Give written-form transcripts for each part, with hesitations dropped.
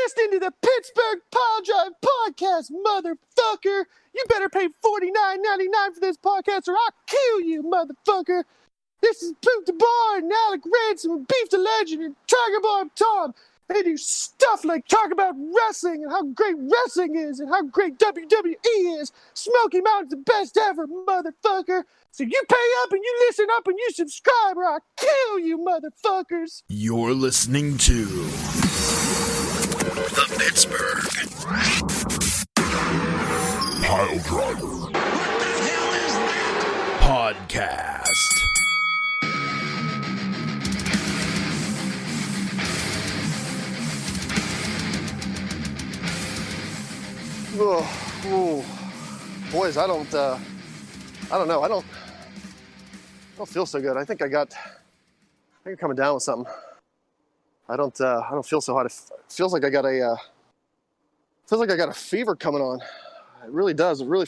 listening to the Pittsburgh Piledriver podcast, motherfucker. You better pay $49.99 for this podcast or I'll kill you, motherfucker. This is Poop the Bar and Alec Ransom and Beef the Legend and Tiger Bomb Tom. They do stuff like talk about wrestling and how great wrestling is and how great WWE is. Smoky Mountain's the best ever, motherfucker. So you pay up and you listen up and you subscribe or I'll kill you, motherfuckers. You're listening to the Pittsburgh Piledriver. What the hell is that? Podcast. Oh, boys, I don't know. I don't feel so good. I think I'm coming down with something. I don't feel so hot. It feels like I got a fever coming on. It really does. It really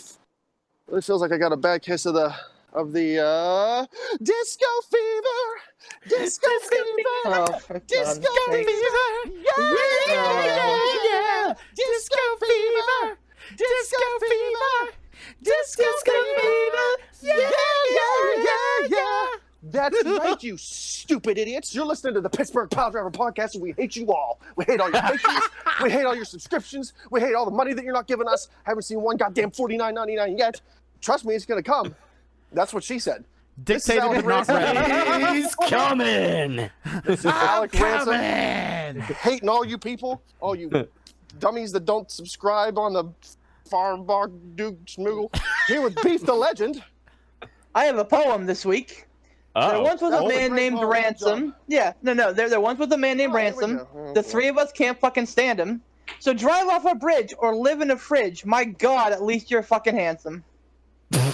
feels like I got a bad case of the disco fever. Disco fever. Oh, Disco fever. Yeah. Disco fever. Disco fever. Disco fever. Yeah. That's right, you stupid idiots. You're listening to the Pittsburgh Piledriver podcast, and we hate you all. We hate all your patrons. We hate all your subscriptions. We hate all the money that you're not giving us. Haven't seen one goddamn $49.99 yet. Trust me, it's going to come. That's what she said. Dictated and not ready. He's coming. This is Alec Ransom. Hating all you people, all you dummies that don't subscribe on the Farm Bar Duke Schmoogle. Here with Beef the Legend. I have a poem this week. There once was a man named Ransom. Yeah, no. There once was a man named Ransom. The three of us can't fucking stand him. So drive off a bridge or live in a fridge. My God, at least you're fucking handsome.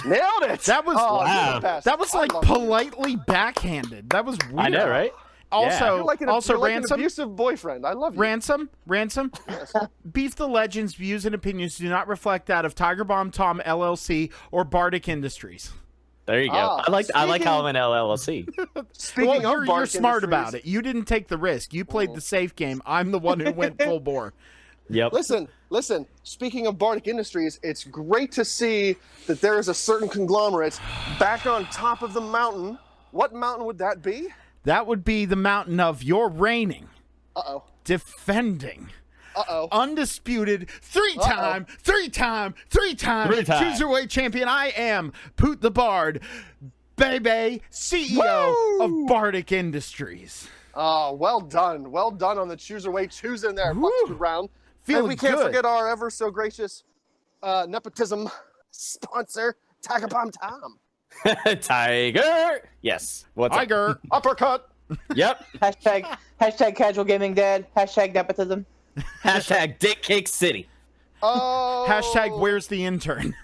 Nailed it. That was wow. That was like politely backhanded. That was weird. I know, right? Also, You're like an Ransom, abusive boyfriend. I love you. Ransom. Yes. Beef the Legend's views and opinions do not reflect that of Tiger Bomb Tom LLC or Bardic Industries. There you go. I like how I'm an LLC. Speaking Well, of you're smart Industries, about it. You didn't take the risk. You played the safe game. I'm the one who went full bore. Yep. Listen. Speaking of Bardic Industries, it's great to see that there is a certain conglomerate back on top of the mountain. What mountain would that be? That would be the mountain of your reigning, defending, undisputed, three-time cruiserweight champion. I am Poot the Bard, Bebe, CEO of Bardic Industries. Well done on the cruiserweight. Who's in there? Bucks round. Feeling and we can't good. forget our ever so gracious nepotism sponsor, Tiger Bomb Tom. Tiger. Yes. What's Tiger. up? Uppercut. Yep. Hashtag casual gaming dad. Hashtag nepotism. Hashtag Dick Cake City. Oh. Hashtag where's the intern?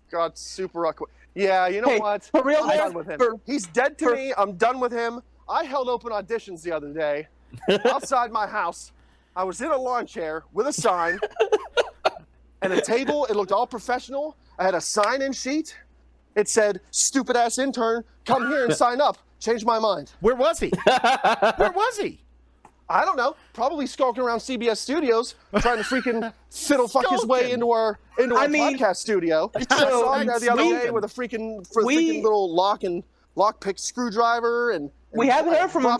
God, super awkward. Yeah, you know what? For real, I'm done with him. He's dead to me. I'm done with him. I held open auditions the other day outside my house. I was in a lawn chair with a sign and a table. It looked all professional. I had a sign-in sheet. It said, "Stupid ass intern, come here and sign up." Changed my mind. Where was he? Where was he? I don't know. Probably skulking around CBS Studios, trying to freaking fiddle fuck his way into our podcast studio. I saw him there the other day with a freaking little lockpick screwdriver and we haven't heard from him.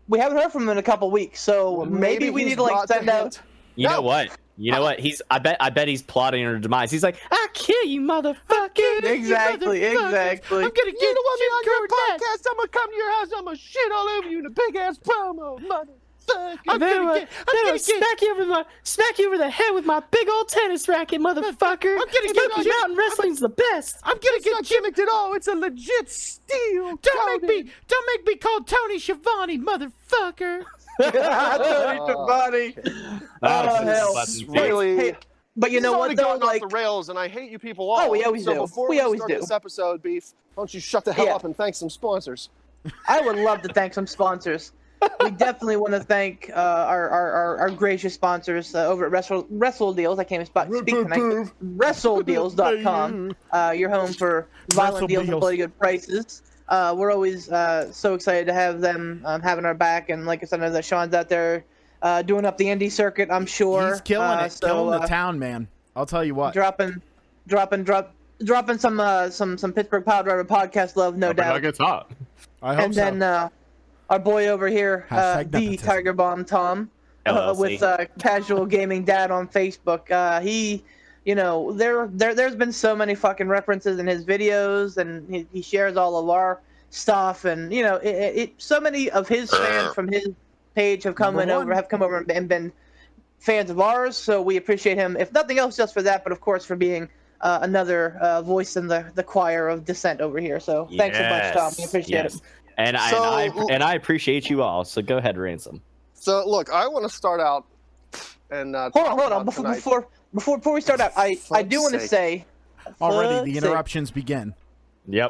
We haven't heard from him in a couple weeks, so maybe we need to like send out. You know what? I bet he's plotting her demise. He's like, "I'll kill you, motherfucker." Exactly. I'm gonna get you don't want me on your podcast. I'm gonna come to your house. I'm gonna shit all over you in a big ass promo, motherfucker. I'm gonna smack you over the head with my big old tennis racket, motherfucker. I'm gonna get mountain wrestling's the best. I'm gonna It's not gimmicked at all. It's a legit steal. Don't make me call Tony Schiavone, motherfucker. Tony Schiavone. Oh hell. Really. Hey, but you know what though? Off the rails, and I hate you people all. Oh, we always do. Before we start this episode, Beef, why don't you shut the hell up and thank some sponsors? I would love to thank some sponsors. We definitely want to thank our gracious sponsors over at Wrestle Deals. I can't even speak tonight. WrestleDeals.com, your home for violent deals and bloody good prices. We're always so excited to have them having our back. And like I said, I know that Sean's out there doing up the indie circuit, I'm sure. He's killing it, killing the town, man. I'll tell you what. Dropping some Pittsburgh Piledriver podcast love, no doubt. Like it's hot. I hope And so. then our boy over here, Hashtag the nepotism. Tiger Bomb Tom, with Casual Gaming Dad on Facebook. He, there's been so many fucking references in his videos, and he shares all of our stuff, and so many of his fans from his page have come over and been fans of ours. So we appreciate him, if nothing else, just for that, but of course for being another voice in the choir of dissent over here. So thanks so much, Tom. We appreciate it. And I appreciate you all. So go ahead, Ransom. So look, I want to start out and Hold on. Before we start out, I do want to say Already the interruptions begin. Yep.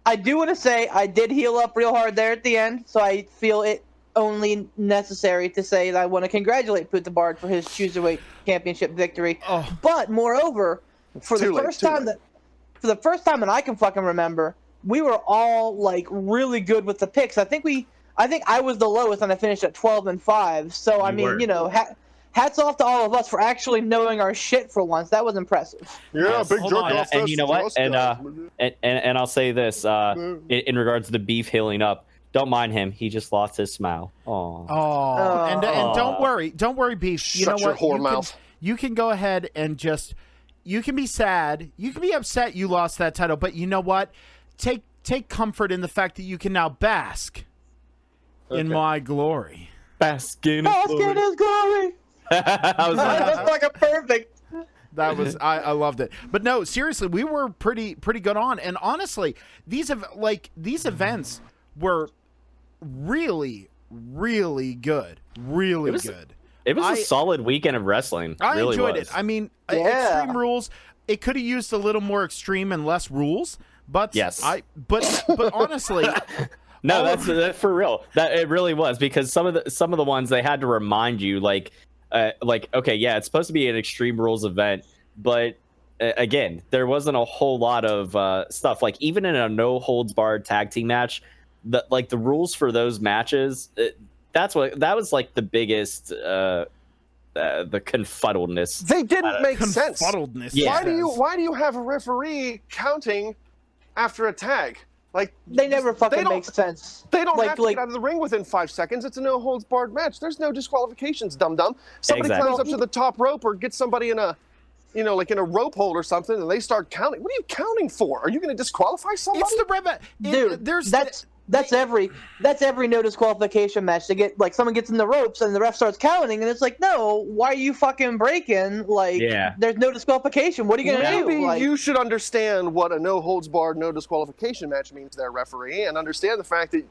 I do want to say I did heal up real hard there at the end, so I feel it only necessary to say that I want to congratulate Put the Bard for his Cruiserweight Championship victory. Oh. But moreover, for the first time that I can fucking remember, we were all like really good with the picks. I think I was the lowest, and I finished at 12-5. So I mean, hats off to all of us for actually knowing our shit for once. That was impressive. Yeah, big jerk off. And you know what? And I'll say this in regards to the beef healing up. Don't mind him. He just lost his smile. Oh. And don't worry, Beef. You know Shut your what? whore mouth. You can go ahead and you can be sad. You can be upset you lost that title, but you know what? Take comfort in the fact that you can now bask in my glory. Bask in his glory. That's like a perfect. That was I loved it. But no, seriously, we were pretty good on. And honestly, these events were really, really good. Really good. It was a solid weekend of wrestling. I really enjoyed was. it. I mean, Yeah. Extreme Rules. It could have used a little more extreme and less rules. But Yes. But honestly, No, that's for real. That it really was, because some of the ones they had to remind you like okay, yeah, it's supposed to be an Extreme Rules event, but again, there wasn't a whole lot of stuff. Like even in a no holds barred tag team match, the rules for those matches, that was like the biggest the confuddledness. They didn't make sense. confuddledness. Yeah. Why do you have a referee counting after a tag? Like They never fucking they don't- make sense. They don't Like- have to get out of the ring within 5 seconds. It's a no holds barred match. There's no disqualifications, dum dum. Somebody Exactly. climbs up to the top rope or gets somebody in a, like in a rope hold or something, and they start counting. What are you counting for? Are you going to disqualify somebody? It's the red. Dude, There's that's every no disqualification match. To get like someone gets in the ropes and the ref starts counting, and it's like, no, why are you fucking breaking? Like, there's no disqualification. What are you gonna Maybe do? Like, you should understand what a no holds barred, no disqualification match means there, referee, and understand the fact that,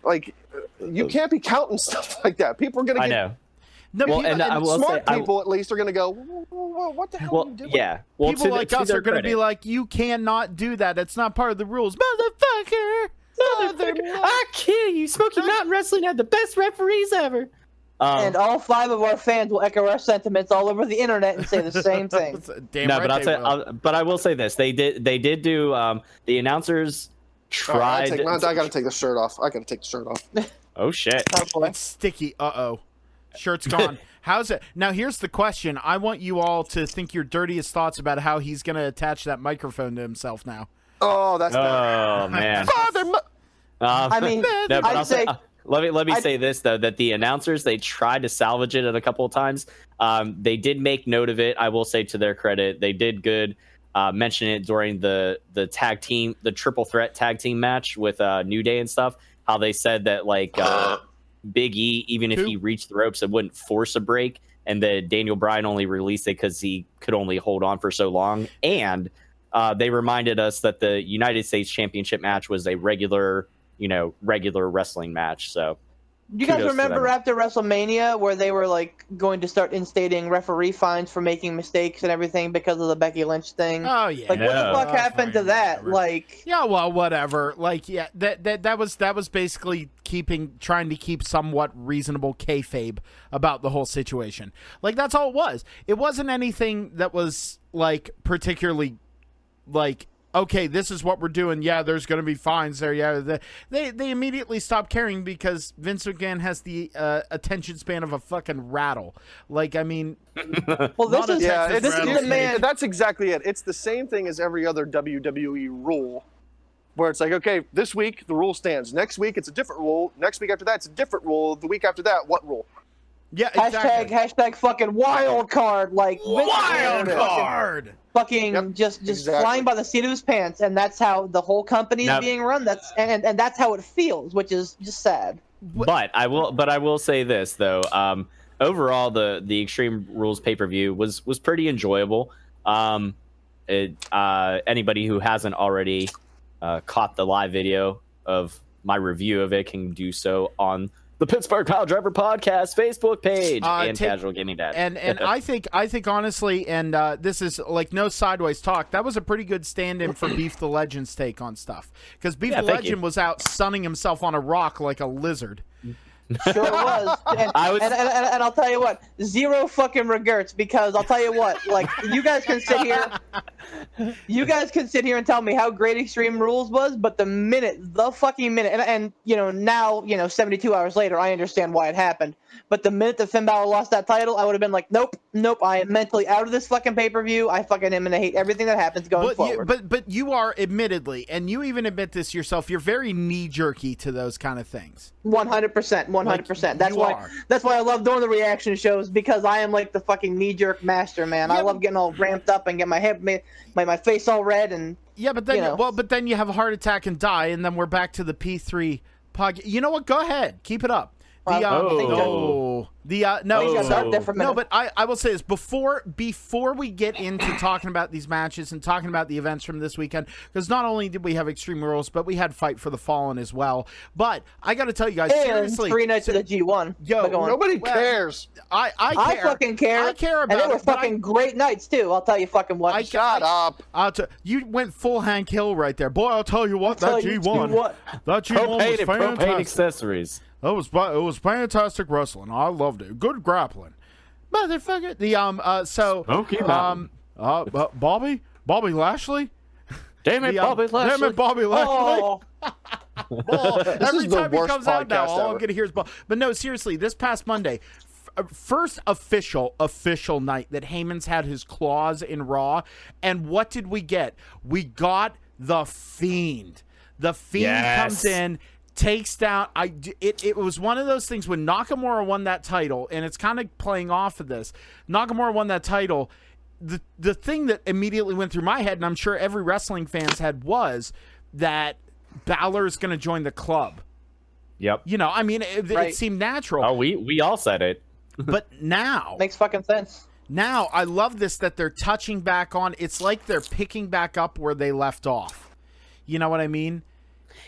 like, you can't be counting stuff like that. People are going to I get. know. no, Well, people, and I will Smart say, people, at least, are going to go, what the hell are you doing? yeah. Well, people like us are going to be like, you cannot do that. It's not part of the rules, motherfucker. I kill you. Smoky Mountain Wrestling had the best referees ever. and all 5 of our fans will echo our sentiments all over the internet and say the same thing. Damn No, right but they will. but I will say this: they did do the announcers tried. I got to take the shirt off. Oh shit! It's sticky. Uh-oh. Shirt's gone. How's it? Now, here's the question. I want you all to think your dirtiest thoughts about how he's going to attach that microphone to himself now. Oh, that's bad. Oh man. I mean, No, but I'd I'll say, say let me say this though, that the announcers, they tried to salvage it a couple of times. They did make note of it. I will say, to their credit, they did good. Mention it during the tag team, the triple threat tag team match with New Day and stuff. How they said that like Big E, even if he reached the ropes, it wouldn't force a break, and that Daniel Bryan only released it because he could only hold on for so long. And they reminded us that the United States Championship match was a regular wrestling match. So do you guys kudos to remember them. after WrestleMania where they were like going to start instating referee fines for making mistakes and everything because of the Becky Lynch thing? Oh, yeah. Like, what the fuck happened to that? Whatever. Like, Yeah, well, whatever. Like, yeah, that was basically trying to keep somewhat reasonable kayfabe about the whole situation. Like, that's all it was. It wasn't anything that was like particularly like okay, this is what we're doing. Yeah, there's going to be fines there. Yeah, they immediately stop caring because Vince McMahon has the attention span of a fucking rattle. Like, I mean, Well, this is the man. That's exactly it. It's the same thing as every other WWE rule, where it's like, okay, this week the rule stands. Next week it's a different rule. Next week after that it's a different rule. The week after that, what rule? yeah, exactly. Hashtag fucking wild card. Like Wild card. Fucking just flying by the seat of his pants, and that's how the whole company is being run. And that's how it feels, which is just sad. But I will say this though. Overall, the Extreme Rules pay-per-view was pretty enjoyable. Anybody who hasn't already caught the live video of my review of it can do so on the Pittsburgh Piledriver podcast Facebook page and Casual Gaming Dad. And I think honestly, and this is like no sideways talk, that was a pretty good stand-in for Beef the Legend's take on stuff, because Beef the Legend was out sunning himself on a rock like a lizard. Sure was. And I'll tell you what, zero fucking regrets, because I'll tell you what, like, you guys can sit here and tell me how great Extreme Rules was, but the fucking minute, and now, 72 hours later, I understand why it happened. But the minute that Finn Balor lost that title, I would have been like, nope, I am mentally out of this fucking pay-per-view. I fucking am gonna hate everything that happens going forward. But you are, admittedly, and you even admit this yourself, you're very knee-jerky to those kind of things. 100%. 100%. That's why I love doing the reaction shows, because I am like the fucking knee-jerk master, man. I love getting all ramped up and get my head, my face all red, and but then but then you have a heart attack and die, and then we're back to the P3 pod. You know what? Go ahead, keep it up. But I will say this before we get into talking about these matches and talking about the events from this weekend, because not only did we have Extreme Rules, but we had Fight for the Fallen as well. But I got to tell you guys, seriously, 3 nights of the G1. Nobody cares. I fucking care. I care about it. And they were fucking great nights too. I'll tell you fucking what. Shut up. You went full Hank Hill right there, boy. I'll tell you what. That G1 was fantastic. Propane accessories. It was fantastic wrestling. I loved it. Good grappling, motherfucker. Bobby Lashley. Damn it, Bobby Lashley. Oh. Every time he comes out now, all I'm gonna hear is Bob. But no, seriously, this past Monday, first official night that Heyman's had his claws in Raw, and what did we get? We got the Fiend. The Fiend comes in, takes down. It was one of those things when Nakamura won that title, and it's kind of playing off of this. Nakamura won that title. The thing that immediately went through my head, and I'm sure every wrestling fan's head, was that Balor is going to join the club. Yep. It seemed natural. Oh, we all said it. But now makes fucking sense. Now I love this, that they're touching back on. It's like they're picking back up where they left off. You know what I mean?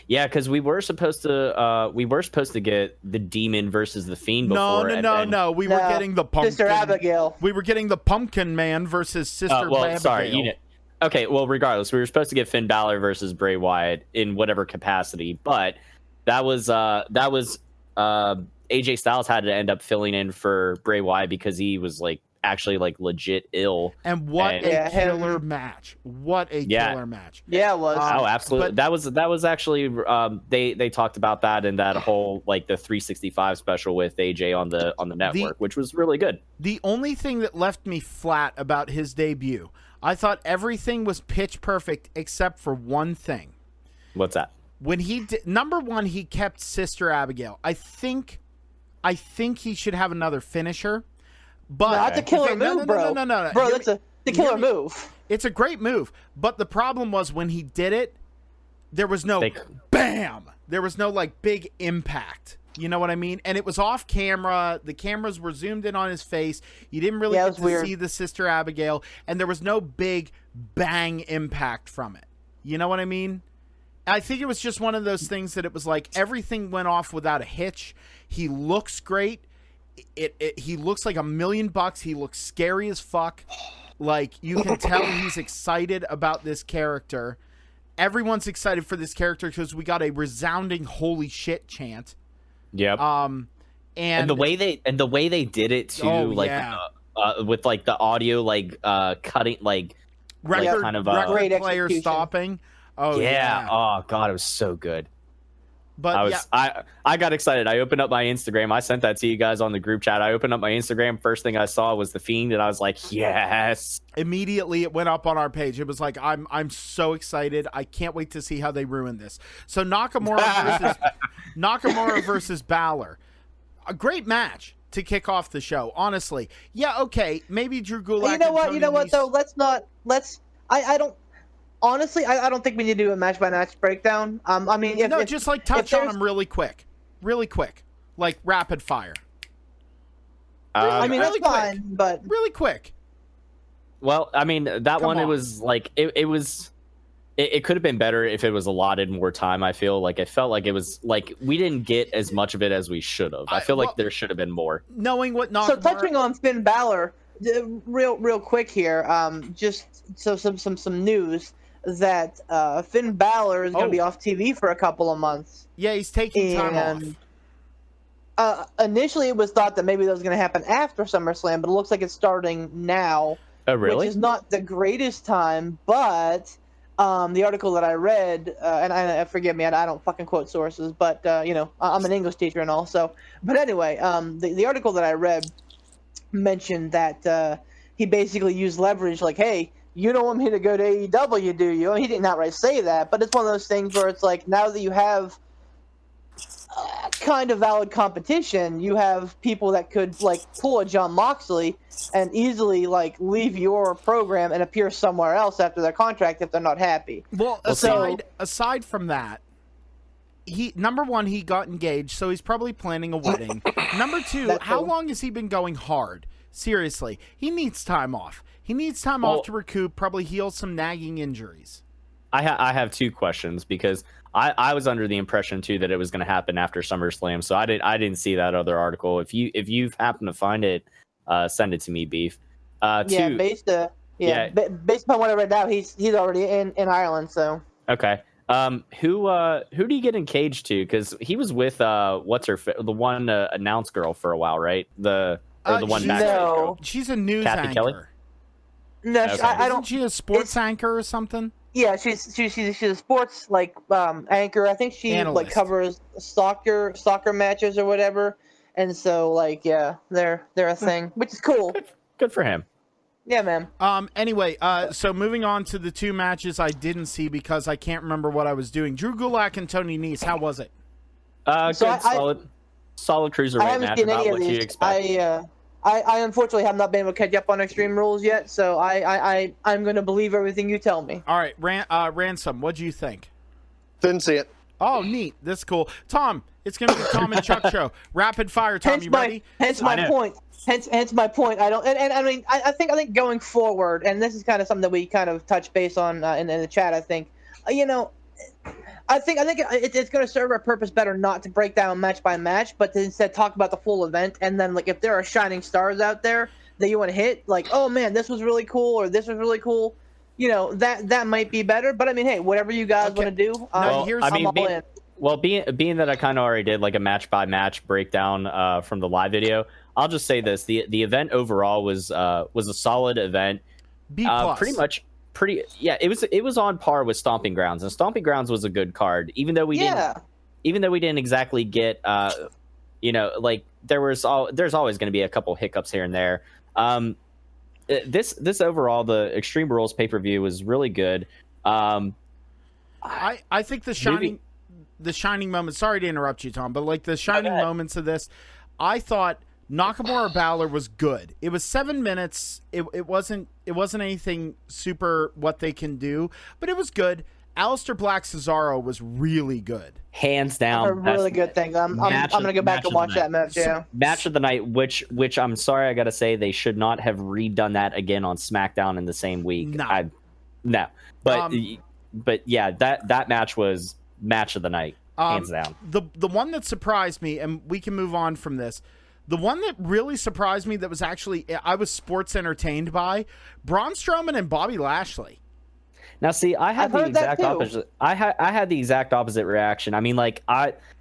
Yeah, because we were supposed to get the Demon versus the Fiend before. No. We were getting the pumpkin. Sister Abigail. We were getting the Pumpkin Man versus Sister Abigail. Sorry. Okay, well, regardless, we were supposed to get Finn Balor versus Bray Wyatt in whatever capacity, but that was AJ Styles had to end up filling in for Bray Wyatt because he was actually legit ill. And a killer match. What a killer match. Yeah, it was. Oh, absolutely. That was actually they talked about that in that whole the 365 special with AJ on the network, which was really good. The only thing that left me flat about his debut, I thought everything was pitch perfect except for one thing. What's that? When he number one, he kept Sister Abigail. I think he should have another finisher. But that's a killer move, bro. No. Bro, that's a killer move. It's a great move. But the problem was when he did it, there was no bam. There was no big impact. You know what I mean? And it was off camera. The cameras were zoomed in on his face. You didn't really get to see the Sister Abigail. And there was no big bang impact from it. You know what I mean? I think it was just one of those things that it was everything went off without a hitch. He looks great. He looks like $1 million. He looks scary as fuck. You can tell he's excited about this character. Everyone's excited for this character because we got a resounding "holy shit" chant. Yep. And the way they did it too, with the audio cutting record, kind of record Great player execution. stopping. Oh yeah. Oh god, it was so good. But I got excited. I opened up my Instagram. I sent that to you guys on the group chat. I opened up my Instagram. First thing I saw was the Fiend, and I was like, yes. Immediately it went up on our page. It was like, I'm so excited. I can't wait to see how they ruin this. So Nakamura versus Balor. A great match to kick off the show, honestly. Yeah, okay. Maybe Drew Gulak. You know what though? Honestly, I don't think we need to do a match-by-match breakdown. I mean, just like touch on them really quick, like rapid fire. I mean, really that's fine, but really quick. Well, I mean, that one, it was like it could have been better if it was allotted more time. I feel like it felt like it was like we didn't get as much of it as we should have. I feel like there should have been more. Knowing what Nakamura... So touching on Finn Balor, real quick here, just so some news that Finn Balor is going to be off TV for a couple of months. Yeah, he's taking time off. Initially, it was thought that maybe that was going to happen after SummerSlam, but it looks like it's starting now. Oh, really? Which is not the greatest time, but the article that I read, and I forgive me, I don't fucking quote sources, but I'm an English teacher and all. So, but anyway, the article that I read mentioned that he basically used leverage, like, hey, you don't want me to go to AEW, do you? I mean, he didn't outright say that, but it's one of those things where it's like, now that you have kind of valid competition, you have people that could like pull a Jon Moxley and easily like leave your program and appear somewhere else after their contract if they're not happy. Well, aside from that, number one, he got engaged, so he's probably planning a wedding. Number two, how long has he been going hard? Seriously, he needs time off. He needs time off to recoup, probably heal some nagging injuries. I have two questions because I was under the impression too that it was going to happen after SummerSlam, so I didn't see that other article. If you happen to find it, send it to me, Beef. Based upon what I read now, he's already in Ireland. So okay. Who do you get engaged to? Because he was with the one announced girl for a while, right? The one match. No, she's a news Kathy anchor. Kelly? No, Okay. Isn't she a sports anchor or something? Yeah, she's a sports anchor. I think she Analyst. covers soccer matches or whatever. And so they're a thing, which is cool. Good for him. Yeah, man. Anyway, so moving on to the two matches I didn't see because I can't remember what I was doing. Drew Gulak and Tony Nese, how was it? Solid cruiserweight match. About what you expect. I unfortunately have not been able to catch up on Extreme Rules yet, so I'm going to believe everything you tell me. All right, Ransom, what do you think? Didn't see it. Oh, neat. That's cool. Tom, it's going to be the Tom and Chuck show. Rapid fire, Tom. You ready? Hence my point. Hence my point. I don't, and I mean, I think going forward, and this is kind of something that we kind of touch base on in the chat. I think, I think it's going to serve our purpose better not to break down match by match, but to instead talk about the full event. And then, like, if there are shining stars out there that you want to hit, like, oh man, this was really cool, or this was really cool, that might be better. But I mean, hey, whatever you guys want to do, I'm all in. Well, being that I kind of already did like a match by match breakdown from the live video, I'll just say this: the event overall was a solid event. B+. It was on par with Stomping Grounds, and Stomping Grounds was a good card, even though we didn't exactly get there's always going to be a couple hiccups here and there. This overall, the Extreme Rules pay-per-view was really good. I think the shining moments, sorry to interrupt you, Tom, but like the shining moments of this, I thought Nakamura Balor was good. It was 7 minutes. It wasn't anything super what they can do, but it was good. Aleister Black Cesaro was really good. Hands down. A really good thing. I'm going to go back and watch that match, yeah. Match of the night, which I'm sorry I got to say, they should not have redone that again on SmackDown in the same week. No. But yeah, that match was match of the night, hands down. The one that surprised me, and we can move on from this, the one that really surprised me that was actually I was sports entertained by, Braun Strowman and Bobby Lashley. Now, see, I had the exact opposite. I had the exact opposite reaction. I mean, like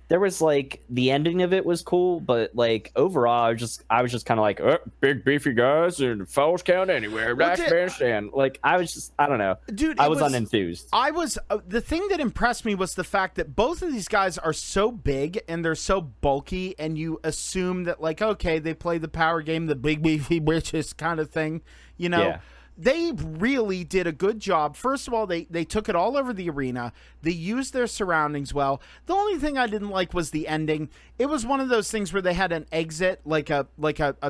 there was like the ending of it was cool, but like overall, I was just kind of like, big beefy guys and fouls count anywhere. Last man stand. Like I don't know, dude. I was unenthused. I was the thing that impressed me was the fact that both of these guys are so big and they're so bulky, and you assume that like, okay, they play the power game, the big beefy bitches kind of thing, you know. Yeah. They really did a good job. First of all, they took it all over the arena. They used their surroundings well. The only thing I didn't like was the ending. It was one of those things where they had an exit, like a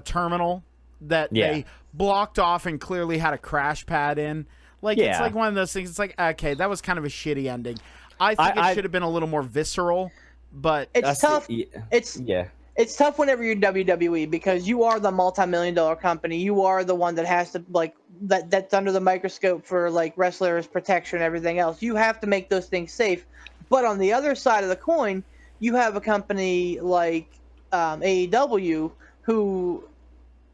terminal that they blocked off and clearly had a crash pad in. Like it's like one of those things. It's like, okay, that was kind of a shitty ending. I think it should have been a little more visceral, but it's tough. It's tough whenever you're WWE because you are the multi-million-dollar company. You are the one that has to that's under the microscope for like wrestlers' protection and everything else. You have to make those things safe. But on the other side of the coin, you have a company like AEW who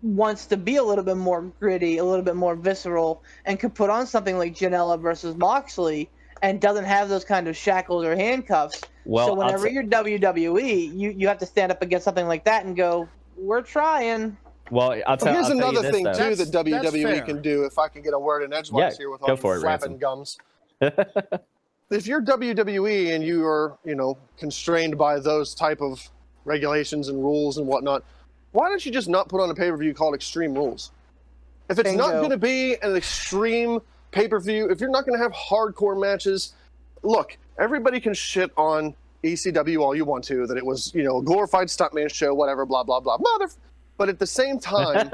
wants to be a little bit more gritty, a little bit more visceral, and could put on something like Janela versus Moxley and doesn't have those kind of shackles or handcuffs. Well, so whenever you're WWE, you have to stand up against something like that and go, "We're trying." Well, here's another thing too that That's WWE fair. can do. If I can get a word in edgewise here with all the flapping gums. If you're WWE and you are, constrained by those type of regulations and rules and whatnot, why don't you just not put on a pay-per-view called Extreme Rules? If it's not going to be an extreme pay-per-view, if you're not going to have hardcore matches, look, everybody can shit on ECW all you want to, that it was, a glorified stuntman show, whatever, blah, blah, blah. But at the same time,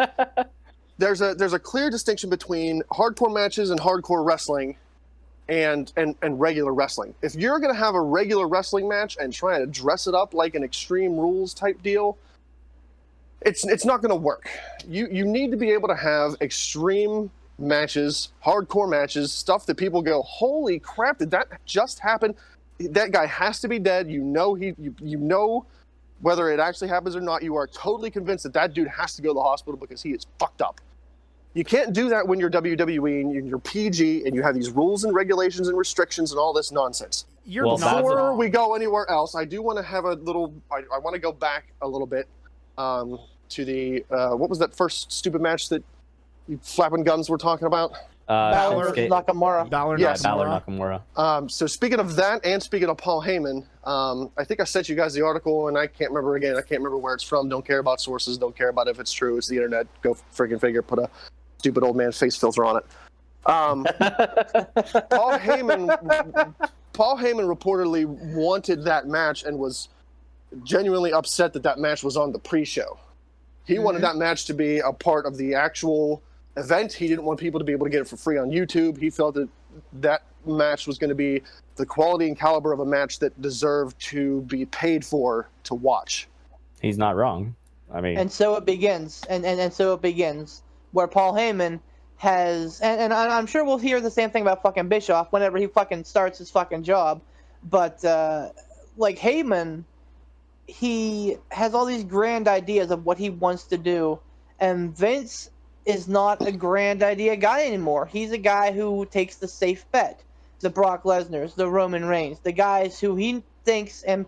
there's a clear distinction between hardcore matches and hardcore wrestling and regular wrestling. If you're going to have a regular wrestling match and try to dress it up like an Extreme Rules type deal, it's not going to work. You need to be able to have extreme matches, hardcore matches, stuff that people go, holy crap, did that just happen? That guy has to be dead. You know whether it actually happens or not. You are totally convinced that dude has to go to the hospital because he is fucked up. You can't do that when you're WWE and you're PG and you have these rules and regulations and restrictions and all this nonsense. Before we go anywhere else, I do want to have I want to go back a little bit to the what was that first stupid match that you flapping guns were talking about? Balor Nakamura. Balor Nakamura. So speaking of that and speaking of Paul Heyman, I think I sent you guys the article and I can't remember where it's from. Don't care about sources. Don't care about if it's true. It's the internet. Go freaking figure. Put a stupid old man face filter on it. Paul Heyman reportedly wanted that match and was genuinely upset that match was on the pre-show. He wanted that match to be a part of the actual event. He didn't want people to be able to get it for free on YouTube. He felt that match was going to be the quality and caliber of a match that deserved to be paid for to watch. He's not wrong. I mean, and so it begins, and so it begins, where Paul Heyman has, and I'm sure we'll hear the same thing about fucking Bischoff whenever he fucking starts his fucking job, but like Heyman, he has all these grand ideas of what he wants to do, and Vince is not a grand idea guy anymore. He's a guy who takes the safe bet. The Brock Lesnar's, the Roman Reigns, the guys who he thinks, and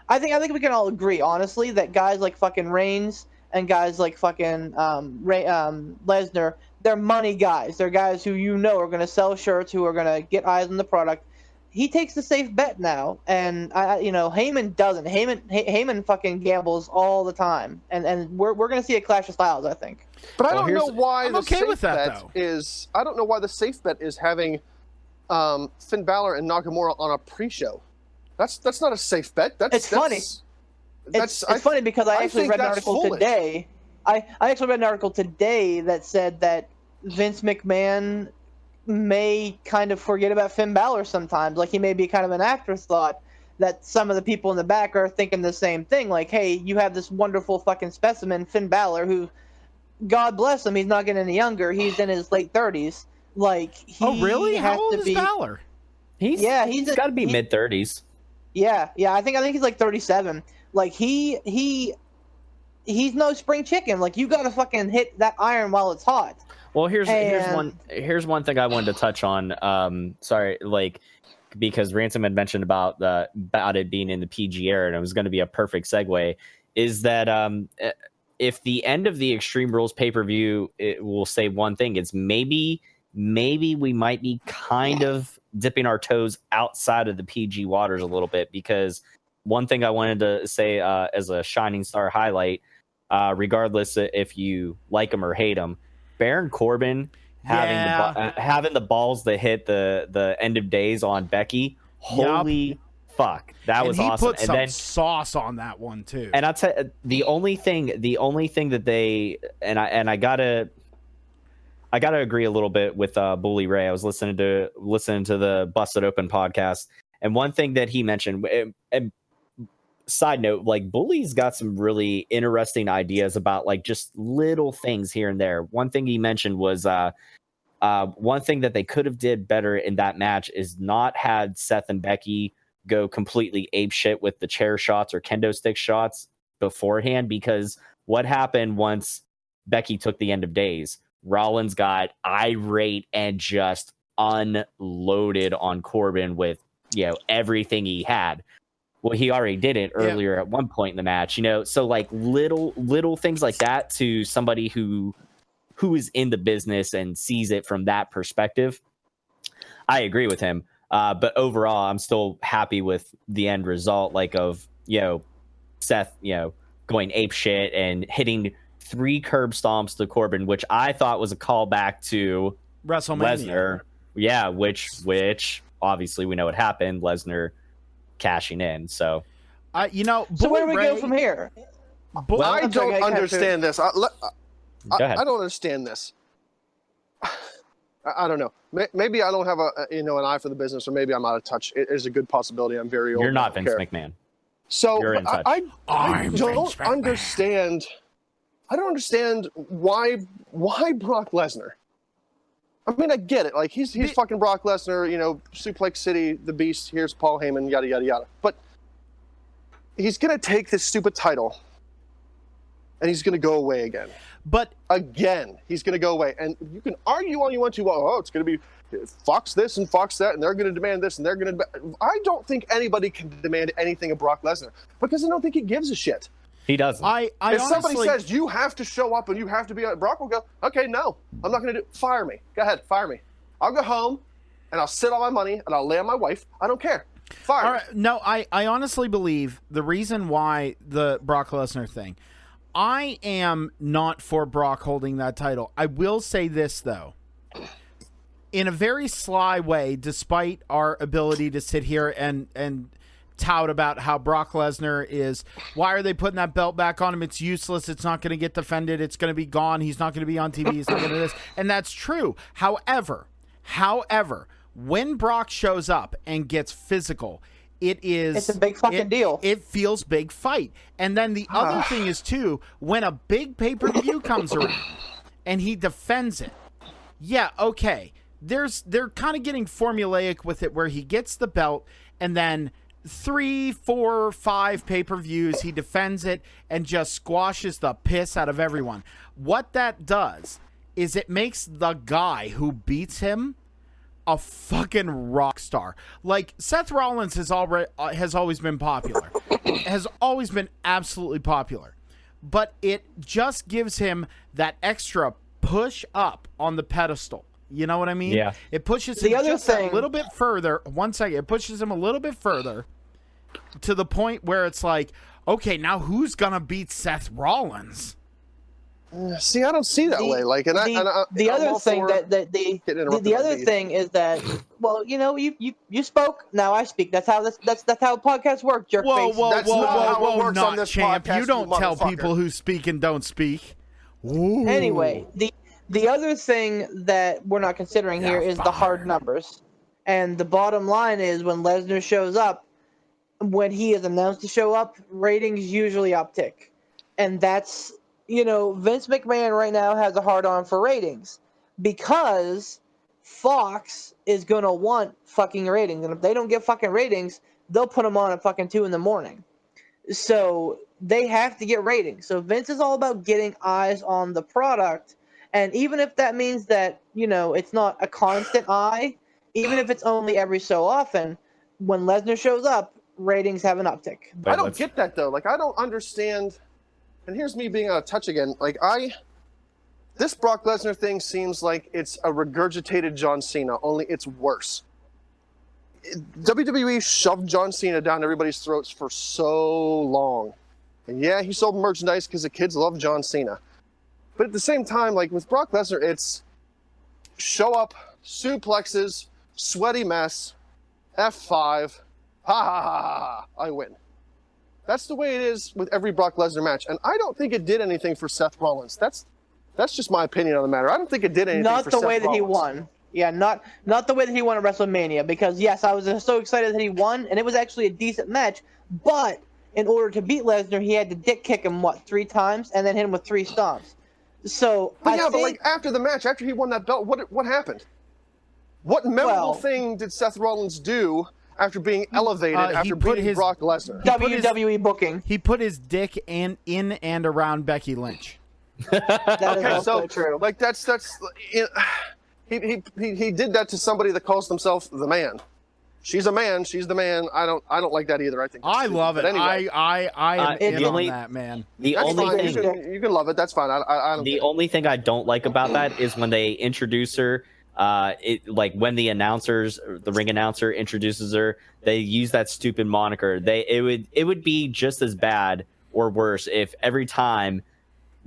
I think we can all agree, honestly, that guys like fucking Reigns and guys like fucking Lesnar, they're money guys. They're guys who are going to sell shirts, who are going to get eyes on the product. He takes the safe bet now, and Heyman doesn't. Heyman fucking gambles all the time, and we're going to see a clash of styles, I think. But I don't know why the safe bet is. I don't know why the safe bet is having Finn Balor and Nakamura on a pre-show. That's not a safe bet. It's funny. It's funny because I actually read an article today. I actually read an article today that said that Vince McMahon may kind of forget about Finn Balor sometimes. Like, he may be kind of an afterthought, that some of the people in the back are thinking the same thing. Like, hey, you have this wonderful fucking specimen, Finn Balor, who, God bless him, he's not getting any younger. He's in his late 30s. Like, he really? How old is Balor? He's got to be mid-30s. Yeah, I think he's like 37. Like, he's no spring chicken. Like, you got to fucking hit that iron while it's hot. Well, here's one thing I wanted to touch on. Sorry, like because Ransom had mentioned about it being in the PG era, and it was going to be a perfect segue, is that if the end of the Extreme Rules pay-per-view, it will say one thing, it's maybe we might be kind of dipping our toes outside of the PG waters a little bit, because one thing I wanted to say as a Shining Star highlight, regardless if you like him or hate him, Baron Corbin having the balls that hit the end of days on Becky, holy fuck, that was awesome. Put some sauce on that one too. And I'll tell you, the only thing that they, and I gotta agree a little bit with Bully Ray. I was listening to the Busted Open podcast, and one thing that he mentioned, and side note, like, Bully's got some really interesting ideas about like just little things here and there. One thing he mentioned was one thing that they could have did better in that match is not had Seth and Becky go completely ape shit with the chair shots or kendo stick shots beforehand, because what happened once Becky took the end of days, Rollins got irate and just unloaded on Corbin with, everything he had. Well, he already did it earlier at one point in the match, so like little things like that to somebody who is in the business and sees it from that perspective. I agree with him. But overall, I'm still happy with the end result, like of, Seth, going ape shit and hitting 3 curb stomps to Corbin, which I thought was a callback to WrestleMania. Lesnar. Yeah, which obviously we know what happened. Lesnar cashing in. So, so where do we go from here? I don't understand this. I don't understand this. I don't know. Maybe I don't have an eye for the business, or maybe I'm out of touch. It is a good possibility. I'm very old. You're not Vince McMahon. So you're in touch. I don't understand. I don't understand why Brock Lesnar. I mean, I get it. Like, he's fucking Brock Lesnar, Suplex City, the Beast, here's Paul Heyman, yada, yada, yada. But he's going to take this stupid title, and he's going to go away again. But again, he's going to go away. And you can argue all you want to, it's going to be Fox this and Fox that, and they're going to demand this, and they're going to... I don't think anybody can demand anything of Brock Lesnar, because I don't think he gives a shit. He doesn't. If honestly, somebody says, you have to show up and you have to be... Brock will go, okay, no, I'm not going to do... Fire me. Go ahead, fire me. I'll go home, and I'll sit on my money, and I'll lay on my wife. I don't care. Fire me. All right, no, I honestly believe the reason why the Brock Lesnar thing... I am not for Brock holding that title. I will say this, though. In a very sly way, despite our ability to sit here and tout about how Brock Lesnar is, why are they putting that belt back on him? It's useless. It's not going to get defended. It's going to be gone. He's not going to be on TV. He's not going to do this. And that's true. However, when Brock shows up and gets physical, it's a big fucking deal. It feels big fight. And then the other thing is, too, when a big pay-per-view comes around and he defends it, yeah, okay. They're kind of getting formulaic with it, where he gets the belt and then 3, 4, 5 pay-per-views, he defends it and just squashes the piss out of everyone. What that does is it makes the guy who beats him a fucking rock star. Like, Seth Rollins has always been popular. Has always been absolutely popular. But it just gives him that extra push up on the pedestal. You know what I mean? Yeah. It pushes him just a little bit further. One second. It pushes him a little bit further to the point where it's like, okay, now who's going to beat Seth Rollins? See, I don't see that way. Like, the other thing is that, well, you spoke, now I speak. That's how podcasts work. Jerk face. Whoa, not champ. You don't tell people who speak and don't speak. Ooh. Anyway, the other thing that we're not considering here is the hard numbers, and the bottom line is when Lesnar shows up, when he is announced to show up, ratings usually uptick, and that's. Vince McMahon right now has a hard-on for ratings because Fox is going to want fucking ratings. And if they don't get fucking ratings, they'll put them on at fucking 2 in the morning. So they have to get ratings. So Vince is all about getting eyes on the product. And even if that means that, it's not a constant eye, even if it's only every so often, when Lesnar shows up, ratings have an uptick. Wait, I don't let's- get that though. Like I don't understand. And here's me being out of touch again. Like this Brock Lesnar thing seems like it's a regurgitated John Cena, only it's worse. WWE shoved John Cena down everybody's throats for so long. And yeah, he sold merchandise because the kids love John Cena. But at the same time, like with Brock Lesnar, it's show up, suplexes, sweaty mess, F5, ha ha ha ha, I win. That's the way it is with every Brock Lesnar match. And I don't think it did anything for Seth Rollins. That's just my opinion on the matter. I don't think it did anything Not for the Seth way that he Rollins. won. Yeah, not the way that he won at WrestleMania. Because yes, I was so excited that he won, and it was actually a decent match. But in order to beat Lesnar, he had to dick kick him 3 times, and then hit him with 3 stomps. So But I but like after the match, after he won that belt, what happened? What memorable thing did Seth Rollins do after being elevated after beating Brock Lesnar? WWE booking. He put his dick in and around Becky Lynch. That is Okay, also so true. like that's he did that to somebody that calls themselves the man. She's a man. She's the man. I don't like that either. I think that's I stupid. love it. But anyway, I am It's in on only- that, man. The that's only fine. thing You can love it. That's fine. I don't. the care. only thing I don't like about that is when they introduce her. Like when the ring announcer introduces her, they use that stupid moniker. It would be just as bad or worse if every time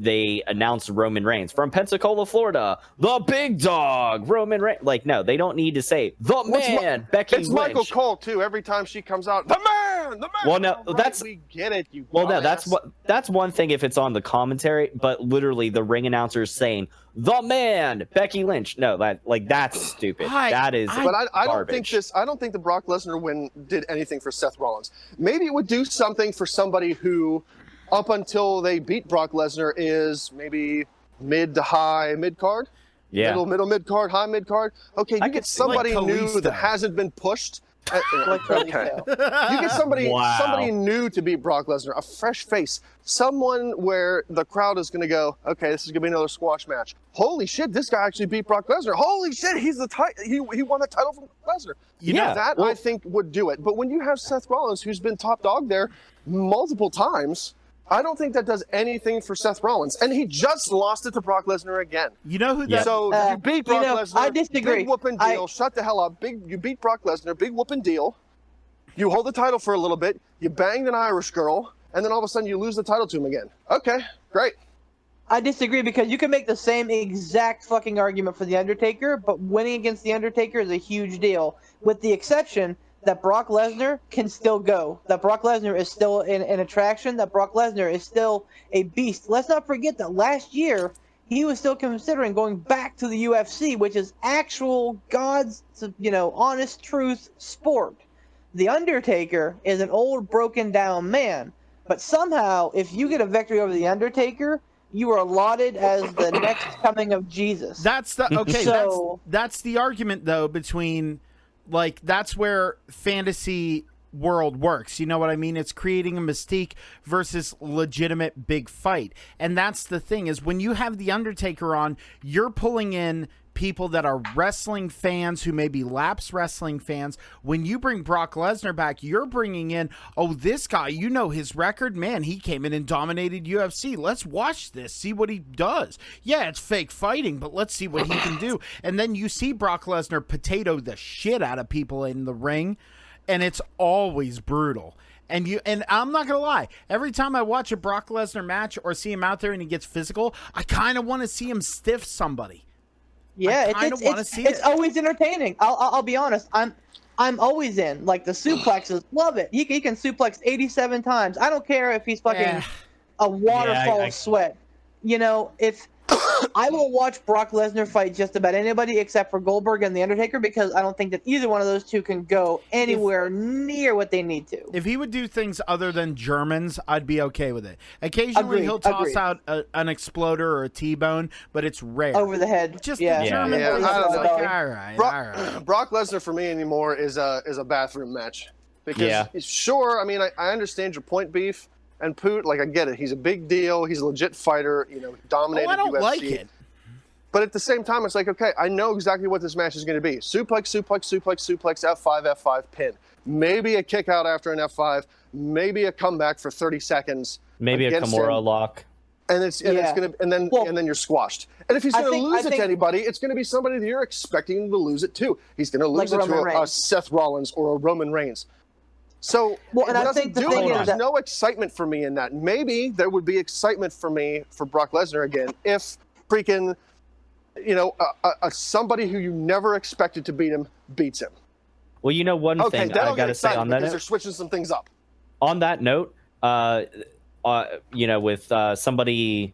they announce Roman Reigns from Pensacola, Florida, the big dog, Roman Reigns. Like, no, they don't need to say the man, Becky It's Lynch. Michael Cole too. Every time she comes out, the man. Well, no, All right, that's- we get it. You. Well, no, dumbass. that's one thing if it's on the commentary, but literally the ring announcer is saying the man, Becky Lynch. No, that's stupid. That is. But I don't think garbage. I don't think the Brock Lesnar win did anything for Seth Rollins. Maybe it would do something for somebody who, up until they beat Brock Lesnar, is maybe mid to high mid card. Yeah. Middle mid card, high mid card. Okay, you I get could see, somebody like new Kalisto. that hasn't been pushed. Like Okay. Kalisto. You get somebody Wow. somebody new to beat Brock Lesnar, a fresh face, someone where the crowd is going to go, okay, this is going to be another squash match. Holy shit, this guy actually beat Brock Lesnar. Holy shit, he won the title from Lesnar. Yeah, That I think would do it. But when you have Seth Rollins, who's been top dog there multiple times, I don't think that does anything for Seth Rollins. And he just lost it to Brock Lesnar again. You know who Yeah. that? So you beat Brock Lesnar. I disagree. Big whooping deal. Shut the hell up. You beat Brock Lesnar. Big whooping deal. You hold the title for a little bit. You banged an Irish girl, and then all of a sudden you lose the title to him again. Okay, great. I disagree because you can make the same exact fucking argument for The Undertaker, but winning against The Undertaker is a huge deal, with the exception that Brock Lesnar can still go. That Brock Lesnar is still an attraction. That Brock Lesnar is still a beast. Let's not forget that last year he was still considering going back to the UFC, which is actual God's, honest truth sport. The Undertaker is an old, broken down man. But somehow, if you get a victory over The Undertaker, you are lauded as the next coming of Jesus. That's the okay. So- that's the argument though between, like, that's where fantasy world works. You know what I mean? It's creating a mystique versus legitimate big fight. And that's the thing, is when you have The Undertaker on, you're pulling in people that are wrestling fans who may be lapsed wrestling fans. When you bring Brock Lesnar back, you're bringing in, oh, this guy, you know his record, man, he came in and dominated UFC. Let's watch this, see what he does. Yeah, it's fake fighting, but let's see what he can do. And then you see Brock Lesnar potato the shit out of people in the ring, and it's always brutal. And I'm not gonna lie, every time I watch a Brock Lesnar match or see him out there and he gets physical, I kind of want to see him stiff somebody. Yeah, I kinda wanna see it's it. always entertaining. I'll be honest. I'm always in. Like the suplexes, love it. He can suplex 87 times. I don't care if he's fucking a waterfall of sweat. If I will watch Brock Lesnar fight just about anybody except for Goldberg and The Undertaker, because I don't think that either one of those two can go anywhere near what they need to. If he would do things other than Germans, I'd be okay with it. Occasionally Agreed, he'll toss agreed. out an exploder or a T-bone, but it's rare. Over the head. Just yeah. the German Yeah, thing, I don't it's know. like, all right, all right. Brock Lesnar for me anymore is a bathroom match. Because sure, I mean, I understand your point, Beef and Poot. Like, I get it. He's a big deal. He's a legit fighter. Dominated Oh, I don't UFC. like it. But at the same time, it's like, okay, I know exactly what this match is going to be. Suplex, suplex, suplex, suplex, F5, F5, pin. Maybe a kick out after an F5. Maybe a comeback for 30 seconds. Maybe a Kimura lock. And it's gonna and then you're squashed. And if he's gonna lose it to anybody, it's gonna be somebody that you're expecting to lose it to. He's gonna lose it to a Seth Rollins or a Roman Reigns. So I think the thing is there's no excitement for me in that. Maybe there would be excitement for me for Brock Lesnar again if freaking, somebody who you never expected to beat him beats him. Well, one thing I got to say on that because they're switching some things up. On that note, with somebody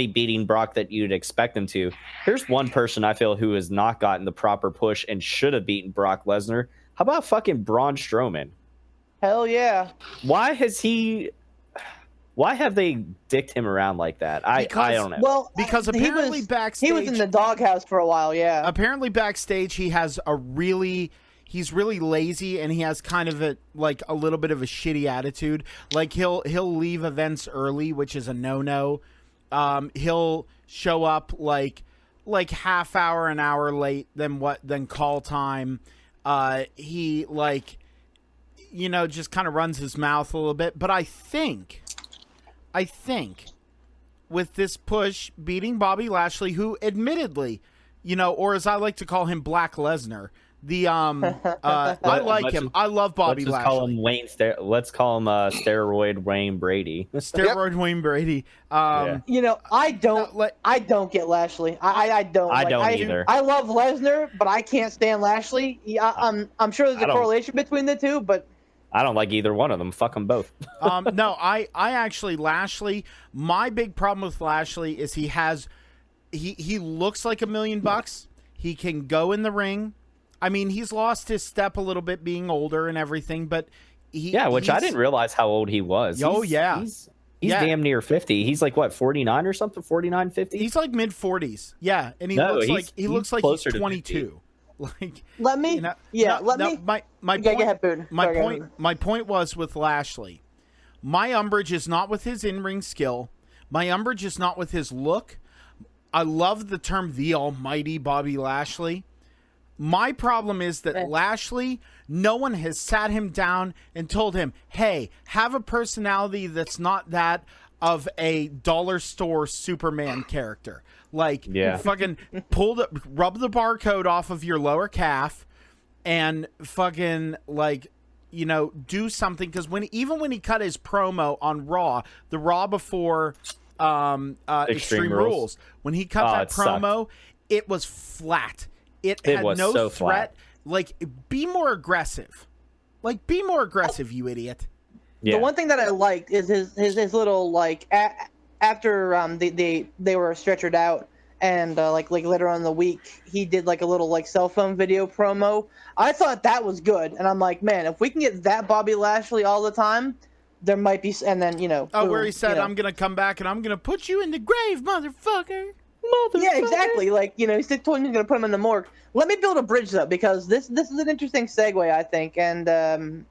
beating Brock that you'd expect them to, here's one person I feel who has not gotten the proper push and should have beaten Brock Lesnar. How about fucking Braun Strowman? Hell yeah. Why have they dicked him around like that? I don't know. Well, because apparently backstage he was in the doghouse for a while, yeah. Apparently backstage he's really lazy, and he has kind of a little bit of a shitty attitude. Like he'll leave events early, which is a no-no. He'll show up like half hour, an hour late than call time. He just kind of runs his mouth a little bit. But I think with this push beating Bobby Lashley, who admittedly, or as I like to call him, Black Lesnar. I like him. I love Bobby Lashley. Let's call him Steroid Wayne Brady. Steroid Wayne Brady. I don't get Lashley. I don't. I don't either. I love Lesnar, but I can't stand Lashley. I'm sure there's a correlation between the two, but I don't like either one of them. Fuck them both. No, I actually Lashley. My big problem with Lashley is he looks like $1 million. He can go in the ring. I mean, he's lost his step a little bit being older and everything, but I didn't realize how old he was. He's damn near 50. He's like what, 49 or something? 49, 50? He's like mid 40s. Yeah, and he looks like he's 22. My point was with Lashley. My umbrage is not with his in-ring skill. My umbrage is not with his look. I love the term the almighty Bobby Lashley. My problem is that Lashley, no one has sat him down and told him, hey, have a personality that's not that of a dollar store Superman character. Fucking rub the barcode off of your lower calf and fucking do something. Because when he cut his promo on Raw, the Raw before Extreme Rules, when he cut that promo, it was flat. It had no so threat. Flat. Be more aggressive. Be more aggressive, you idiot. Yeah. The one thing that I liked is his little after they were stretchered out and later on in the week he did a little cell phone video promo. I thought that was good, and I'm like, man, if we can get that Bobby Lashley all the time, there might be. And then where he said, I'm gonna come back and I'm gonna put you in the grave, motherfucker. Yeah, exactly. He said told me he's gonna put him in the morgue. Let me build a bridge though, because this is an interesting segue, I think. And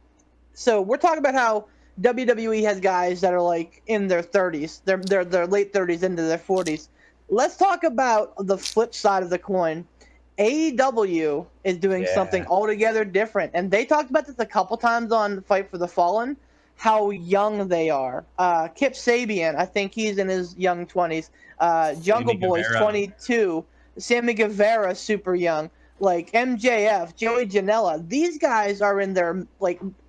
so we're talking about how WWE has guys that are in their 30s, their late 30s into their 40s. Let's talk about the flip side of the coin. AEW is doing something altogether different, and they talked about this a couple times on Fight for the Fallen. How young they are. Kip Sabian, I think he's in his young 20s. Jungle Boy's 22. Sammy Guevara, super young. MJF, Joey Janela. These guys are in their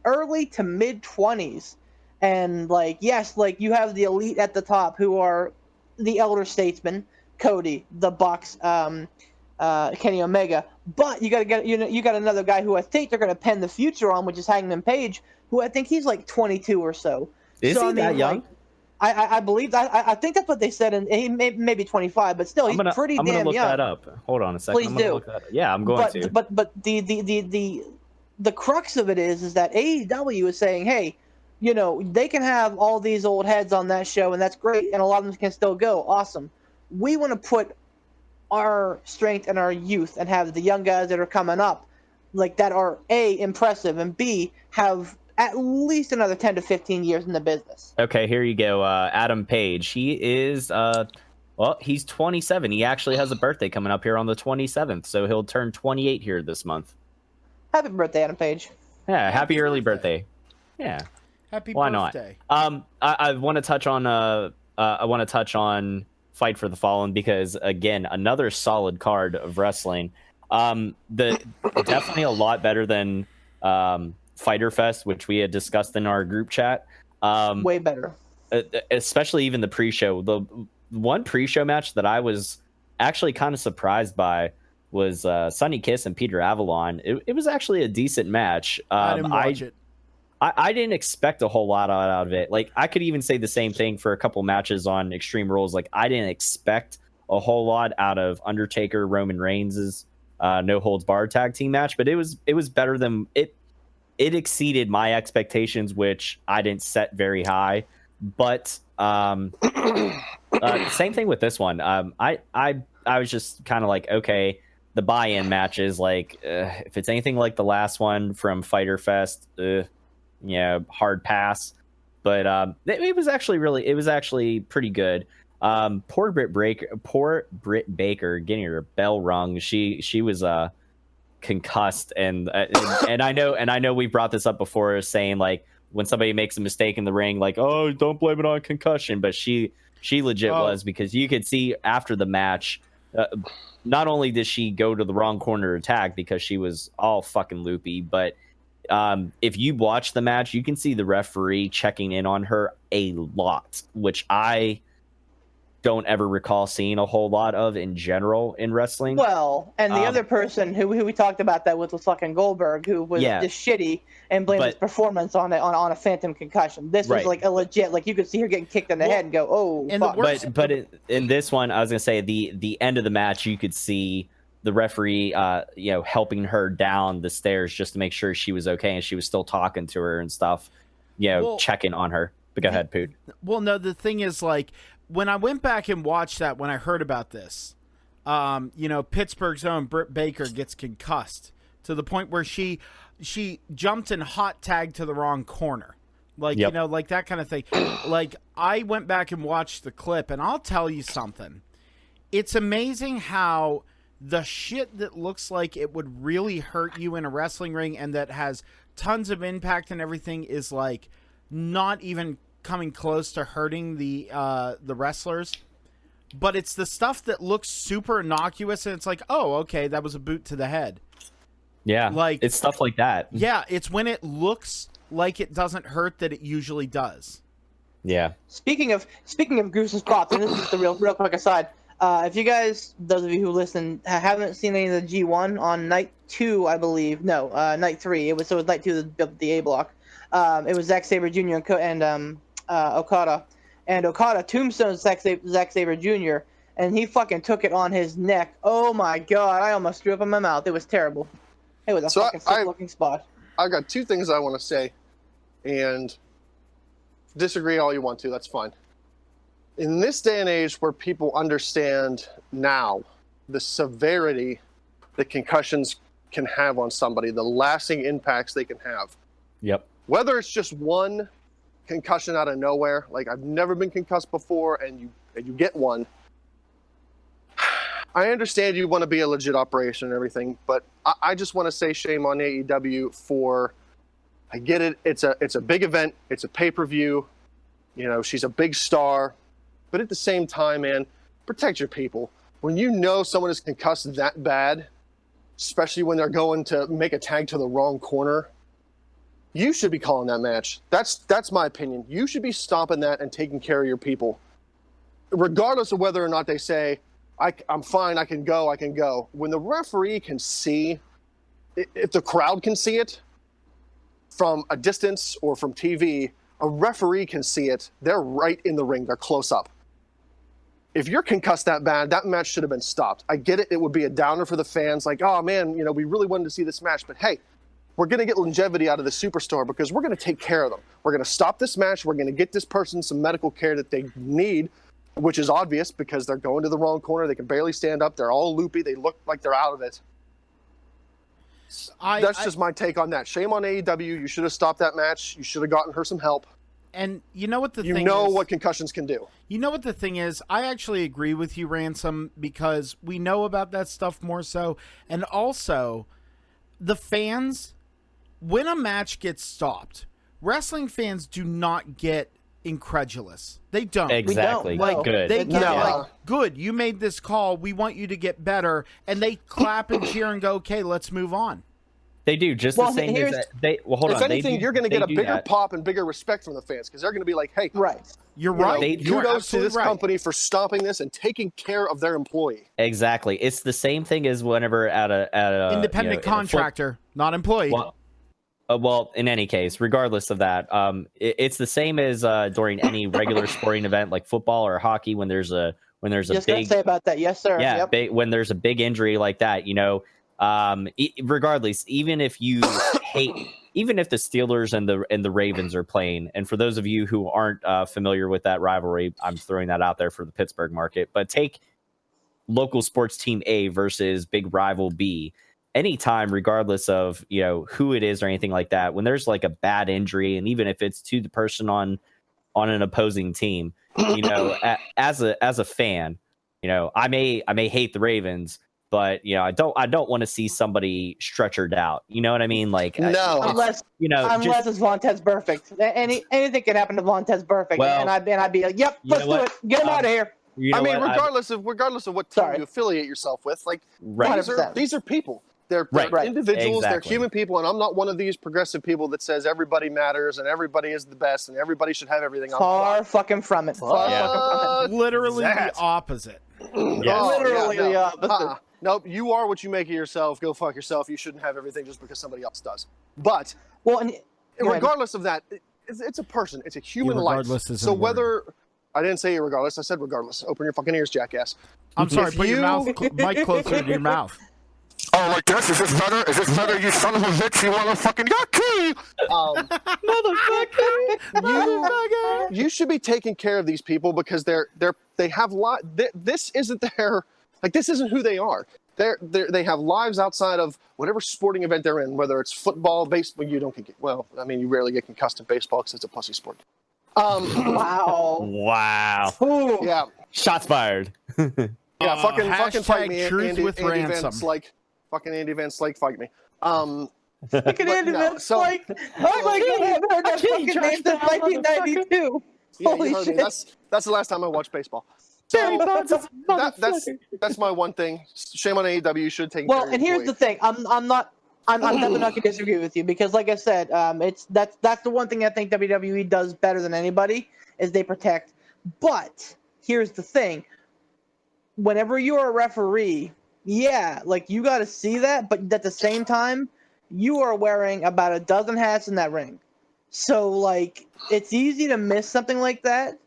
early to mid 20s. And yes, you have the elite at the top who are the elder statesmen, Cody, the Bucks, Kenny Omega. But you got another guy who I think they're going to pen the future on, which is Hangman Page, who I think he's 22 or so. Is he that young? I believe I think that's what they said, and he may be 25, but still, he's pretty damn young. I'm gonna look that up. Hold on a second. Please do. Look that up. Yeah, I'm going to. But the crux of it is that AEW is saying, hey, they can have all these old heads on that show, and that's great, and a lot of them can still go. Awesome. We want to put our strength and our youth and have the young guys that are coming up that are A, impressive, and B, have at least another 10 to 15 years in the business. Okay, here you go. Adam Page. He is, Well, he's 27. He actually has a birthday coming up here on the 27th, so he'll turn 28 here this month. Happy birthday, Adam Page. Yeah, happy early birthday. Yeah. Happy Why birthday. not? I want to touch on Fight for the Fallen because again, another solid card of wrestling. Definitely a lot better than Fighter Fest, which we had discussed in our group chat. Way better. Especially even the pre-show. The one pre-show match that I was actually kind of surprised by was Sonny Kiss and Peter Avalon. It was actually a decent match. I didn't watch it. I didn't expect a whole lot out of it. Like, I could even say the same thing for a couple matches on Extreme Rules. Like, I didn't expect a whole lot out of Undertaker Roman Reigns' no holds barred tag team match, but it was better than it. It exceeded my expectations, which I didn't set very high. But same thing with this one. I was just kind of like, okay, the buy-in matches, like if it's anything like the last one from Fighter Fest, hard pass. But it was actually pretty good. Poor Britt Baker getting her bell rung. She was concussed, and I know we brought this up before, saying like when somebody makes a mistake in the ring, like, oh, don't blame it on concussion, but she legit was, because you could see after the match, not only did she go to the wrong corner to tag because she was all fucking loopy, but if you watch the match, you can see the referee checking in on her a lot, which I don't ever recall seeing a whole lot of in general in wrestling. Well, and the other person who we talked about that with was fucking Goldberg, who was just shitty and blamed his performance on a phantom concussion. This was like a legit, like you could see her getting kicked in the head and go, oh, fuck. But in this one, I was gonna say the end of the match, you could see the referee, helping her down the stairs just to make sure she was okay, and she was still talking to her and stuff, checking on her. But go ahead, Poot. Well, no, the thing is, like, when I went back and watched that, when I heard about this, Pittsburgh's own Britt Baker gets concussed to the point where she jumped and hot tagged to the wrong corner. Like, like that kind of thing. Like, I went back and watched the clip, and I'll tell you something. It's amazing how the shit that looks like it would really hurt you in a wrestling ring and that has tons of impact and everything is, like, not even coming close to hurting the wrestlers, but it's the stuff that looks super innocuous, and it's like, oh, okay, that was a boot to the head. Yeah, like, it's stuff like that. Yeah, it's when it looks like it doesn't hurt that it usually does. Yeah. Speaking of gruesome spots, and this is the real quick aside. If you guys, those of you who listen, haven't seen any of the G1 on night 2, I believe, night 3. It was night 2 of the A block. It was Zack Sabre Jr. and Okada. And Okada tombstone Zack Sabre Jr. and he fucking took it on his neck. Oh my god, I almost threw up in my mouth. It was terrible. It was a fucking sick looking spot. I've got two things I want to say, and disagree all you want to, that's fine. In this day and age where people understand now the severity that concussions can have on somebody, the lasting impacts they can have. Yep. Whether it's just one concussion out of nowhere, like I've never been concussed before, and you get one. I understand you want to be a legit operation and everything, but I just want to say shame on AEW for. I get it. It's a big event. It's a pay-per-view. She's a big star, but at the same time, man, protect your people. When you know someone is concussed that bad, especially when they're going to make a tag to the wrong corner, you should be calling that match. That's my opinion. You should be stopping that and taking care of your people, regardless of whether or not they say, I'm fine, I can go. When the referee can see, if the crowd can see it from a distance or from TV, a referee can see it. They're right in the ring. They're close up. If you're concussed that bad, that match should have been stopped. I get it. It would be a downer for the fans. Like, oh, man, we really wanted to see this match. But, hey, we're going to get longevity out of the superstar because we're going to take care of them. We're going to stop this match. We're going to get this person some medical care that they need, which is obvious because they're going to the wrong corner. They can barely stand up. They're all loopy. They look like they're out of it. That's just my take on that. Shame on AEW. You should have stopped that match. You should have gotten her some help. And you know what the You thing know is? what concussions can do. You know what the thing is? I actually agree with you, Ransom, because we know about that stuff more so. And also, the fans, when a match gets stopped, wrestling fans do not get incredulous. They don't. Exactly. Like, Good. They get No. like, good, you made this call. We want you to get better. And they clap and cheer and go, okay, let's move on. They do just Well, the same as here's- that. They well, hold If on. anything, they do, you're going to they get a do bigger that. pop and bigger respect from the fans because they're going to be like, hey, Right. You're you know, right. You're kudos to absolutely this right. company for stopping this and taking care of their employee. Exactly. It's the same thing as whenever at a Independent in a contractor, not employee. Well, in any case, regardless of that, it's the same as during any regular sporting event like football or hockey when there's a Just gonna big say about that. Yes, sir. yeah Yep. when there's a big injury like that, regardless, even if you hate, even if the Steelers and the Ravens are playing, and for those of you who aren't familiar with that rivalry, I'm throwing that out there for the Pittsburgh market, but take local sports team A versus big rival B. Anytime, regardless of who it is or anything like that, when there's like a bad injury, and even if it's to the person on an opposing team, as a fan, I may hate the Ravens, but I don't want to see somebody stretchered out. You know what I mean? Like No. Unless just, it's Vontez Perfect. Anything can happen to Vontez Perfect, Well, and I'd be like, yep, you let's know do what? it. Get him out of here. you know I mean, what? regardless of what team Sorry. you affiliate yourself with, like Right. these are people. They're Right. individuals. They're Exactly. human people, and I'm not one of these progressive people that says everybody matters and everybody is the best and everybody should have everything on the Far clock. fucking from it. Far Yeah. fucking from it. Literally that? the opposite. Yes. Literally the opposite. Nope, you are what you make of yourself. Go fuck yourself. You shouldn't have everything just because somebody else does. But Well, and go ahead. regardless of that, it's a person. It's a human life. Irregardless isn't So a word. whether I didn't say irregardless, I said regardless. Open your fucking ears, jackass. I'm sorry, If put your you- mic closer to your mouth. Oh, like this? Is this better? Is this better? You son of a bitch! You motherfucking got key. You should be taking care of these people because they have This isn't this isn't who they are. They have lives outside of whatever sporting event they're in, whether it's football, baseball. You don't get you rarely get concussed in baseball because it's a pussy sport. Wow. Wow. Ooh. Yeah, Shots fired. yeah. Fucking fight me, Truth Andy, with Andy Van ransom. Slyke. Fucking Andy Van Slyke, fight me. Look at Andy Van Slyke. Oh my god, I haven't heard that fucking name since 1992. Yeah, Holy you heard shit. me. That's the last time I watched baseball. Barry So, Bonds is a motherfucker. that's my one thing. Shame on AEW. You should take. Well, and here's the thing. I'm definitely not gonna disagree with you because, like I said, that's the one thing I think WWE does better than anybody is they protect. But here's the thing: whenever you're a referee, yeah, like you got to see that, but at the same time, you are wearing about a dozen hats in that ring, so like it's easy to miss something like that.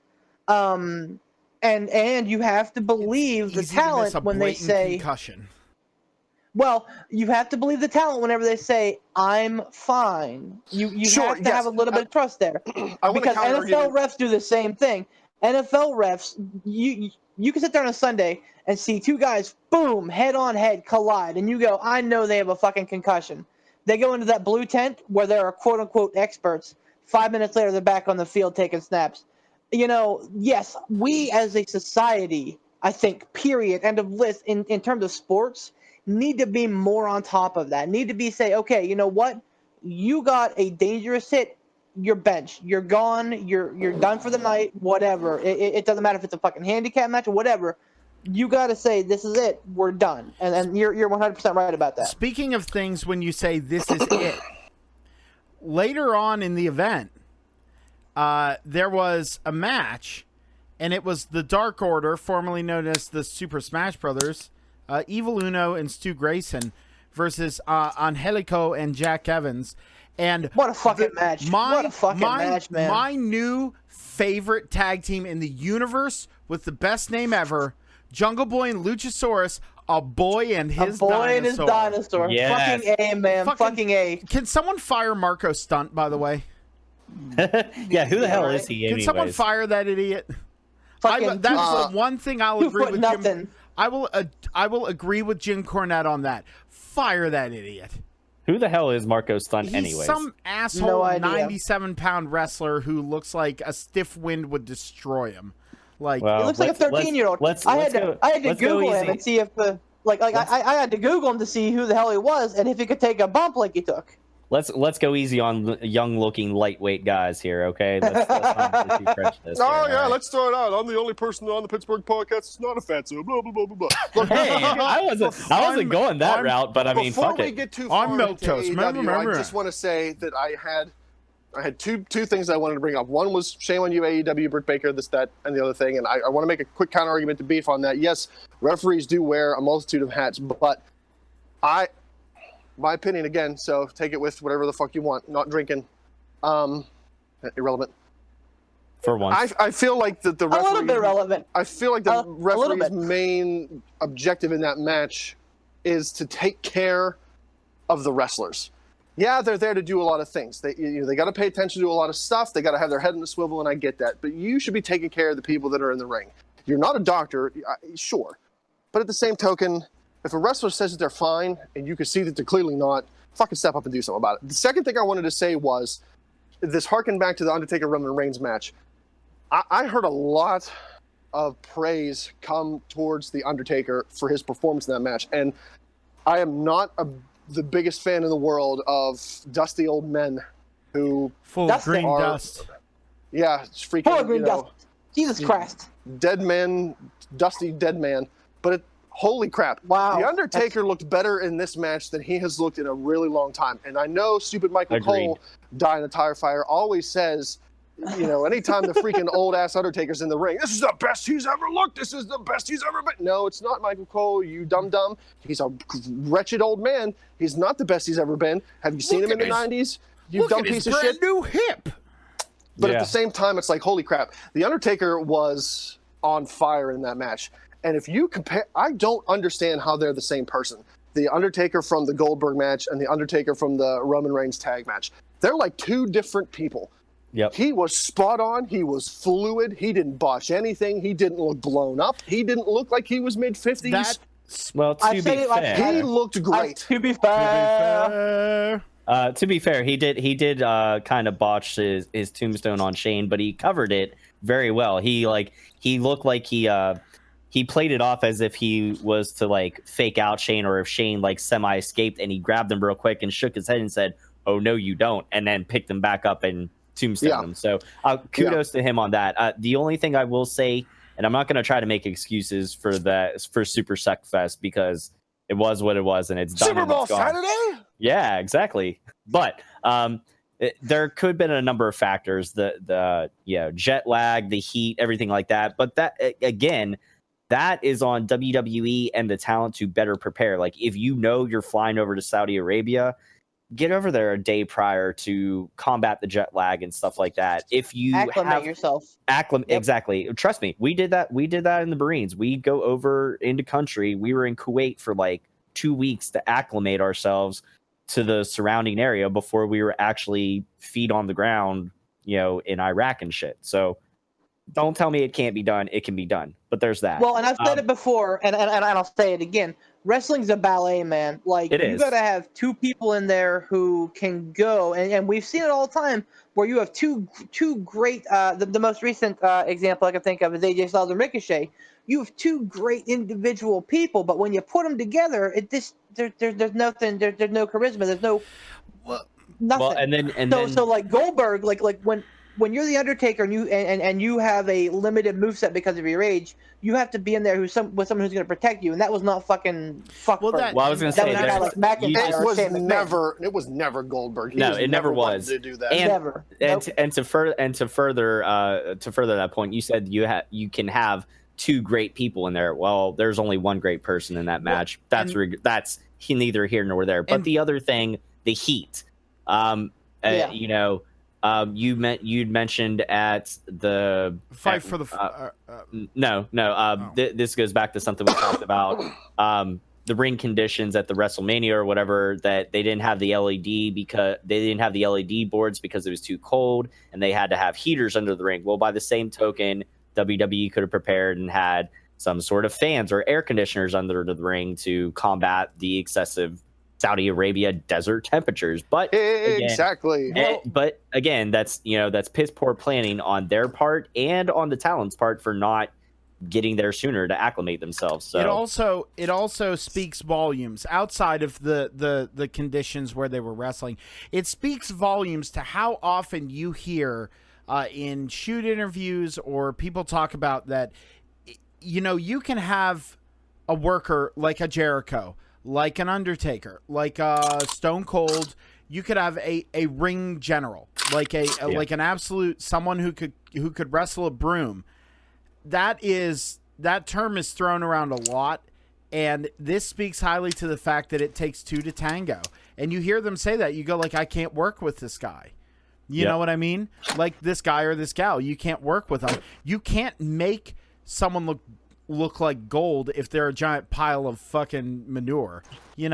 And you have to believe the Easy to miss talent a when they blatant say. concussion. Well, you have to believe the talent whenever they say "I'm fine." You Sure, have to yes. have a little bit of trust there, I want to because counter NFL refs do the same thing. NFL refs, you can sit there on a Sunday and see two guys, boom, head on head collide, and you go, "I know they have a fucking concussion." They go into that blue tent where there are quote unquote experts. 5 minutes later, they're back on the field taking snaps. Yes, we as a society, I think, period, end of list, in terms of sports, need to be more on top of that. Need to be say, okay, you know what? You got a dangerous hit, you're benched. You're gone. You're done for the night, whatever. It doesn't matter if it's a fucking handicap match or whatever. You got to say, this is it. We're done. And you're 100% right about that. Speaking of things when you say this is it, later on in the event, there was a match, and it was the Dark Order, formerly known as the Super Smash Brothers, Evil Uno and Stu Grayson versus Angelico and Jack Evans. And What a fucking match. What a fucking match, man. My new favorite tag team in the universe with the best name ever, Jungle Boy and Luchasaurus, a boy and his a boy dinosaur. and his dinosaur. Yes. Fucking A, man. Fucking A. Can someone fire Marco Stunt, by the way? Yeah, who the hell is he Can anyways? someone fire that idiot? Fucking That's the one thing I'll 2 agree foot with nothing. Jim. I will agree with Jim Cornette on that. Fire that idiot. Who the hell is Marco Stunt He's anyways? some asshole No idea. 97-pound wrestler who looks like a stiff wind would destroy him. Like, Well, He looks like a 13-year-old. I had to Google him and see if the I had to Google him to see who the hell he was and if he could take a bump like he took. Let's go easy on young-looking lightweight guys here, okay? Let's not be too prejudiced Oh, here, yeah, all right? let's throw it out. I'm the only person on the Pittsburgh podcast that's not a fatso. Blah, blah, blah, blah, blah. Look, Hey, I wasn't going that route, but I mean, before fuck we it. get too I'm far milquetoast. into AEW, Remember. I just want to say that I had two things I wanted to bring up. One was shame on you, AEW, Britt Baker, this, that, and the other thing. And I want to make a quick counter argument to beef on that. Yes, referees do wear a multitude of hats, but my opinion again, so take it with whatever the fuck you want. Not drinking. Irrelevant. For once. I feel like the A little bit referee. relevant. I feel like the A little referee's bit. main objective in that match is to take care of the wrestlers. Yeah, they're there to do a lot of things. They got to pay attention to a lot of stuff. They got to have their head in the swivel, and I get that. But you should be taking care of the people that are in the ring. You're not a doctor, sure. But at the same token, if a wrestler says that they're fine, and you can see that they're clearly not, fucking step up and do something about it. The second thing I wanted to say was, this harkened back to the Undertaker-Roman Reigns match. I heard a lot of praise come towards the Undertaker for his performance in that match, and I am not the biggest fan in the world of dusty old men who, full of Dustin. green Are- dust. yeah, it's freaking, Poor green dust. Jesus Christ. dead man, dusty dead man. But holy crap. Wow. The Undertaker looked better in this match than he has looked in a really long time. And I know stupid Michael Agreed. Cole, died in a tire fire, always says, anytime the freaking old-ass Undertaker's in the ring, this is the best he's ever looked. This is the best he's ever been. No, it's not Michael Cole, you dumb. He's a wretched old man. He's not the best he's ever been. Have you seen Look him in the at 90s? You Look dumb at his piece of brand shit. new hip. But Yeah. at the same time, it's like, holy crap. The Undertaker was on fire in that match. And if you compare, I don't understand how they're the same person. The Undertaker from the Goldberg match and the Undertaker from the Roman Reigns tag match. They're like two different people. Yep. He was spot on. He was fluid. He didn't botch anything. He didn't look blown up. He didn't look like he was mid-50s. That Well, I to said be it like fair, He looked great. To be fair. to be fair, he did kind of botch his tombstone on Shane, but he covered it very well. He looked like he played it off as if he was to like fake out Shane, or if Shane like semi escaped, and he grabbed him real quick and shook his head and said, "Oh no, you don't," and then picked him back up and tombstone him. So kudos to him on that. The only thing I will say, and I'm not going to try to make excuses for Super Suckfest, because it was what it was and it's done. Super Bowl and it's gone. Saturday? Yeah, exactly. But there could have been a number of factors: the jet lag, the heat, everything like that. But that again, that is on WWE and the talent to better prepare. Like, if you know you're flying over to Saudi Arabia, get over there a day prior to combat the jet lag and stuff like that. If you Acclimate yourself. Yep. Exactly. Trust me, we did that. We did that in the Marines. We go over into country. We were in Kuwait for like 2 weeks to acclimate ourselves to the surrounding area before we were actually feet on the ground, in Iraq and shit. So don't tell me it can't be done. It can be done. But there's that. Well, and I've said it before, and I'll say it again. Wrestling's a ballet, man. Like, It you is. got to have two people in there who can go, and we've seen it all the time where you have two great. The most recent example I can think of is AJ Styles and Ricochet. You have two great individual people, but when you put them together, there's nothing. There's no charisma. There's no nothing. Well, and then So like Goldberg, like when you're the Undertaker and you have a limited moveset because of your age, you have to be in there with someone who's going to protect you, and that was not fucking Well, that- Well, I was going to that say was a guy like you McIntyre just- or Shane McMahon. It was never Goldberg. He No, was it never wanted was. to do that. And- Never. And Nope. to further that point, you said you can have two great people in there. Well, there's only one great person in that match. That's neither here nor there. But and- the other thing, the heat. Yeah. You'd mentioned at the Fight for the. this goes back to something we talked about. The ring conditions at the WrestleMania or whatever, that they didn't have the LED boards because it was too cold, and they had to have heaters under the ring. Well, by the same token, WWE could have prepared and had some sort of fans or air conditioners under the ring to combat the excessive Saudi Arabia desert temperatures. But again, Exactly. but again, that's piss poor planning on their part and on the talent's part for not getting there sooner to acclimate themselves. So it also speaks volumes outside of the conditions where they were wrestling. It speaks volumes to how often you hear in shoot interviews or people talk about that. You can have a worker like a Jericho, like an Undertaker, like a Stone Cold. You could have a ring general, like like an absolute someone who could wrestle a broom. That term is thrown around a lot, and this speaks highly to the fact that it takes two to tango. And you hear them say that, you go like, I can't work with this guy. You know what I mean? Like this guy or this gal, you can't work with them. You can't make someone look like gold if they're a giant pile of fucking manure. You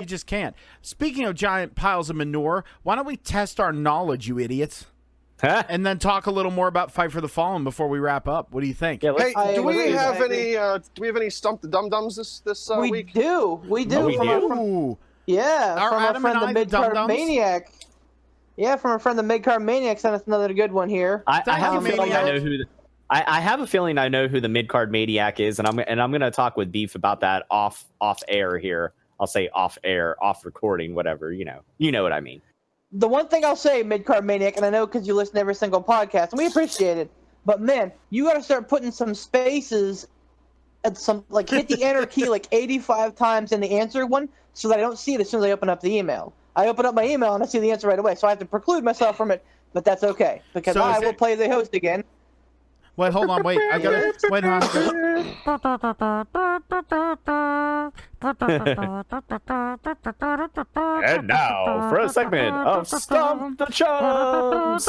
just can't. Speaking of giant piles of manure, why don't we test our knowledge, you idiots? And then talk a little more about Fight for the Fallen before we wrap up. What do you think? Yeah, Hey, do we have any Stump the Dum Dums this week? We do. Ooh. From our friend the Midcard Maniac. Yeah, from our friend the Midcard Maniac sent us another good one here. I have a feeling I know who. I have a feeling I know who the Midcard Maniac is, and I'm going to talk with Beef about that off air here. I'll say off air, off recording, whatever. You know what I mean. The one thing I'll say, Midcard Maniac, and I know because you listen to every single podcast, and we appreciate it, but man, you got to start putting some spaces at hit the enter key 85 times in the answer one so that I don't see it as soon as I open up the email. I open up my email and I see the answer right away, so I have to preclude myself from it, but that's okay because I will play the host again. Wait, hold on, wait. I gotta wait on. And now for a segment of Stump the Chumps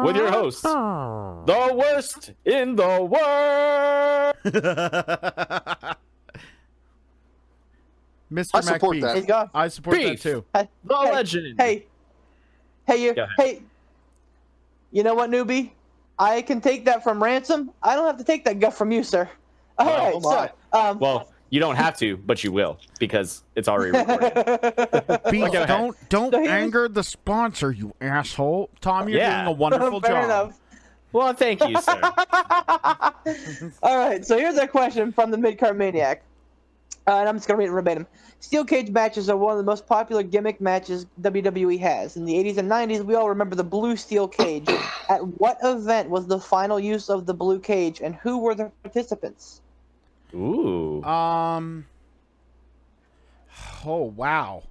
with your host, the worst in the world, Mr. I support McBeef. that. He's gone. I support Beef. that too. the legend. Hey, Go ahead. you know what, newbie? I can take that from Ransom. I don't have to take that guff from you, sir. All right, so Well, you don't have to, but you will because it's already recorded. Beef, Go ahead. don't So here's- anger the sponsor, you asshole. Tom, you're Yeah. doing a wonderful fair job. enough. Well, thank you, sir. All right, so here's a question from the Midcard Maniac. And I'm just going to read it verbatim. Steel cage matches are one of the most popular gimmick matches WWE has. In the 80s and 90s, we all remember the blue steel cage. At what event was the final use of the blue cage, and who were the participants? Ooh. Oh wow.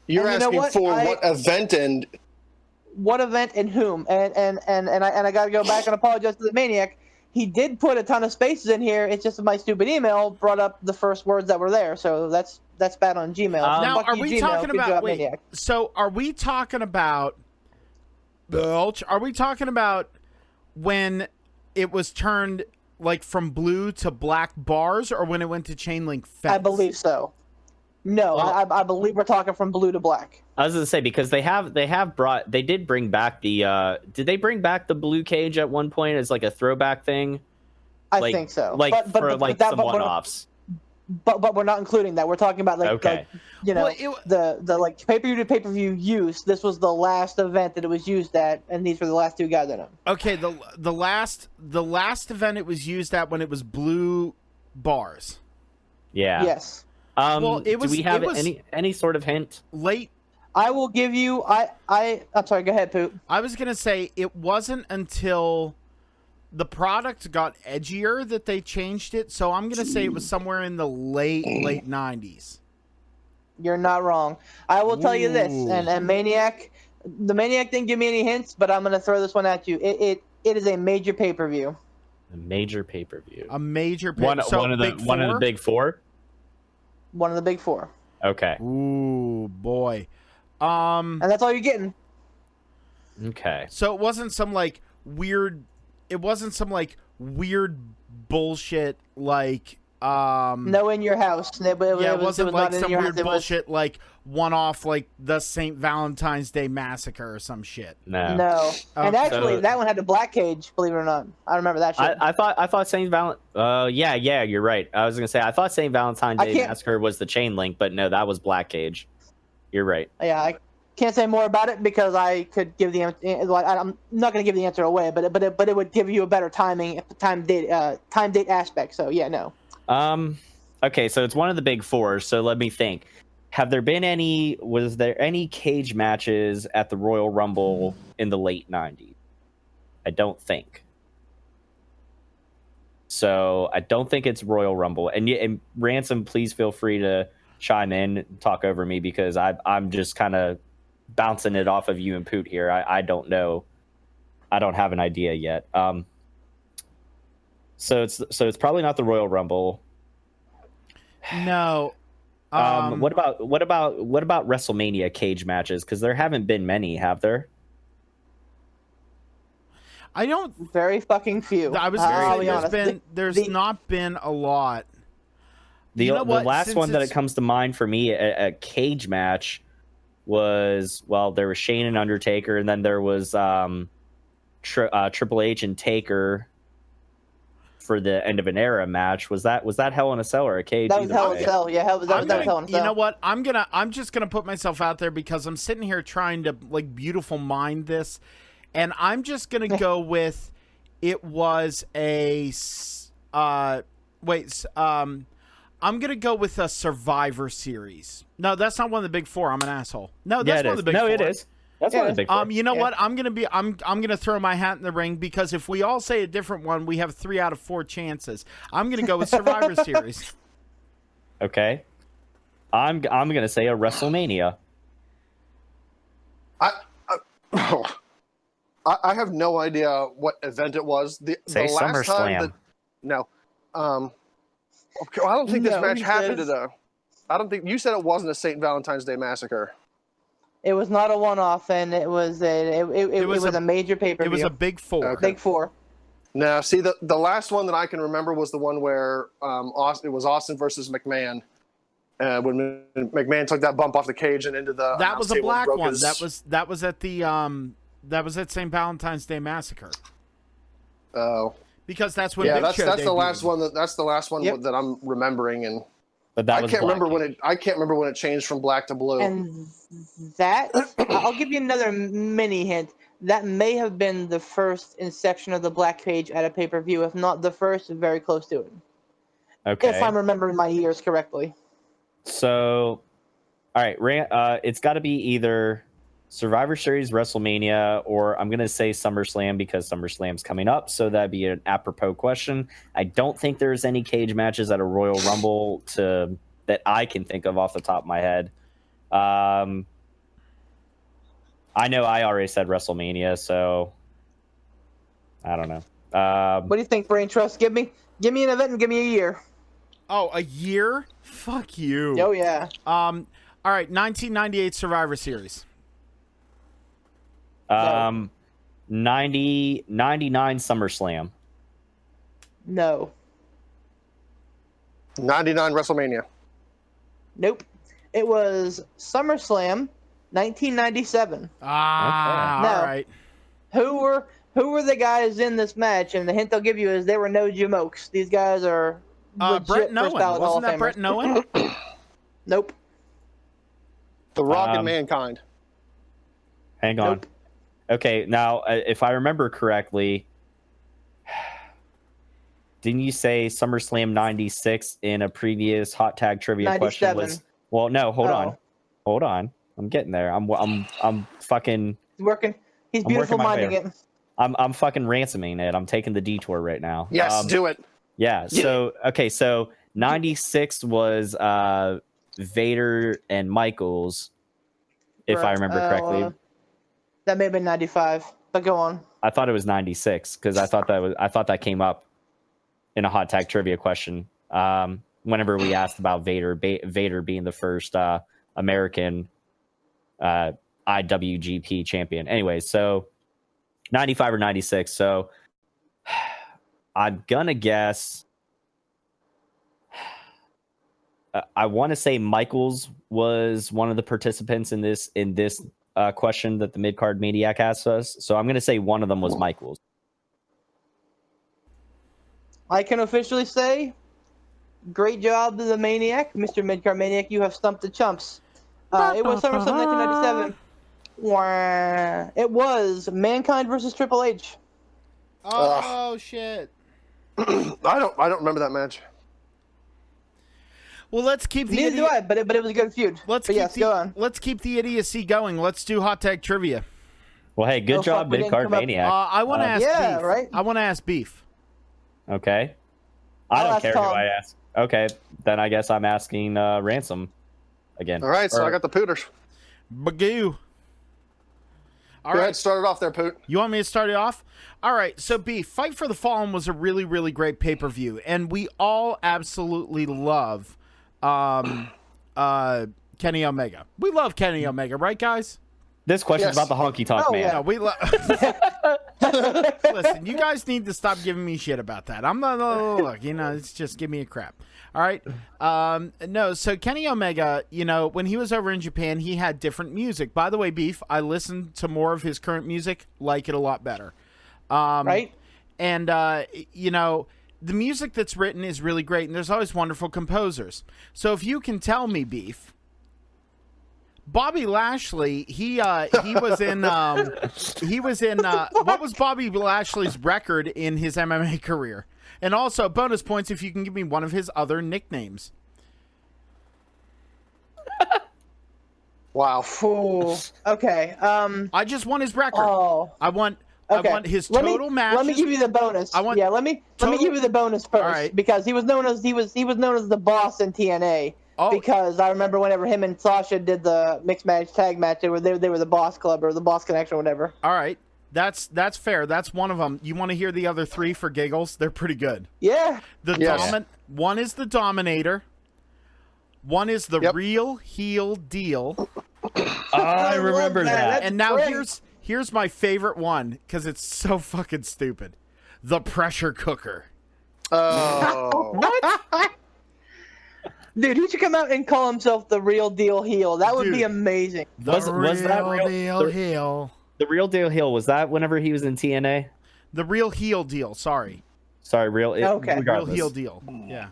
You're And you know asking what? for what event and What event and whom? And I got to go back and apologize to the Maniac. He did put a ton of spaces in here. It's just my stupid email brought up the first words that were there. So that's bad on Gmail. Now, Fuck are you, we Gmail. talking Good about? job, Wait. Maniac. So, are we talking about? Belch? Are we talking about when it was turned from blue to black bars, or when it went to chain link fence? I believe so. No, I believe we're talking from blue to black. I was gonna say because they did bring back the did they bring back the blue cage at one point as a throwback thing? I think so. But some one-offs. But we're not including that. We're talking about Okay. the pay-per-view use. This was the last event that it was used at, and these were the last two guys in them. Okay, the last event it was used at when it was blue bars. Yeah. Yes. Well, do we have any sort of hint? Late. I will give you. I'm sorry. Go ahead, Poop. I was gonna say it wasn't until the product got edgier that they changed it. So I'm gonna say it was somewhere in the late 90s. You're not wrong. I will tell you this, Ooh. and Maniac, the Maniac didn't give me any hints, but I'm gonna throw this one at you. It is a major pay-per-view. A major pay-per-view. A major One of the big four. One of the big four. Okay. Ooh boy. And that's all you're getting. Okay. So it wasn't some weird. It wasn't some weird bullshit No, in your house. It wasn't like not in some your weird house. It was- bullshit like one-off like the St. Valentine's Day Massacre or some shit. No. No, and Okay. actually, So- that one had the black cage. Believe it or not, I remember that shit. I thought St. yeah, you're right. I was gonna say I thought St. Valentine's I Day can't- Massacre was the chain link, but no, that was Black Cage. You're right. Yeah, I can't say more about it because I could give the like I'm not going to give the answer away, but it would give you a better time date aspect. So yeah, no. Okay, so it's one of the big four. So let me think. Was there any cage matches at the Royal Rumble in the late 90s? I don't think. So I don't think it's Royal Rumble. And Ransom, please feel free to chime in and talk over me because I'm just kind of bouncing it off of you and Poot here. I don't know. I don't have an idea yet. So it's probably not the Royal Rumble. No. What about WrestleMania cage matches? Because there haven't been many, have there? I don't. Very fucking few. I was I'll going be to honest. say there's not been a lot. The You know what? last Since one that it's- it comes to mind for me, a cage match, was there was Shane and Undertaker, and then there was Triple H and Taker for the end of an era match. Was that Hell in a Cell or a cage? That was Either Hell in way. a Cell. Yeah, that was Hell in a Cell. You know what? I'm just gonna put myself out there because I'm sitting here trying to like beautiful mind this, and I'm just gonna go with it was I'm gonna go with a Survivor Series. No, that's not one of the big four. I'm an asshole. No, that's Yeah, one of the big no, four. it is. That's one of the big four. You know what? I'm gonna throw my hat in the ring because if we all say a different one, we have 3 out of 4 chances. I'm gonna go with Survivor Series. Okay. I'm gonna say a WrestleMania. I have no idea what event it was. The Say last time SummerSlam. that, no. Okay, well, I don't think this No, match he happened says- though. I don't think you said it wasn't a St. Valentine's Day Massacre. It was not a one-off, and it was a major pay-per-view. It was a big four. Okay. big four. No, see the last one that I can remember was the one where it was Austin versus McMahon. When McMahon took that bump off the cage and into the That was a table and black broke one. his- That was at the that was at St. Valentine's Day Massacre Oh, because that's when yeah, Big that's Show the debuted. last one. That's the last one Yep. that I'm remembering, and But that I was can't Black remember Cage. I can't remember when it changed from black to blue. And that, I'll give you another mini hint. That may have been the first inception of the black cage at a pay-per-view, if not the first, very close to it. Okay. If I'm remembering my years correctly. So, all right, it's got to be either Survivor Series, WrestleMania, or I'm going to say SummerSlam because SummerSlam's coming up. So that'd be an apropos question. I don't think there's any cage matches at a Royal Rumble that I can think of off the top of my head. I know I already said WrestleMania, so I don't know. What do you think, Brain Trust? Give me an event and give me a year. Oh, a year? Fuck you. Oh yeah. All right, 1998 Survivor Series. 99 SummerSlam. No. 99 WrestleMania. Nope. It was SummerSlam, 1997. Ah, No. all right. Who were the guys in this match? And the hint they'll give you is they were no jamokes. These guys are legit Brett first Nolan. ballot Hall Wasn't of that Brett Famers. Nolan? Nope. The Rock and Um, Mankind. Hang on. Nope. Okay, now if I remember correctly, didn't you say SummerSlam 96 in a previous hot tag trivia question 97. was? Well, no, hold Oh. on. I'm getting there. I'm fucking He's working. He's I'm beautiful working my way minding it. I'm fucking ransoming it. I'm taking the detour right now. Yes, do it. Yeah. So okay. So 96 was Vader and Michaels, if I Right. remember correctly. That may have been 95. But go on. I thought it was 96 because I thought that came up in a hot tag trivia question. Whenever we asked about Vader being the first American IWGP champion. Anyway, so 95 or 96. So I'm gonna guess. I want to say Michaels was one of the participants in this question that the mid-card maniac asked us. So I'm going to say one of them was Michaels. I can officially say, great job to the Maniac. Mr. Midcard Maniac, you have stumped the chumps. It was SummerSlam 1997. Wah. It was Mankind versus Triple H. Oh, shit. I don't remember that match. Well, let's keep the Neither do I, but it was a good feud. Let's But keep yes, go on. Let's keep the idiocy going. Let's do hot tag trivia. Well, hey, good Oh, job, fuck, we didn't mid-card come up- maniac. I want to ask yeah, Beef. right? I want to ask Beef. Okay. I I'll don't ask care who Tom. I ask. Okay, then I guess I'm asking Ransom again. All right, so Or- I got the Pooters. Bagoo. All Go right. ahead, start it off there, Poot. You want me to start it off? All right. So, Beef, Fight for the Fallen was a really, really great pay-per-view, and we all absolutely love Kenny Omega. We love Kenny Omega, right, guys? This question's Yes. about the honky tonk Oh, man. Yeah, we love. Listen, you guys need to stop giving me shit about that. I'm not. Look, it's just give me a crap. All right. No. So Kenny Omega, when he was over in Japan, he had different music. By the way, Beef, I listened to more of his current music, like it a lot better. Right? And the music that's written is really great, and there's always wonderful composers. So if you can tell me, Beef, Bobby Lashley, he was in what was Bobby Lashley's record in his MMA career? And also bonus points if you can give me one of his other nicknames. Wow. Ooh. Okay. I just want his record. Oh. I want Okay. his Let total me, matches. Let me give you the bonus. I want let me total- give you the bonus first, right. because he was known as the boss in TNA. Oh. Because I remember whenever him and Sasha did the mixed match tag match, they were the Boss Club or the Boss Connection or whatever. All right. That's fair. That's one of them. You want to hear the other three for giggles? They're pretty good. Yeah. Yes. One is the Dominator. One is the Yep. Real Heel Deal. I remember love that. that. That's And now great. here's my favorite one because it's so fucking stupid. The Pressure Cooker. Oh. Dude, he should come out and call himself the Real Deal Heel. That would be Dude. amazing. Was that real? Deal Heel? The Real Deal Hill, was that whenever he was in TNA? The Real Heel Deal. Sorry, Sorry, real. Okay. Real Regardless. Heel Deal. Yeah,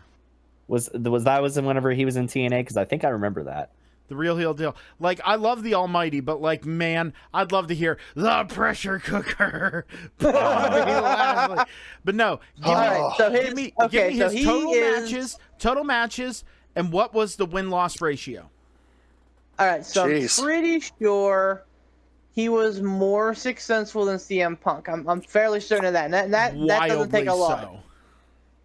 Was whenever he was in TNA? Because I think I remember that. the Real Heel Deal. Like, I love the Almighty, but like, man, I'd love to hear the Pressure Cooker. Bobby Lashley. But no, All right. So give me his total matches, and what was the win-loss ratio? All right. So Jeez. I'm pretty sure he was more successful than CM Punk. I'm fairly certain of that. And that doesn't take a lot. So.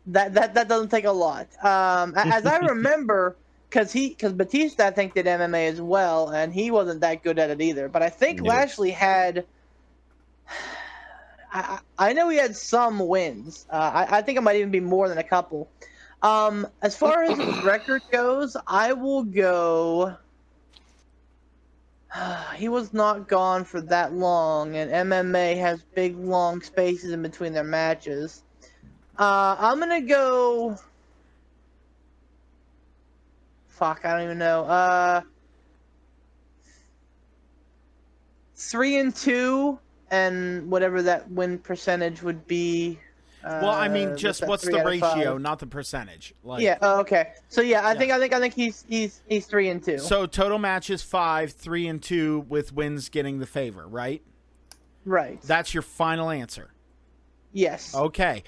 That doesn't take a lot. As I remember, because Batista I think did MMA as well, and he wasn't that good at it either. But I think No. Lashley had. I know he had some wins. I think it might even be more than a couple. As far as his record goes, I will go. He was not gone for that long, and MMA has big, long spaces in between their matches. I'm gonna go. Fuck, I don't even know. 3-2, and whatever that win percentage would be. Well, I mean, just what's the 3 out of 5? ratio, not the percentage. Like, Yeah. Oh, okay. So yeah, I think he's 3-2. So total matches 5, 3-2 with wins getting the favor, right? Right. That's your final answer. Yes. Okay.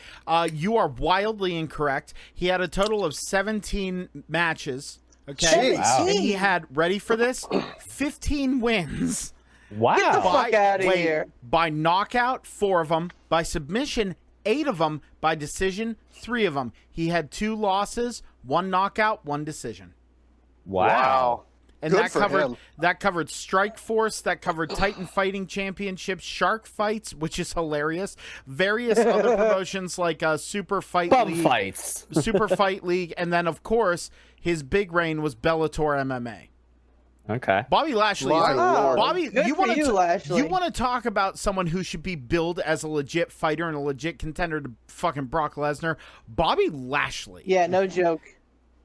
You are wildly incorrect. He had a total of 17 matches. Okay. Jeez. And he had, ready for this, 15 wins. Wow. Get the fuck outta here. By knockout, 4 of them. By submission, 8 of them. By decision, 3 of them. He had 2 losses, 1 knockout, 1 decision. Wow. And Good for him. that covered Strike Force, that covered Titan Fighting Championships, Shark Fights, which is hilarious, various other promotions like Super Fight Bum League, fights. Super Fight League, and then of course his big reign was Bellator MMA. Okay. Bobby Lashley. My Lord. Bobby, Good you for want you, to Lashley. you want to talk about someone who should be billed as a legit fighter and a legit contender to fucking Brock Lesnar? Bobby Lashley. Yeah. No joke.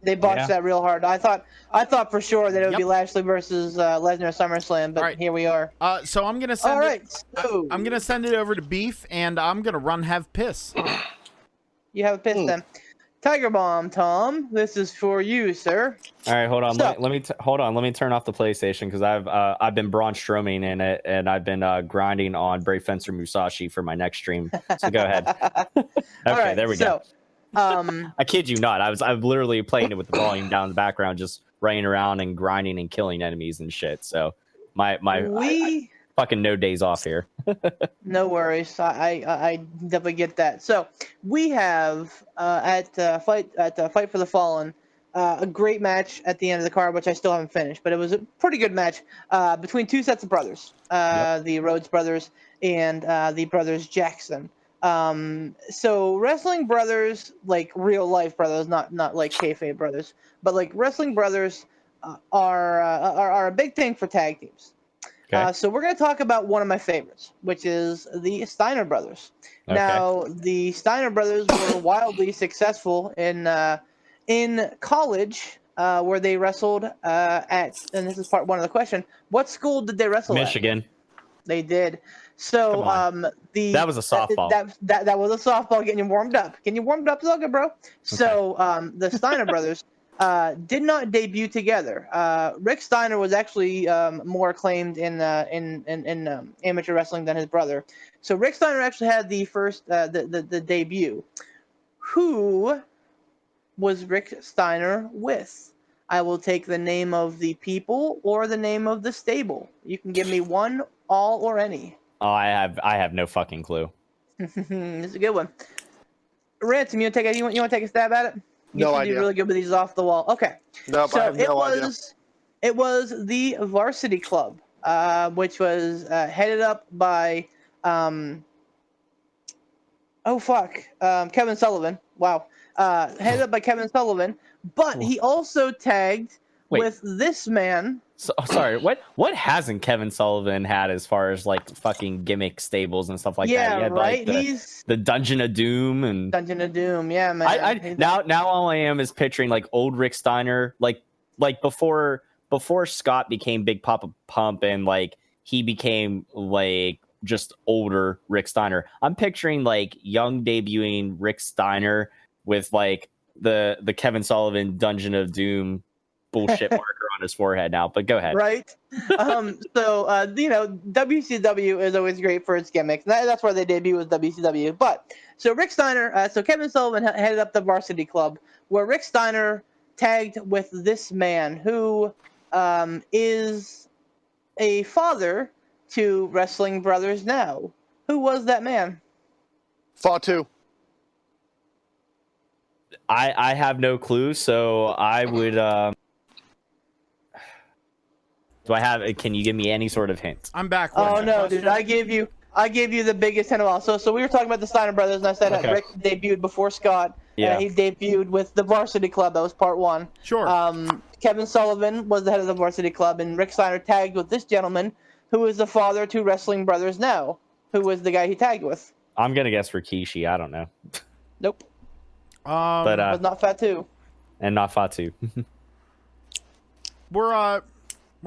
They botched Yeah. that real hard. I thought for sure that it would be Yep. Lashley versus Lesnar at SummerSlam, but All right. here we are. So I'm gonna send All it. right, so I'm gonna send it over to Beef, and I'm gonna run have piss. you have a piss then. Tiger Bomb, Tom. This is for you, sir. All right, hold on. So- Let me hold on. Let me turn off the PlayStation because I've been Braun Strowming in it, and I've been grinding on Brave Fencer Musashi for my next stream. So go ahead. Okay, All right, there we go. I kid you not. I'm literally playing it with the volume down in the background, just running around and grinding and killing enemies and shit. So I fucking no days off here. No worries. I definitely get that. So we have at Fight for the Fallen a great match at the end of the card, which I still haven't finished, but it was a pretty good match between two sets of brothers, the Rhodes brothers and the brothers Jackson. So wrestling brothers, like real life brothers, not like kayfabe brothers, but like wrestling brothers are a big thing for tag teams. Okay. So we're going to talk about one of my favorites, which is the Steiner brothers. Okay. Now, the Steiner brothers were wildly successful in college, where they wrestled at, and this is part one of the question, what school did they wrestle Michigan. at? They did. So Come that was a softball. That was a softball getting you warmed up. Getting you warmed up is all good, bro. So the Steiner brothers did not debut together. Rick Steiner was actually more acclaimed in amateur wrestling than his brother. So Rick Steiner actually had the first the debut. Who was Rick Steiner with? I will take the name of the people or the name of the stable. You can give me one, all, or any. Oh, I have no fucking clue. This is a good one. Ransom, you want to take a stab at it? You No should idea. do really good with these off the wall. Okay. Nope, So I have no idea. it was the Varsity Club, which was headed up by Kevin Sullivan. Wow. Headed up by Kevin Sullivan, but he also tagged with this man. So, sorry, what hasn't Kevin Sullivan had as far as like fucking gimmick stables and stuff like that? Yeah, He had, right. Like, He's the Dungeon of Doom and Dungeon of Doom. Yeah, man. now all I am is picturing like old Rick Steiner, like before Scott became Big Papa Pump and like he became like just older Rick Steiner. I'm picturing like young debuting Rick Steiner with like the Kevin Sullivan Dungeon of Doom bullshit marker on his forehead now, but go ahead. Right. So WCW is always great for its gimmicks. That's where they debut with WCW. But so Rick Steiner, so Kevin Sullivan headed up the Varsity Club, where Rick Steiner tagged with this man who is a father to wrestling brothers now. Who was that man? Fatu. I have no clue, so I would do I have? Can you give me any sort of hint? I'm back. Oh no, dude! I gave you the biggest hint of all. So we were talking about the Steiner brothers, and I said that Rick debuted before Scott. Yeah. He debuted with the Varsity Club. That was part one. Sure. Kevin Sullivan was the head of the Varsity Club, and Rick Steiner tagged with this gentleman, who is the father to wrestling brothers now. Who was the guy he tagged with? I'm gonna guess Rikishi. I don't know. Nope. But Was not Fatu. and not Fatu. Were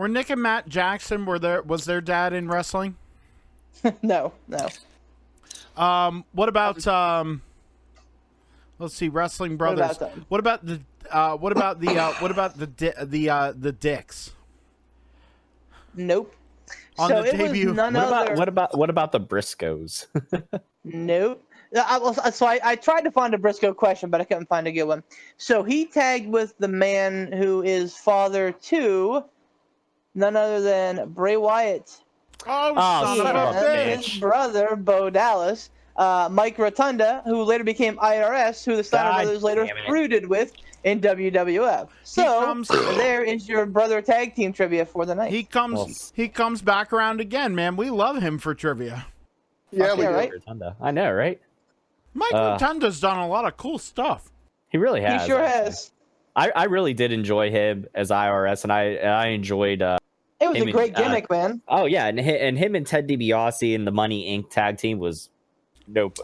Nick and Matt Jackson was their dad in wrestling? No. What about let's see, Wrestling Brothers. What about the Dicks? Nope. On so the it debut. was none other. What about the Briscoes? Nope. I tried to find a Briscoe question, but I couldn't find a good one. So he tagged with the man who is father to none other than Bray Wyatt. Oh, son son of of a a bitch. His brother, Bo Dallas. Mike Rotunda, who later became IRS, who the Steiner God brothers later damn it. feuded with in WWF. So there is your brother tag team trivia for the night. He comes back around again, man. We love him for trivia. Yeah, we yeah, do. right? Rotunda. I know, right? Mike Rotunda's done a lot of cool stuff. He really has. He sure actually. has. I really did enjoy him as IRS, and I enjoyed. It was him a great and, gimmick, man. Oh yeah, and him and Ted DiBiase in the Money Inc. tag team was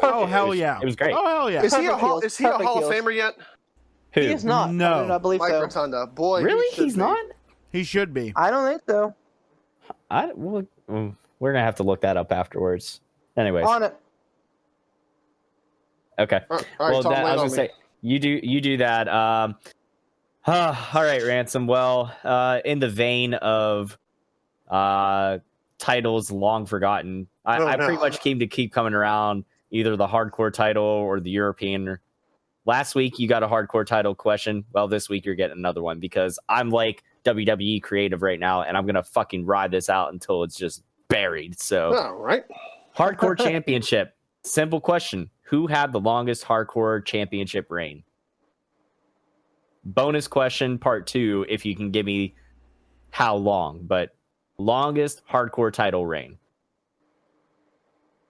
Oh hell yeah! It was great. Oh hell yeah! Is he a Perfect Hall heels, is he a perfect Hall of heels. Famer yet? Who? He is not. No. I do not believe Mike so. Rotunda. Boy, Really? he should He's be. not? He should be. I don't think so. Well, we're gonna have to look that up afterwards. Anyways, On it. okay. All right, Well, Tom, I lay it was on gonna me. say you do that. All right, Ransom. Well, in the vein of titles long forgotten, I no. pretty much keep coming around either the hardcore title or the European. Last week you got a hardcore title question. Well, this week you're getting another one because I'm like WWE creative right now, and I'm gonna fucking ride this out until it's just buried. So, All right. hardcore championship. Simple question: who had the longest hardcore championship reign? Bonus question, part 2, if you can give me how long, but longest hardcore title reign.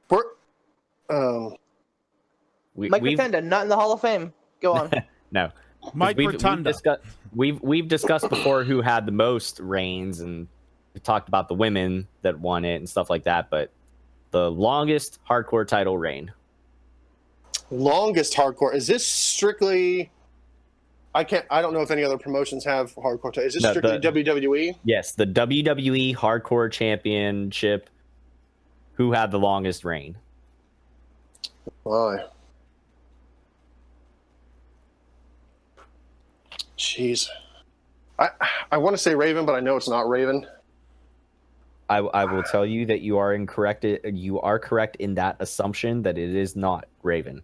We're, Mike Rotunda, not in the Hall of Fame. Go on. No. Mike Rotunda. We've discussed before who had the most reigns, and we talked about the women that won it and stuff like that, but the longest hardcore title reign. longest hardcore. Is this strictly? I don't know if any other promotions have hardcore. Is this strictly WWE? Yes, the WWE Hardcore Championship. Who had the longest reign? Why? Jeez. I want to say Raven, but I know it's not Raven. I will tell you that you are incorrect. You are correct in that assumption that it is not Raven.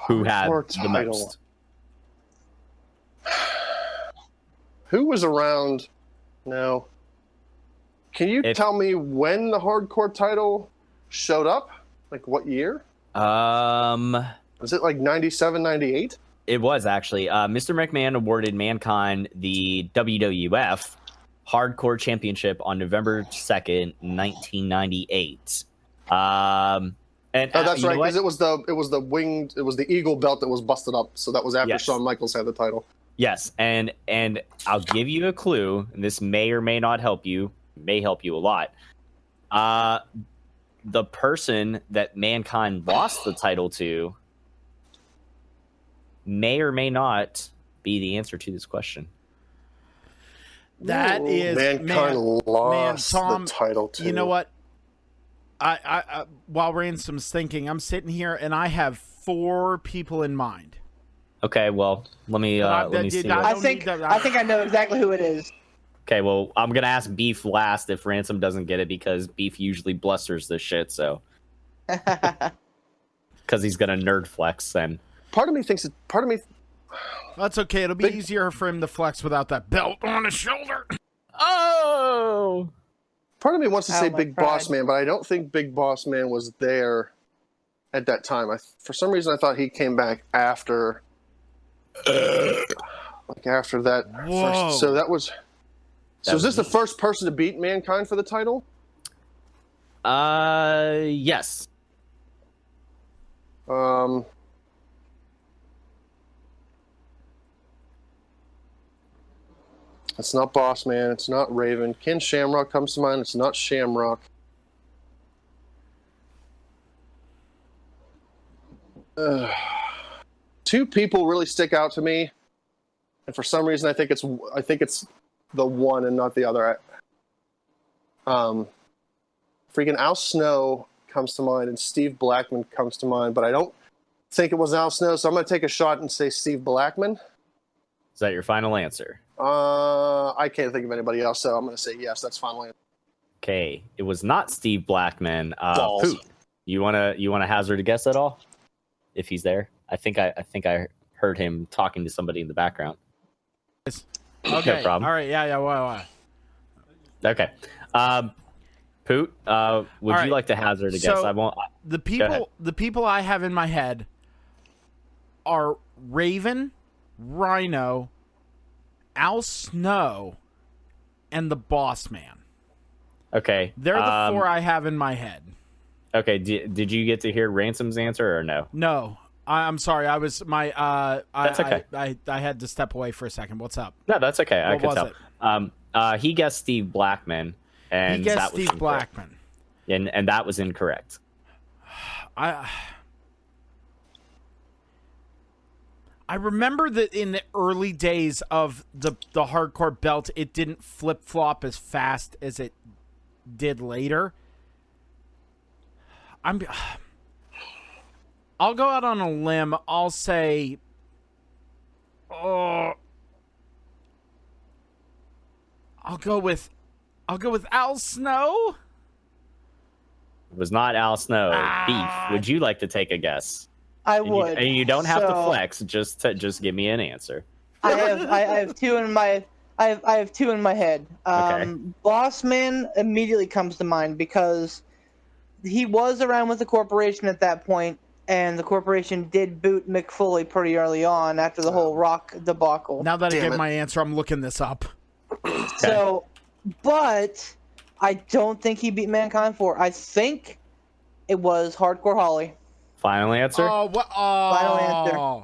Who had the most? Who was around? No. Can you tell me when the hardcore title showed up? Like what year? Was it like 97, 98? It was actually. Mr. McMahon awarded Mankind the WWF Hardcore Championship on November 2nd, 1998. And that's right, because it was the eagle belt that was busted up. So that was after Shawn Michaels had the title. Yes, and I'll give you a clue, and this may or may not help you. May help you a lot. The person that Mankind lost the title to may or may not be the answer to this question. That is Mankind lost Tom, the title to. You know what? I while Ransom's thinking, I'm sitting here and I have 4 people in mind. Okay, well, let me see. I think I know exactly who it is. Okay, well, I'm gonna ask Beef last if Ransom doesn't get it because Beef usually blusters this shit. So, because he's gonna nerd flex, and part of me thinks that's okay. It'll be easier for him to flex without that belt on his shoulder. Oh, part of me wants to say Big Boss Man, but I don't think Big Boss Man was there at that time. For some reason, I thought he came back after. Like after that first, so that was. So is this the first person to beat Mankind for the title? Yes. It's not Boss Man. It's not Raven. Ken Shamrock comes to mind. It's not Shamrock. Two people really stick out to me, and for some reason, I think it's the one and not the other. Freaking Al Snow comes to mind, and Steve Blackman comes to mind, but I don't think it was Al Snow, so I'm going to take a shot and say Steve Blackman. Is that your final answer? I can't think of anybody else, so I'm going to say yes. That's final answer. Okay, it was not Steve Blackman. Balls. Poot, you wanna hazard a guess at all? If he's there, I think I heard him talking to somebody in the background. Okay. No problem. All right. Yeah. Why? Okay. Poot, would you like to hazard a guess? I won't. The people I have in my head are Raven, Rhino, Al Snow, and the Boss Man. Okay. They're the 4 I have in my head. Okay. Did you get to hear Ransom's answer or no? No. I'm sorry. I was That's okay. I had to step away for a second. What's up? No, that's okay. I can tell. It? He guessed Steve Blackman, and he guessed that was Steve Blackman, and that was incorrect. I remember that in the early days of the hardcore belt, it didn't flip flop as fast as it did later. I'll go out on a limb. I'll say, I'll go with Al Snow. It was not Al Snow. Beef. Would you like to take a guess? I would. And you don't have to flex. Just give me an answer. I have two in my I have two in my head. Okay. Bossman immediately comes to mind because he was around with the corporation at that point, and the corporation did boot Mick Foley pretty early on after the whole Rock debacle. Now that I get my answer, I'm looking this up. So, but I don't think he beat Mankind 4. I think it was Hardcore Holly. Final answer? Oh, what? Oh. Final answer.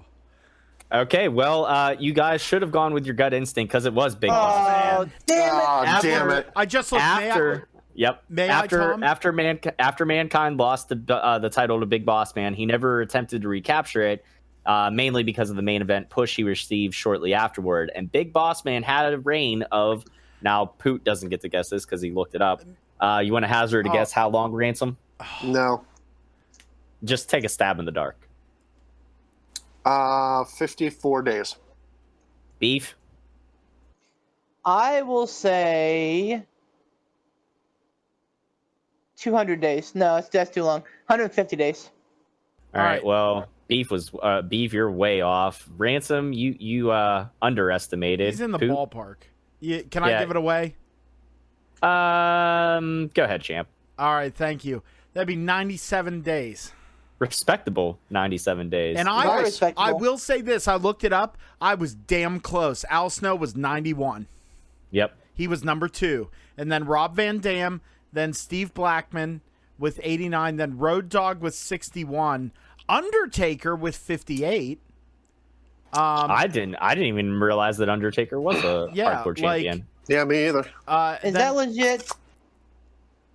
Okay, well, you guys should have gone with your gut instinct because it was Big Boss. Oh, damn it. Oh, damn it. I just looked After Mankind lost the title to Big Boss Man, he never attempted to recapture it, mainly because of the main event push he received shortly afterward. And Big Boss Man had a reign of, now Poot doesn't get to guess this because he looked it up. You want to hazard a guess how long, Ransom? No. Just take a stab in the dark. 54 days. Beef? I will say 200 days. No, that's too long. 150 days. All right. Well, Beef was Beef. You're way off. Ransom, you underestimated. He's in the Poot. ballpark. Can I give it away? Go ahead, champ. All right, thank you. That'd be 97 days. Respectable 97 days. And I will say this. I looked it up. I was damn close. Al Snow was 91. Yep. He was number 2. And then Rob Van Dam, then Steve Blackman with 89, then Road Dogg with 61, Undertaker with 58. I didn't even realize that Undertaker was a hardcore champion. Yeah, me either. Is that legit?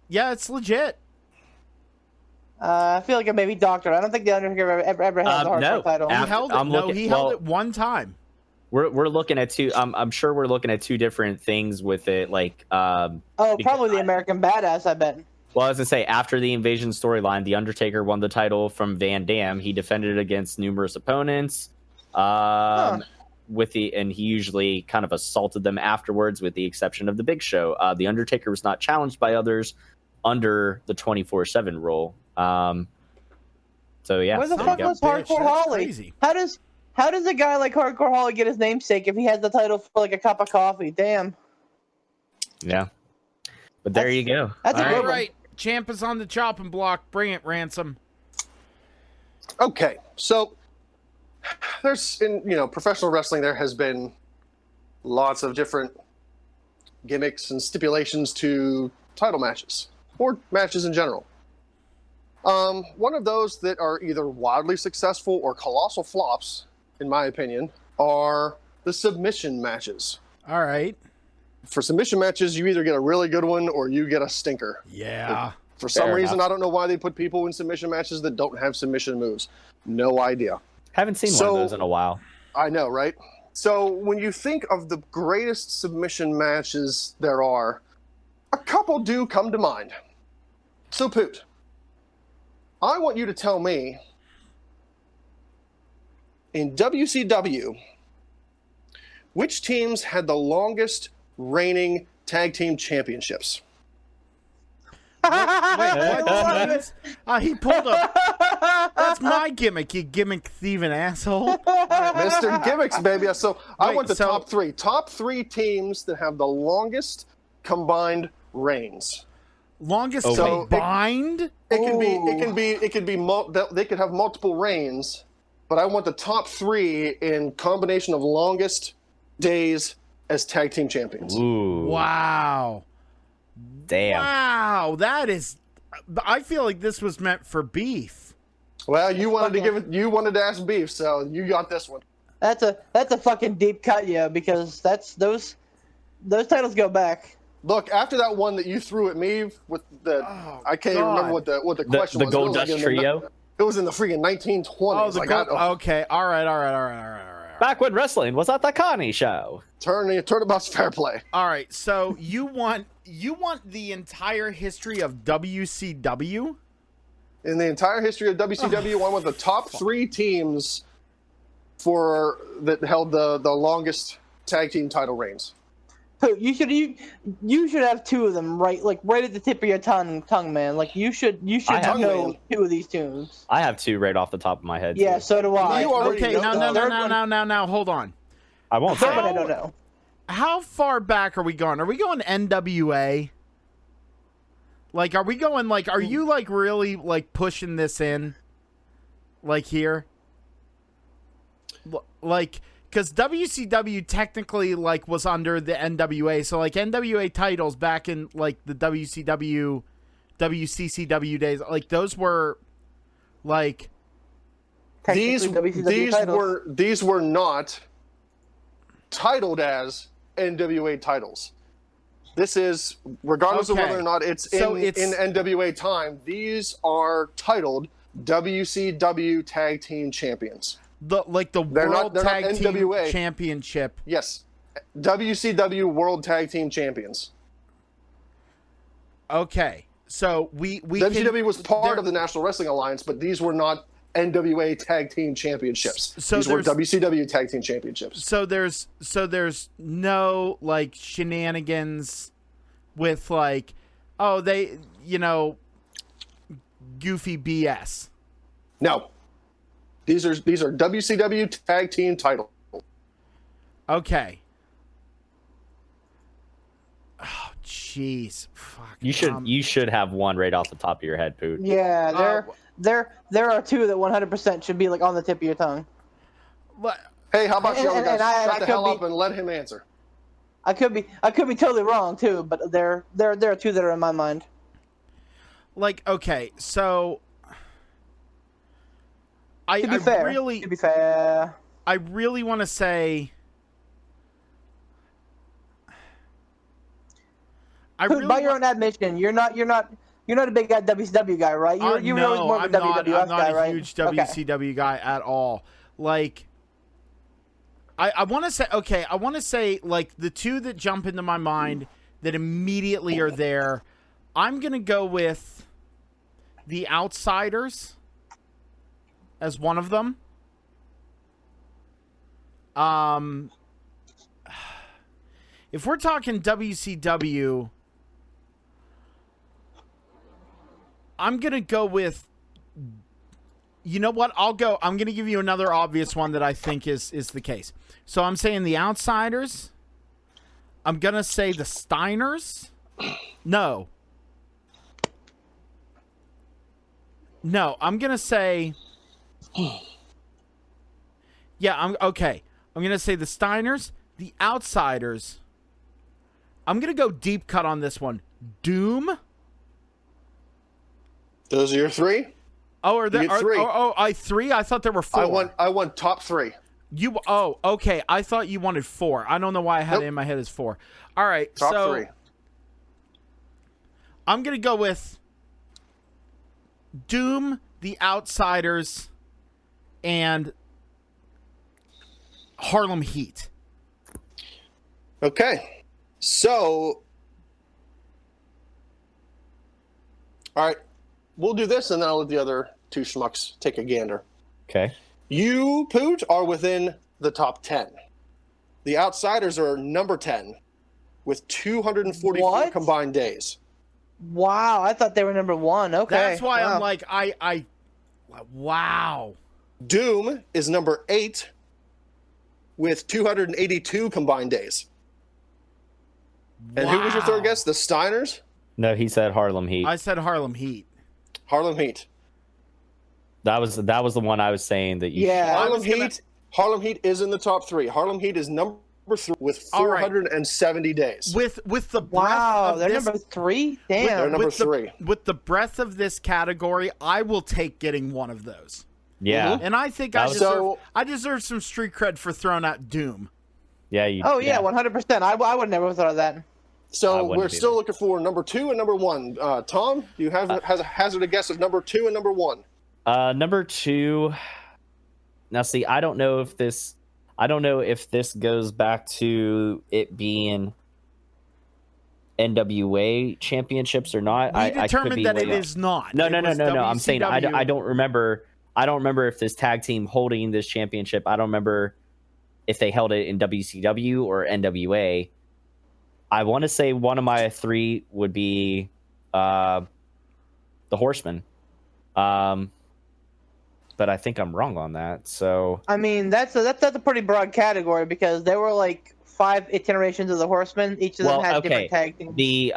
Yeah, it's legit. I feel like I may be doctored. I don't think the Undertaker ever had the hardcore title. He held it. He held it one time. We're looking at two. I'm sure we're looking at two different things with it. Like, probably the American Badass. I bet. Well, I was gonna say after the Invasion storyline, the Undertaker won the title from Van Dam. He defended it against numerous opponents. And he usually kind of assaulted them afterwards, with the exception of the Big Show. The Undertaker was not challenged by others under the 24/7 rule. So yeah. Where the fuck was Hardcore Holly? Crazy. How does a guy like Hardcore Holly get his namesake if he has the title for like a cup of coffee? Damn. Yeah. But there you go. That's all right. Champ is on the chopping block. Bring it, Ransom. Okay, so there's professional wrestling, there has been lots of different gimmicks and stipulations to title matches or matches in general. One of those that are either wildly successful or colossal flops, in my opinion, are the submission matches. All right. For submission matches, you either get a really good one or you get a stinker. Yeah. For some reason, I don't know why they put people in submission matches that don't have submission moves. No idea. Haven't seen one of those in a while. I know, right? So when you think of the greatest submission matches there are, a couple do come to mind. So, Poot, I want you to tell me, in WCW, which teams had the longest reigning tag team championships? What? He pulled up. That's my gimmick, you gimmick thieving asshole. Mr. Gimmicks, baby. So I want the top three. Top 3 teams that have the longest combined reigns. Longest combined? They could have multiple reigns, but I want the top 3 in combination of longest days as tag team champions. Ooh. Wow. Damn. Wow, that is. I feel like this was meant for Beef. Well, you wanted to ask Beef, so you got this one. That's a fucking deep cut, yeah, because those titles go back. Look, after that one that you threw at me with the, I can't even remember what the question was. The Gold Dust Trio. It was in the freaking 1920s. Oh, okay. All right. Back when wrestling was at the Connie show. Turnabout's fair play. All right, so you want the entire history of WCW? In the entire history of WCW, one of the top 3 teams that held the longest tag team title reigns. So you should have 2 of them right at the tip of your tongue, man. Like you should know 2 of these tunes. I have 2 right off the top of my head. Yeah, too. so do I. Okay, now, hold on. I won't say. I don't know. How far back are we going? Are we going NWA? Like, are we going, like, are you, like, really, like, pushing this in? Like, here? Like, because WCW technically, like, was under the NWA. So, like, NWA titles back in, like, the WCW, WCCW days, like, those were, like... These were not titled as NWA titles. This is, regardless of whether or not it's in NWA time, these are titled WCW Tag Team Champions. They're World Tag Team Championship. Yes. WCW World Tag Team Champions. Okay. So we WCW was part of the National Wrestling Alliance, but these were not NWA Tag Team Championships. So these were WCW Tag Team Championships. So there's no like shenanigans with like, oh, they, you know, goofy BS. No. These are WCW Tag Team titles. Okay. Oh, jeez. Fuck. You should have one right off the top of your head, Poot. Yeah, there are 2 that 100% should be like on the tip of your tongue. But, hey, how about you guys shut the hell up and let him answer? I could be totally wrong too, but there are 2 that are in my mind. Like, okay, so I To be fair, I really want to say by your own admission, you're not a big WCW guy, right? You're always more of a WWF guy, right? I'm not a huge WCW guy at all. Like, I want to say, like, the 2 that jump into my mind that immediately are there, I'm going to go with the Outsiders as one of them. If we're talking WCW, I'm going to go with, you know what? I'm going to give you another obvious one that I think is the case. So I'm saying the Outsiders. I'm going to say the Steiners. No, I'm going to say, I'm going to say the Steiners, the Outsiders. I'm going to go deep cut on this one. Doom. Those are your 3? Oh, are there 3? I 3? I thought there were 4. I want top 3. Okay. I thought you wanted 4. I don't know why I had it in my head as 4. All right, top 3. I'm gonna go with Doom, the Outsiders, and Harlem Heat. Okay, so all right, we'll do this, and then I'll let the other 2 schmucks take a gander. Okay. You, Poot, are within the top 10. The Outsiders are number 10 with 244 combined days. Wow, I thought they were number 1. Okay. That's why I'm like, wow. Doom is number 8 with 282 combined days. And who was your third guess? The Steiners? No, he said Harlem Heat. I said Harlem Heat. Harlem Heat. That was the one I was saying that you. Yeah. Harlem Heat is in the top 3. Harlem Heat is number 3 with 470 days. With the breadth of they're this, number 3. Damn, they're number 3. With the breadth of this category, I will take getting one of those. Yeah. Mm-hmm. And I think I deserve some street cred for throwing out Doom. Yeah. 100%. I would never have thought of that. So we're still looking for number 2 and number 1. Tom, do you have has a hazard a guess of number 2 and number 1? Number 2. Now, see, I don't know if this. I don't know if this goes back to it being NWA championships or not. We I could determined be that way it off. is not. No. It was I'm saying I WCW. don't remember. I don't remember if this tag team holding this championship. I don't remember if they held it in WCW or NWA. I want to say one of my three would be the Horsemen. But I think I'm wrong on that. So I mean, that's a pretty broad category because there were like 5 iterations of the Horsemen. Each of them had different tag teams. The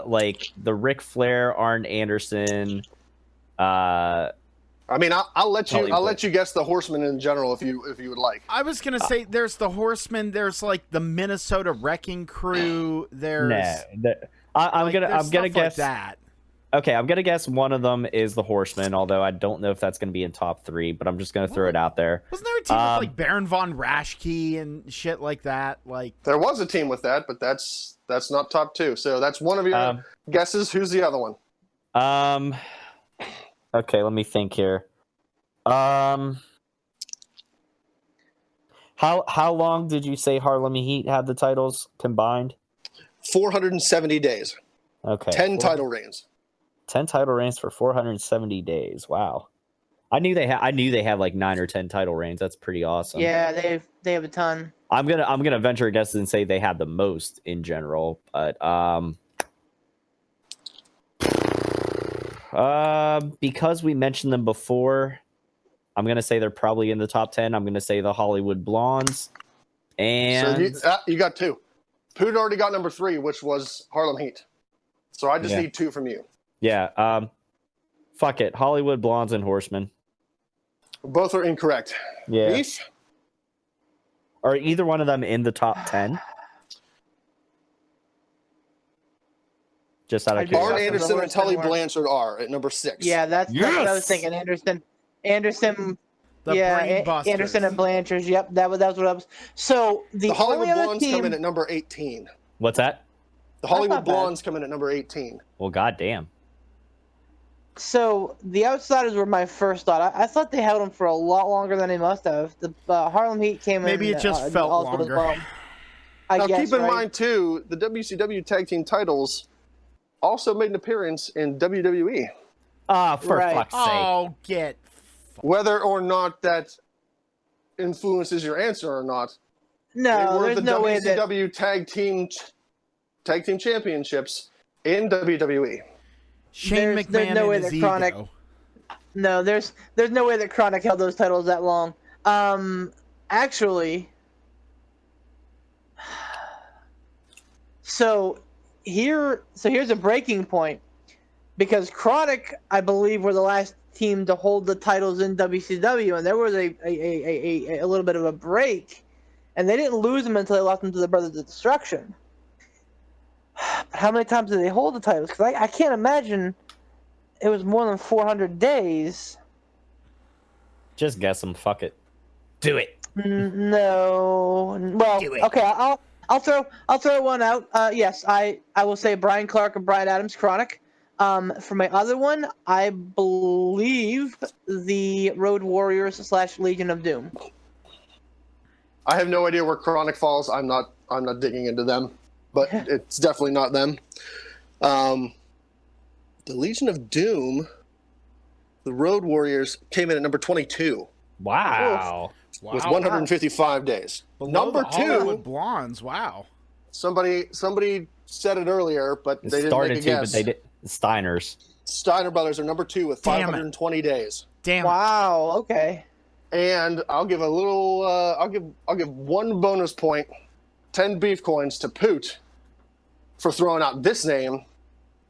like the Ric Flair, Arn Anderson. I mean, I'll let you guess the Horsemen in general if you would like. I was gonna say there's the Horsemen. There's like the Minnesota Wrecking Crew. There's I'm gonna guess like that. Okay, I'm gonna guess one of them is the Horsemen. Although I don't know if that's gonna be in top 3, but I'm just gonna throw it out there. Wasn't there a team with like Baron von Raschke and shit like that? Like there was a team with that, but that's not top 2. So that's one of your guesses. Who's the other one? Okay, let me think here. How long did you say Harlem Heat had the titles combined? 470 days. Okay. 10 title reigns. 10 title reigns for 470 days. Wow. I knew they had like 9 or 10 title reigns. That's pretty awesome. Yeah, they have a ton. I'm gonna venture a guess and say they had the most in general, but because we mentioned them before, I'm gonna say they're probably in the top 10. I'm gonna say the Hollywood Blondes, and so you got 2. Poot already got number 3, which was Harlem Heat. So I just need 2 from you. Yeah. Fuck it, Hollywood Blondes and Horsemen. Both are incorrect. Yeah. Beef? Are either one of them in the top 10? Just out of Arn curiosity. Anderson and Tully Blanchard are at number 6. Yeah, that's what I was thinking. Anderson. Anderson and Blanchard. Yep, that was what I was. So the Hollywood only other Blondes team come in at number 18. What's that? The Hollywood Blondes come in at number 18. Well, goddamn. So the Outsiders were my first thought. I thought they held them for a lot longer than they must have. The Harlem Heat came in. Maybe it just felt longer. Now keep in mind too, the WCW Tag Team titles also made an appearance in WWE. For fuck's sake. Oh, Whether or not that influences your answer or not. No, there's no way that WCW Tag Team Championships in WWE. Shane McMahon there's no way and his that Chronic. ego. No, there's no way that Chronic held those titles that long. Actually, here's a breaking point, because Chronic, I believe, were the last team to hold the titles in WCW, and there was a little bit of a break, and they didn't lose them until they lost them to the Brothers of Destruction. But how many times did they hold the titles? Because I can't imagine it was more than 400 days. Just guess them. Fuck it. Do it. No. Well, okay. I'll throw one out. Yes, I will say Brian Clark and Bryan Adams, Chronic. For my other one, I believe the Road Warriors / Legion of Doom. I have no idea where Chronic falls. I'm not digging into them, but it's definitely not them. The Legion of Doom, the Road Warriors came in at number 22. Wow. With 155 days. Below Number the 2, Hollywood Blondes. Wow. Somebody said it earlier, but they didn't make a guess. But they did. Steiners. Steiner Brothers are number 2 with 520 days. Damn. Wow. Okay. And I'll give a little. I'll give 1 bonus point, 10 beef coins to Poot for throwing out this name,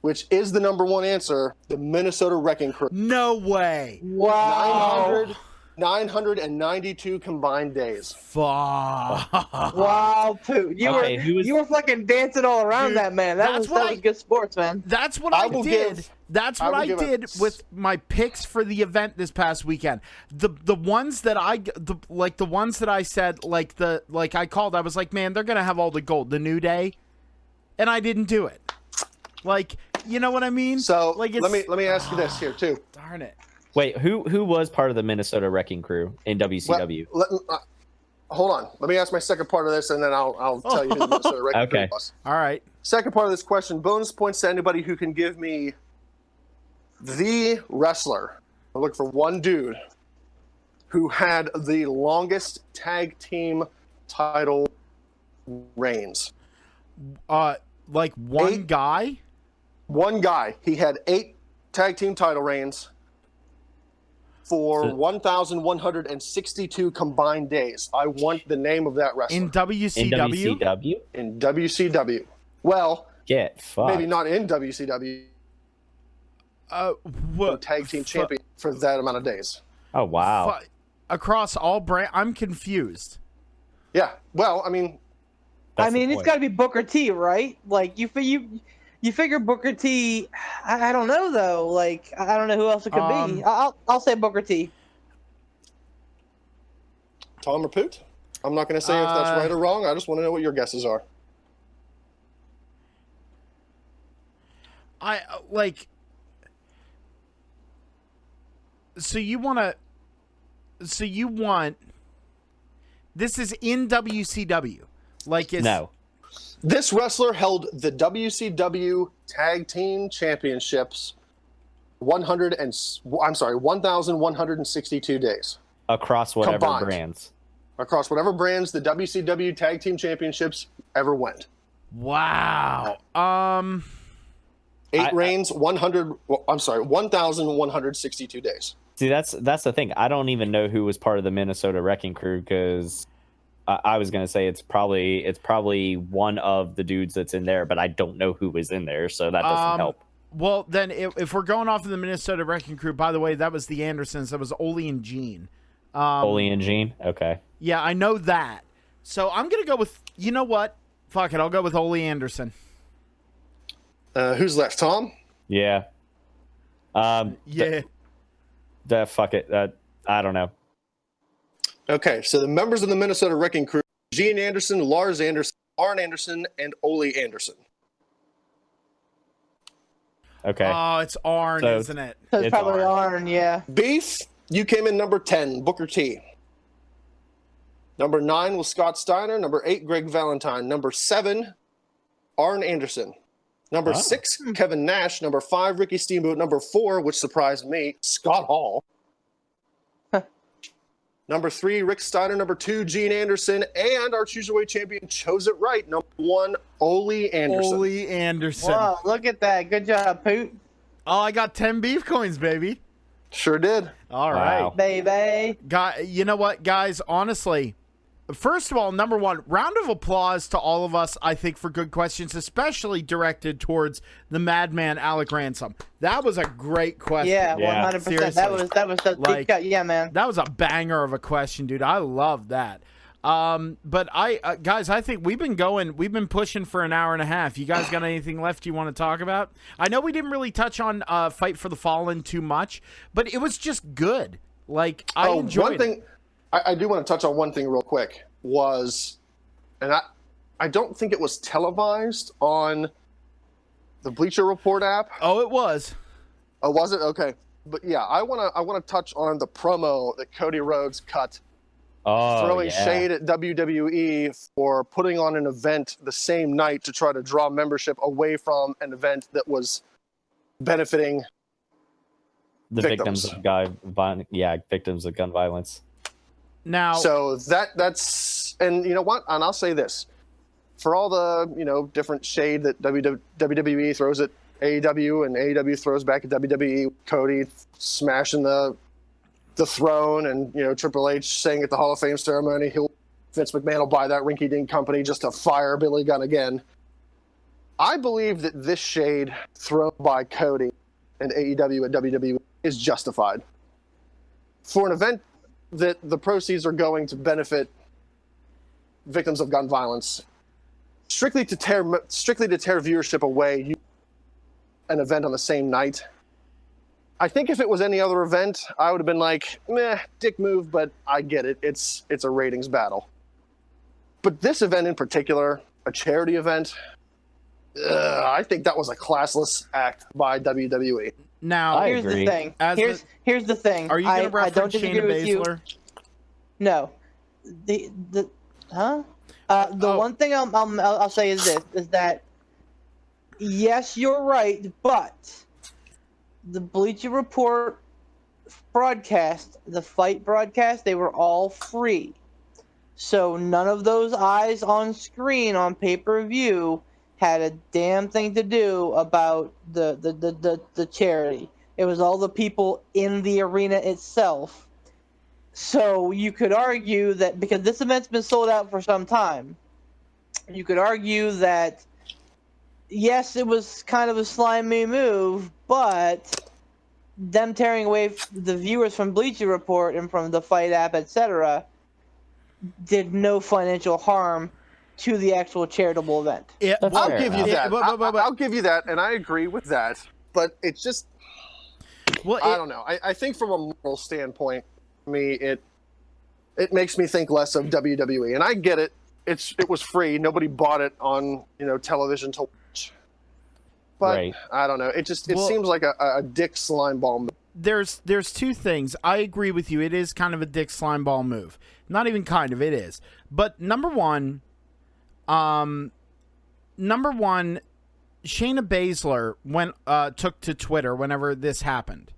which is the number 1 answer: the Minnesota Wrecking Crew. No way. Wow. 992 combined days. Fuck. Wow, Poot. You were fucking dancing all around that, man. That was good sports, man. That's what I did. That's what I did with my picks for the event this past weekend. The ones that I said, I called, I was like, man, they're gonna have all the gold, the New Day, and I didn't do it. Like, you know what I mean? So let me ask you this here too. Darn it. Wait, who was part of the Minnesota Wrecking Crew in WCW? Hold on. Let me ask my second part of this, and then I'll tell you who the Minnesota Wrecking Crew was. All right. Second part of this question, bonus points to anybody who can give me the wrestler. I'm looking for one dude who had the longest tag team title reigns. Like one guy? One guy. He had 8 tag team title reigns for 1,162 combined days. I want the name of that wrestler. In WCW? In WCW. Well, Get fucked. maybe not in WCW. Tag team champion for that amount of days. Oh, wow. Across all brand, I'm confused. Yeah. Well, I mean, it's got to be Booker T, right? Like you figure Booker T. I don't know though. Like I don't know who else it could be. I'll say Booker T. Tom or Poot? I'm not going to say if that's right or wrong. I just want to know what your guesses are. So you want this is in WCW. Like it's No. This wrestler held the WCW Tag Team Championships 1,162 days. Across whatever Combined. brands. Across whatever brands the WCW Tag Team Championships ever went. Wow. 8 reigns, 1,162 days. See, that's the thing. I don't even know who was part of the Minnesota Wrecking Crew because I was gonna say it's probably one of the dudes that's in there, but I don't know who was in there, so that doesn't help. Well, then if we're going off of the Minnesota Wrecking Crew, by the way, that was the Andersons. That was Ole and Gene. Ole and Gene? Okay. Yeah, I know that. So I'm gonna go with, you know what? Fuck it, I'll go with Ole Anderson. Who's left? Tom? Yeah. Yeah. Fuck it. I don't know. Okay, so the members of the Minnesota Wrecking Crew: Gene Anderson, Lars Anderson, Arn Anderson, and Ole Anderson. Okay. Oh, it's Arn, isn't it? So it's probably Arn, yeah. Beef, you came in number 10, Booker T. Number 9 was Scott Steiner. Number 8, Greg Valentine. Number 7, Arn Anderson. Number 6, Kevin Nash. Number 5, Ricky Steamboat. Number 4, which surprised me, Scott Hall. Number 3, Rick Steiner. Number 2, Gene Anderson. And our Cruiserweight champion chose it right. Number 1, Ole Anderson. Ole Anderson. Wow, look at that. Good job, Poot. Oh, I got 10 beef coins, baby. Sure did. All right. Wow. Baby. You know what, guys? Honestly, first of all, number one, round of applause to all of us, I think, for good questions, especially directed towards the madman Alec Ransom. That was a great question. Yeah, Yeah. 100%. Seriously. That was the deep cut. Yeah, man. That was a banger of a question, dude. I love that. But guys, I think we've been pushing for an hour and a half. You guys got anything left you want to talk about? I know we didn't really touch on Fight for the Fallen too much, but it was just good. Like, I enjoyed one thing, I do want to touch on one thing real quick was, and I don't think it was televised on the Bleacher Report app. Oh, it was. Oh, was it? Okay. But yeah, I want to touch on the promo that Cody Rhodes cut. Throwing shade at WWE for putting on an event the same night to try to draw membership away from an event that was benefiting the victims of victims of gun violence. Now, so that's, and you know what? And I'll say this, for all the different shade that WWE throws at AEW and AEW throws back at WWE, Cody smashing the throne, and Triple H saying at the Hall of Fame ceremony Vince McMahon will buy that rinky-dink company just to fire Billy Gunn again. I believe that this shade thrown by Cody and AEW and WWE is justified for an event that the proceeds are going to benefit victims of gun violence. Strictly to tear viewership away, an event on the same night. I think if it was any other event, I would have been like, meh, dick move, but I get it. It's a ratings battle. But this event in particular, a charity event, I think that was a classless act by WWE. Now, I Here's agree. the thing. As Here's the thing. are you going to I don't reference Shayna disagree with you. Baszler? No. The huh? The Oh. one thing I'll say is this: is that yes, you're right, but the Bleacher Report broadcast, the fight broadcast, they were all free. So none of those eyes on screen on pay-per-view had a damn thing to do about the charity. It was all the people in the arena itself. So you could argue that because this event's been sold out for some time, you could argue that yes, it was kind of a slimy move, but them tearing away the viewers from Bleacher Report and from the Fight app, etc., did no financial harm to the actual charitable event. Yeah, That's well, I'll fair give you enough. that. I'll give you that, and I agree with that. But it's just, I don't know. I think from a moral standpoint, it makes me think less of WWE, and I get it. It was free. Nobody bought it on television to watch. But Right. I don't know. It seems like a dick slime ball. There's two things. I agree with you. It is kind of a dick slime ball move. Not even kind of, it is. But number one, Shayna Baszler took to Twitter whenever this happened.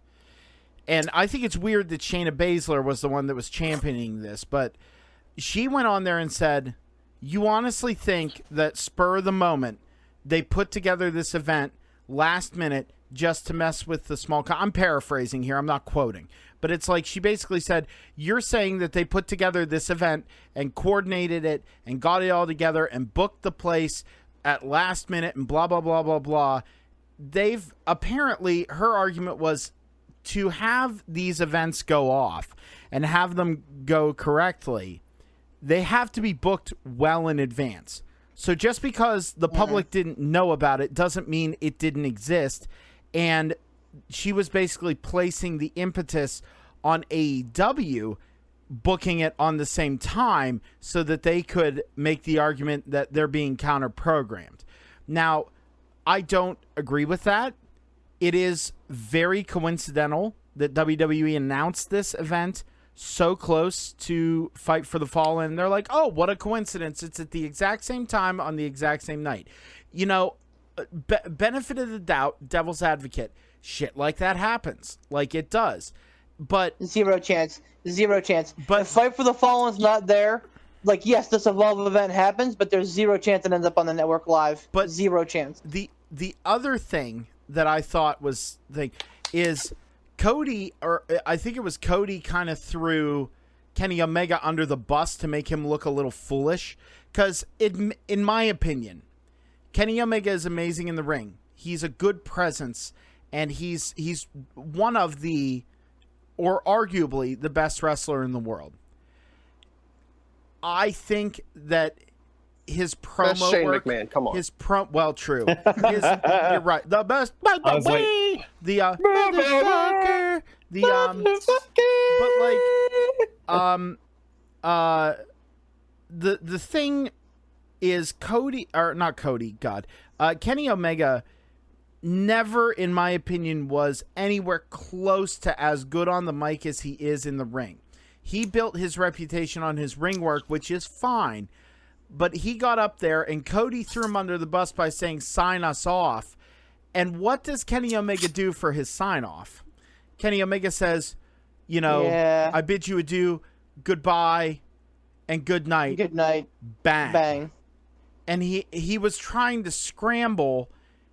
And I think it's weird that Shayna Baszler was the one that was championing this, but she went on there and said, "You honestly think that spur of the moment they put together this event last minute just to mess with the small..." I'm paraphrasing here. I'm not quoting. But it's like she basically said, you're saying that they put together this event and coordinated it and got it all together and booked the place at last minute and blah, blah, blah, blah, blah. They've apparently, her argument was to have these events go off and have them go correctly, they have to be booked well in advance. So just because the public didn't know about it doesn't mean it didn't exist. And she was basically placing the impetus on AEW booking it on the same time so that they could make the argument that they're being counter-programmed. Now, I don't agree with that. It is very coincidental that WWE announced this event so close to Fight for the Fallen. And they're like, oh, what a coincidence. It's at the exact same time on the exact same night. Benefit of the doubt, devil's advocate, shit like that happens. Like it does. But Zero chance. But- if Fight for the Fallen's not there, like, yes, this Evolve event happens, but there's zero chance it ends up on the network live. But- zero chance. the other thing that I thought was is Cody, or I think it was Cody, kind of threw Kenny Omega under the bus to make him look a little foolish. Because in my opinion, Kenny Omega is amazing in the ring. He's a good presence, and he's one of the, or arguably the best wrestler in the world. I think that his promo Best Shane work, McMahon, come on. well, true. You're right. The best, by the was like- way, the motherfucker, the thing is Kenny Omega never, in my opinion, was anywhere close to as good on the mic as he is in the ring. He built his reputation on his ring work, which is fine, but he got up there and Cody threw him under the bus by saying, sign us off. And what does Kenny Omega do for his sign off? Kenny Omega says, Yeah. I bid you adieu, goodbye, and good night. Good night. Bang. Bang. And he was trying to scramble,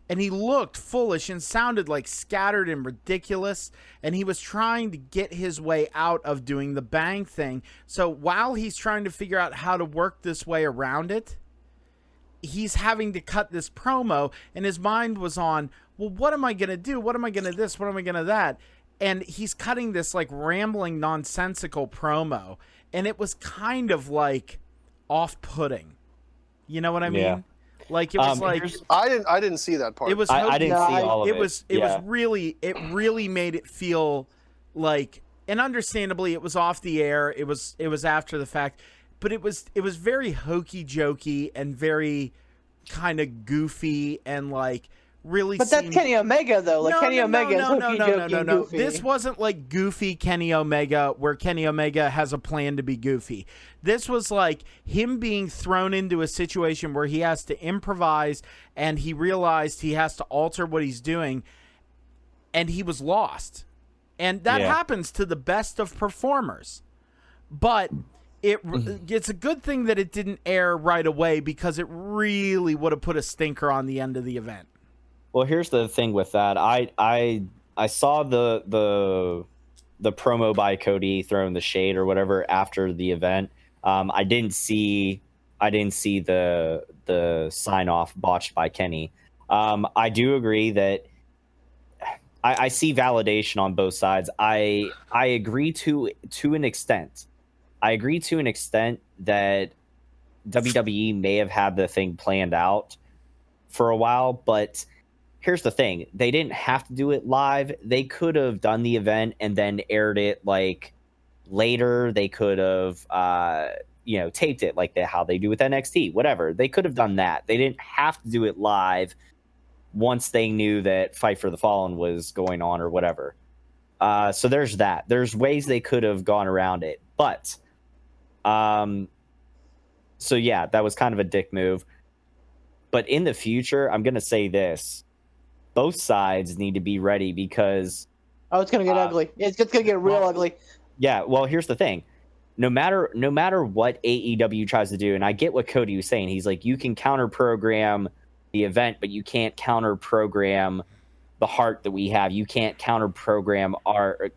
and he looked foolish and sounded like scattered and ridiculous, and he was trying to get his way out of doing the bang thing. So while he's trying to figure out how to work this way around it, he's having to cut this promo, and his mind was on, well, what am I going to do? What am I going to this? What am I going to that? And he's cutting this like rambling, nonsensical promo, and it was kind of like off-putting. You know what I mean? Yeah. Like it was like here's- I didn't see that part. it was. I didn't see all of it. It was really made it feel like, and understandably, it was off the air. It was after the fact, but it was very hokey jokey and very kind of goofy and like really But that's Kenny Omega, though. Like, Kenny Omega is hokey jokey and goofy. This wasn't like goofy Kenny Omega, where Kenny Omega has a plan to be goofy. This was like him being thrown into a situation where he has to improvise, and he realized he has to alter what he's doing, and he was lost. And that happens to the best of performers. But it's a good thing that it didn't air right away, because it really would have put a stinker on the end of the event. Well, here's the thing with that. I saw the promo by Cody throwing the shade or whatever after the event. I didn't see the sign off botched by Kenny. I do agree that I see validation on both sides. I agree to an extent. I agree to an extent that WWE may have had the thing planned out for a while, but here's the thing. They didn't have to do it live. They could have done the event and then aired it like later. They could have taped it like how they do with NXT, whatever. They could have done that. They didn't have to do it live once they knew that Fight for the Fallen was going on or whatever. So there's that. There's ways they could have gone around it. But so yeah, that was kind of a dick move. But in the future, I'm going to say this. Both sides need to be ready, because it's going to get ugly. It's just going to get real ugly. Yeah, well, here's the thing. No matter what AEW tries to do, and I get what Cody was saying. He's like, you can counter program the event, but you can't counter program the heart that we have. You can't counter program our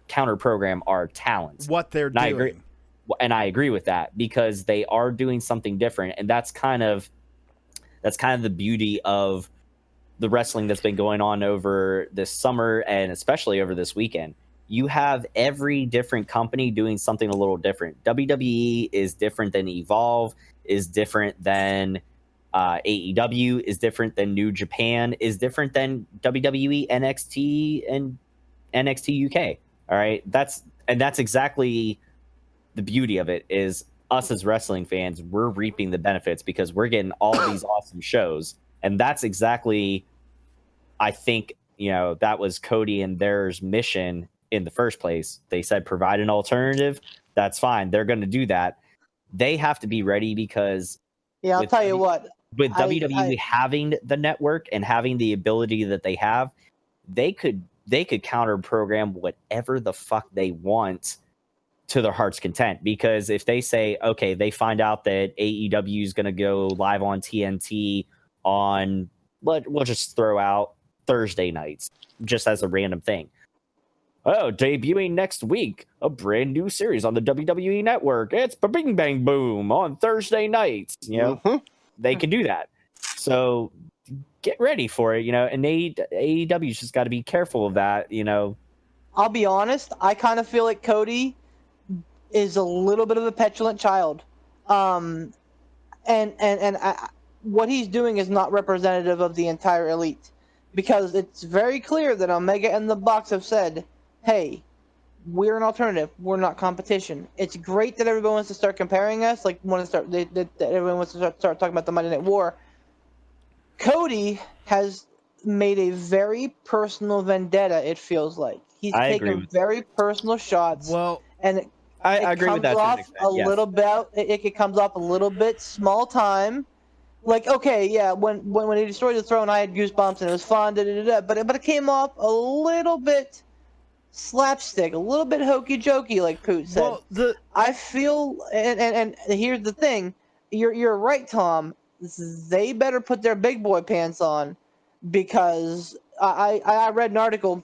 talents. What they're doing. I agree with that, because they are doing something different, and that's kind of the beauty of the wrestling that's been going on over this summer, and especially over this weekend. You have every different company doing something a little different. WWE is different than Evolve, is different than AEW, is different than New Japan, is different than WWE, NXT, and NXT UK. All right, that's exactly the beauty of it. Is us as wrestling fans, we're reaping the benefits because we're getting all these awesome shows. And that's exactly, I think, that was Cody and their mission in the first place. They said, provide an alternative. That's fine. They're going to do that. They have to be ready, because I'll tell you what, with WWE having the network and having the ability that they have, they could counter program whatever the fuck they want to their heart's content. Because if they say, okay, they find out that AEW is going to go live on TNT on, we'll just throw out Thursday nights just as a random thing. Oh, debuting next week, a brand new series on the WWE network. It's Bing Bang Boom on Thursday nights. They can do that. So get ready for it, and AEW's just got to be careful of that, I'll be honest, I kind of feel like Cody is a little bit of a petulant child. And what he's doing is not representative of the entire elite, because it's very clear that Omega and the Bucks have said, hey, we're an alternative. We're not competition. It's great that everyone wants to start comparing us, that everyone wants to start talking about the Monday Night War. Cody has made a very personal vendetta, it feels like. He's taken very personal shots. Well, and I agree with that. It comes off a little bit small time. Like, okay, yeah, when he destroyed the throne, I had goosebumps and it was fun, but it came off a little bit slapstick, a little bit hokey jokey, like Poot said. Well, I feel, and here's the thing, you're right, Tom. They better put their big boy pants on, because I read an article,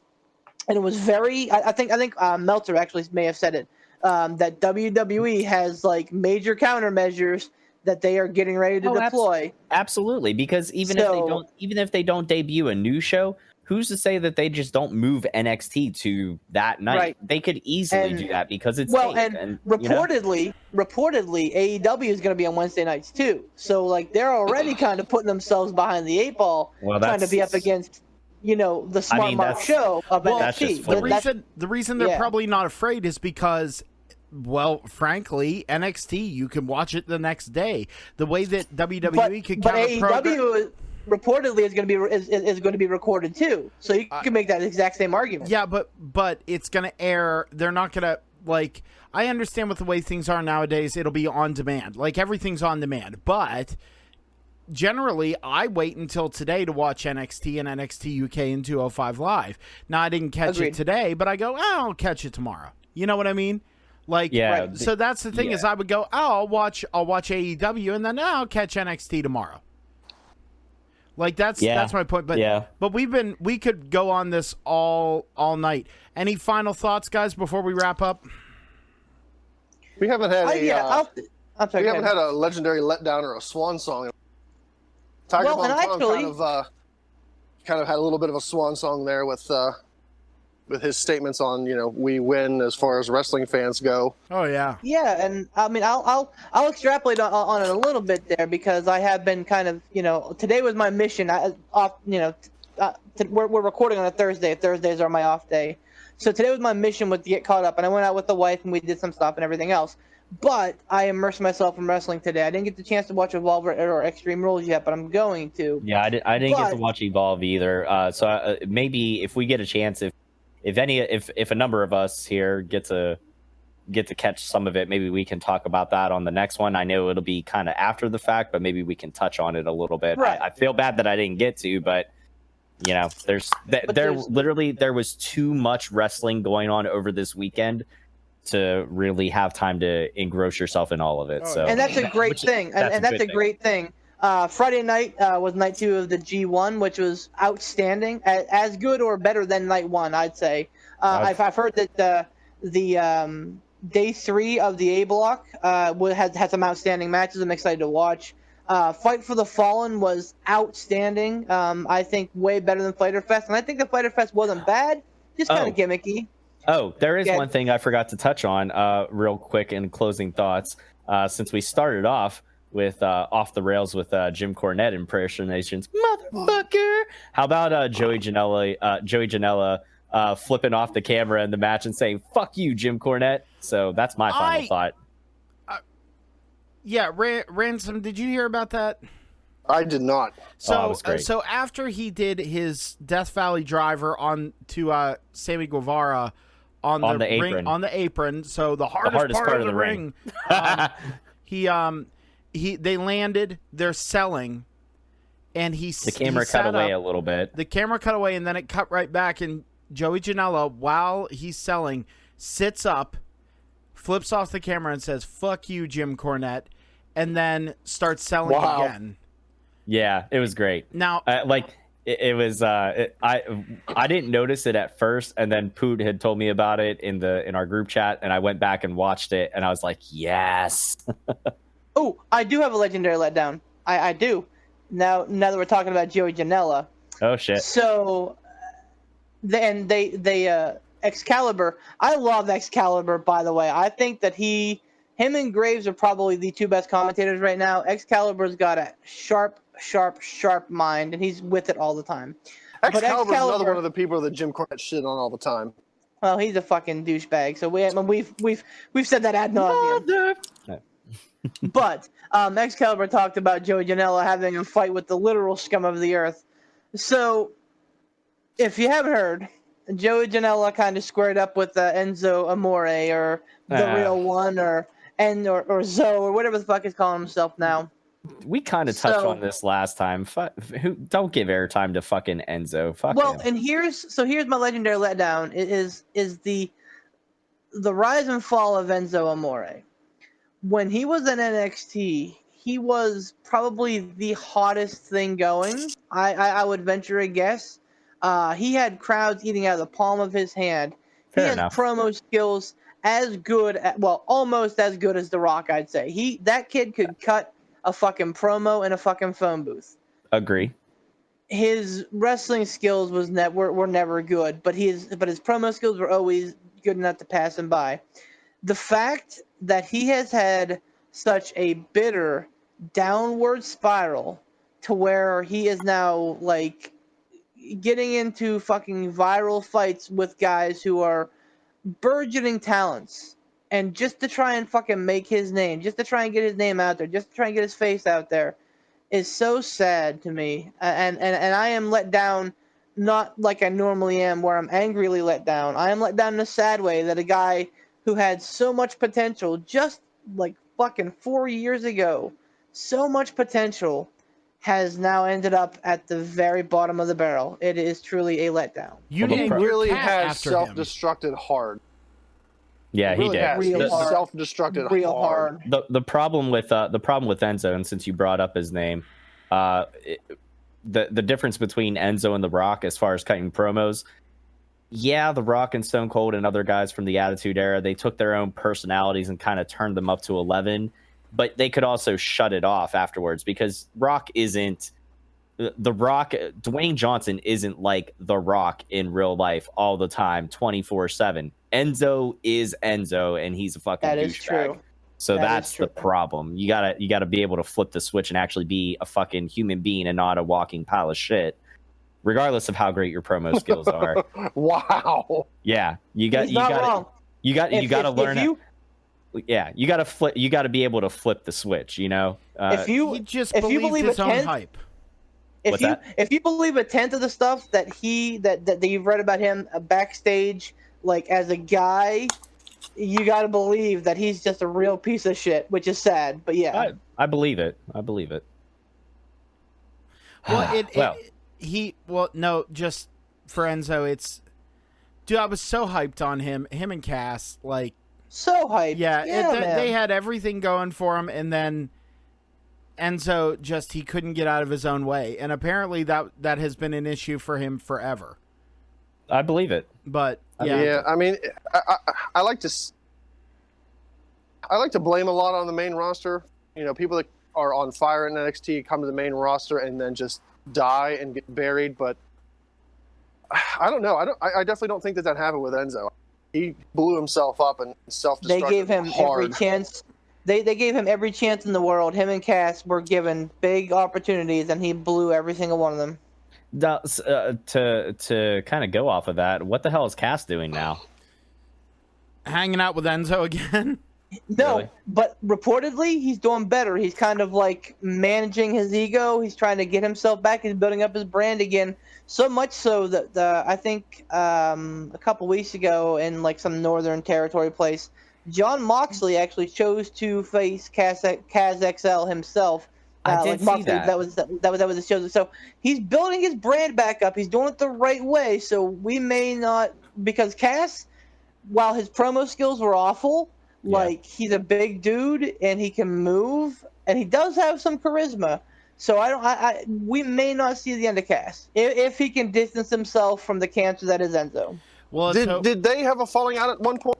and it was very. I think Meltzer actually may have said it. That WWE has like major countermeasures that they are getting ready to deploy. Absolutely, because even if they don't debut a new show, who's to say that they just don't move NXT to that night? Right. They could easily do that because it's reportedly AEW is going to be on Wednesday nights too. So like they're already kind of putting themselves behind the eight ball, trying to be up against the Smart Mark show of NXT. The reason they're probably not afraid is because, well, frankly, NXT, you can watch it the next day. The way that WWE could counter program. reportedly is going to be recorded too. So you can make that exact same argument. Yeah, but it's going to air. They're not going to, like, I understand with the way things are nowadays, it'll be on demand. Like, everything's on demand. But generally, I wait until today to watch NXT and NXT UK and 205 Live. Now, I didn't catch it today, but I go, I'll catch it tomorrow. You know what I mean? Like, yeah. Right. So that's the thing is I would go, I'll watch AEW, and then I'll catch NXT tomorrow. Like, that's my point. But but we could go on this all night. Any final thoughts, guys, before we wrap up? We haven't had had a legendary letdown or a swan song. Tiger Bomb kind of had a little bit of a swan song there with his statements on, we win as far as wrestling fans go. Oh yeah. Yeah, and I mean I'll extrapolate on it a little bit there because I have been kind of, today was my mission. We're recording on a Thursday. Thursdays are my off day. So today was my mission was to get caught up, and I went out with the wife and we did some stuff and everything else. But I immersed myself in wrestling today. I didn't get the chance to watch Evolve or Extreme Rules yet, but I'm going to. Yeah, I didn't get to watch Evolve either. So maybe if we get a chance, if a number of us here get to catch some of it, maybe we can talk about that on the next one. I know it'll be kind of after the fact, but maybe we can touch on it a little bit. Right. I feel bad that I didn't get to, but there was too much wrestling going on over this weekend to really have time to engross yourself in all of it. So, and that's a great thing. And that's a great thing. Friday night was night 2 of the G1, which was outstanding, as good or better than night 1, I'd say. I've heard that the day 3 of the A block had some outstanding matches. I'm excited to watch. Fight for the Fallen was outstanding. I think way better than Fighter Fest, and I think the Fighter Fest wasn't bad, just kind of gimmicky. Oh, there is one thing I forgot to touch on real quick in closing thoughts. Since we started off with Off the Rails with Jim Cornette impersonations, motherfucker. How about Joey Janela flipping off the camera in the match and saying, fuck you, Jim Cornette? So that's my final thought. Yeah, Ransom, did you hear about that? I did not. So, so after he did his Death Valley driver on to Sammy Guevara on the apron, so the hardest part of the ring, they landed. They're selling, and the camera cut away a little bit. The camera cut away, and then it cut right back. And Joey Janela, while he's selling, sits up, flips off the camera, and says, "Fuck you, Jim Cornette," and then starts selling again. Yeah, it was great. Now, it was. I didn't notice it at first, and then Poot had told me about it in our group chat, and I went back and watched it, and I was like, yes. Oh, I do have a legendary letdown. I do. Now that we're talking about Joey Janela. Oh shit. So, then they Excalibur. I love Excalibur, by the way. I think that him and Graves are probably the 2 best commentators right now. Excalibur's got a sharp mind, and he's with it all the time. Excalibur's another one of the people that Jim Cornette shit on all the time. Well, he's a fucking douchebag. So we've said that ad nauseum. But Excalibur talked about Joey Janela having a fight with the literal scum of the earth. So if you haven't heard, Joey Janela kind of squared up with Enzo Amore or the real one or Zoe or whatever the fuck he's calling himself now. We kind of touched on this last time. Don't give airtime to fucking Enzo. Fuck him. And here's my legendary letdown. It is the rise and fall of Enzo Amore. When he was in NXT, he was probably the hottest thing going. I would venture a guess. He had crowds eating out of the palm of his hand. He has promo skills as good, almost as good as The Rock, I'd say. That kid could cut a fucking promo in a fucking phone booth. Agree. His wrestling skills were never good, but his promo skills were always good enough to pass him by. The fact that he has had such a bitter downward spiral to where he is now like getting into fucking viral fights with guys who are burgeoning talents, and just to try and fucking make his name, just to try and get his name out there, just to try and get his face out there, is so sad to me, and I am let down, not like I normally am, where I'm angrily let down. I am let down in a sad way that a guy who had so much potential just like fucking 4 years ago, so much potential, has now ended up at the very bottom of the barrel. It is truly a letdown. You Well, the named pro- your Really cat has after him. self-destructed hard. Yeah, he Really did. has. Real He's hard. self-destructed Real hard. hard. The problem with Enzo, and since you brought up his name, the difference between Enzo and The Rock as far as cutting promos, yeah, The Rock and Stone Cold and other guys from the Attitude Era, they took their own personalities and kind of turned them up to 11, but they could also shut it off afterwards because Rock isn't The Rock. Dwayne Johnson isn't like The Rock in real life all the time, 24/7. Enzo is Enzo, and he's a fucking That is douchebag. true. So That is that's the true. problem. You gotta be able to flip the switch and actually be a fucking human being and not a walking pile of shit, regardless of how great your promo skills are. Wow. Yeah, He's not wrong. you got to learn. If you, You got to flip. You got to be able to flip the switch. You know. if you, He just if you believed believe his a own tenth, hype. What's that? if you believe a tenth of the stuff that that you've read about him backstage, like as a guy, you got to believe that he's just a real piece of shit, which is sad. But yeah, I believe it. I believe it. No, just for Enzo, it's, dude, I was so hyped on him and Cass, like, so hyped. yeah, man. they had everything going for him, and then Enzo just, he couldn't get out of his own way, and apparently that has been an issue for him forever. I believe it. But yeah, Yeah, I mean, I like to blame a lot on the main roster. You know, people that are on fire in NXT come to the main roster and then just die and get buried. But I don't know. I definitely don't think that happened with Enzo. He blew himself up and self-destructed. They gave him hard. every chance. They gave him every chance in the world. Him and Cass were given big opportunities, and he blew every single one of them. To kind of go off of that, what the hell is Cass doing now? hanging out with Enzo again. No, Really? but reportedly he's doing better. He's kind of like managing his ego. He's trying to get himself back. He's building up his brand again. So much so that I think a couple weeks ago in like some Northern Territory place, John Moxley actually chose to face Kaz XL himself. I did like see Moxley, that. That was his show. So he's building his brand back up. He's doing it the right way. So we may not, because Cass, while his promo skills were awful, like he's a big dude and he can move and he does have some charisma. So we may not see the end of Cass if he can distance himself from the cancer that is Enzo. Well, Did they have a falling out at one point?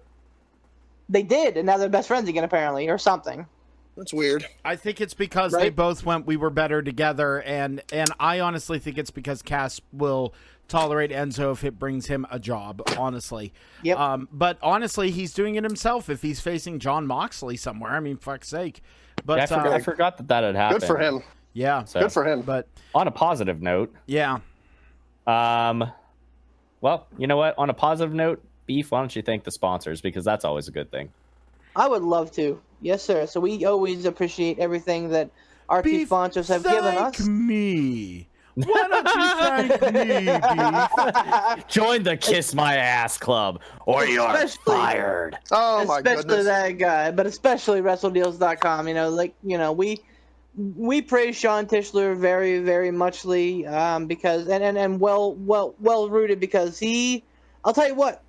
They did, and now they're best friends again, apparently, or something. That's weird. I think it's because Right? they both went, we were better together, and I honestly think it's because Cass will tolerate Enzo if it brings him a job, honestly. Yep. But honestly, he's doing it himself if he's facing John Moxley somewhere. I mean, fuck's sake. But I forgot that had happened. Good for him. yeah. So, Good for him. But on a positive note, yeah. well, you know what? On a positive note, Beef, why don't you thank the sponsors, because that's always a good thing. I would love to. Yes, sir. So we always appreciate everything that our two Beef, sponsors have given thank us. me. Why don't you thank me, Beef? Join the Kiss My Ass Club, or you're Especially- fired. Oh my Especially goodness. that guy, but especially WrestleDeals.com. We praise Sean Tischler very, very muchly because and well rooted because I'll tell you what,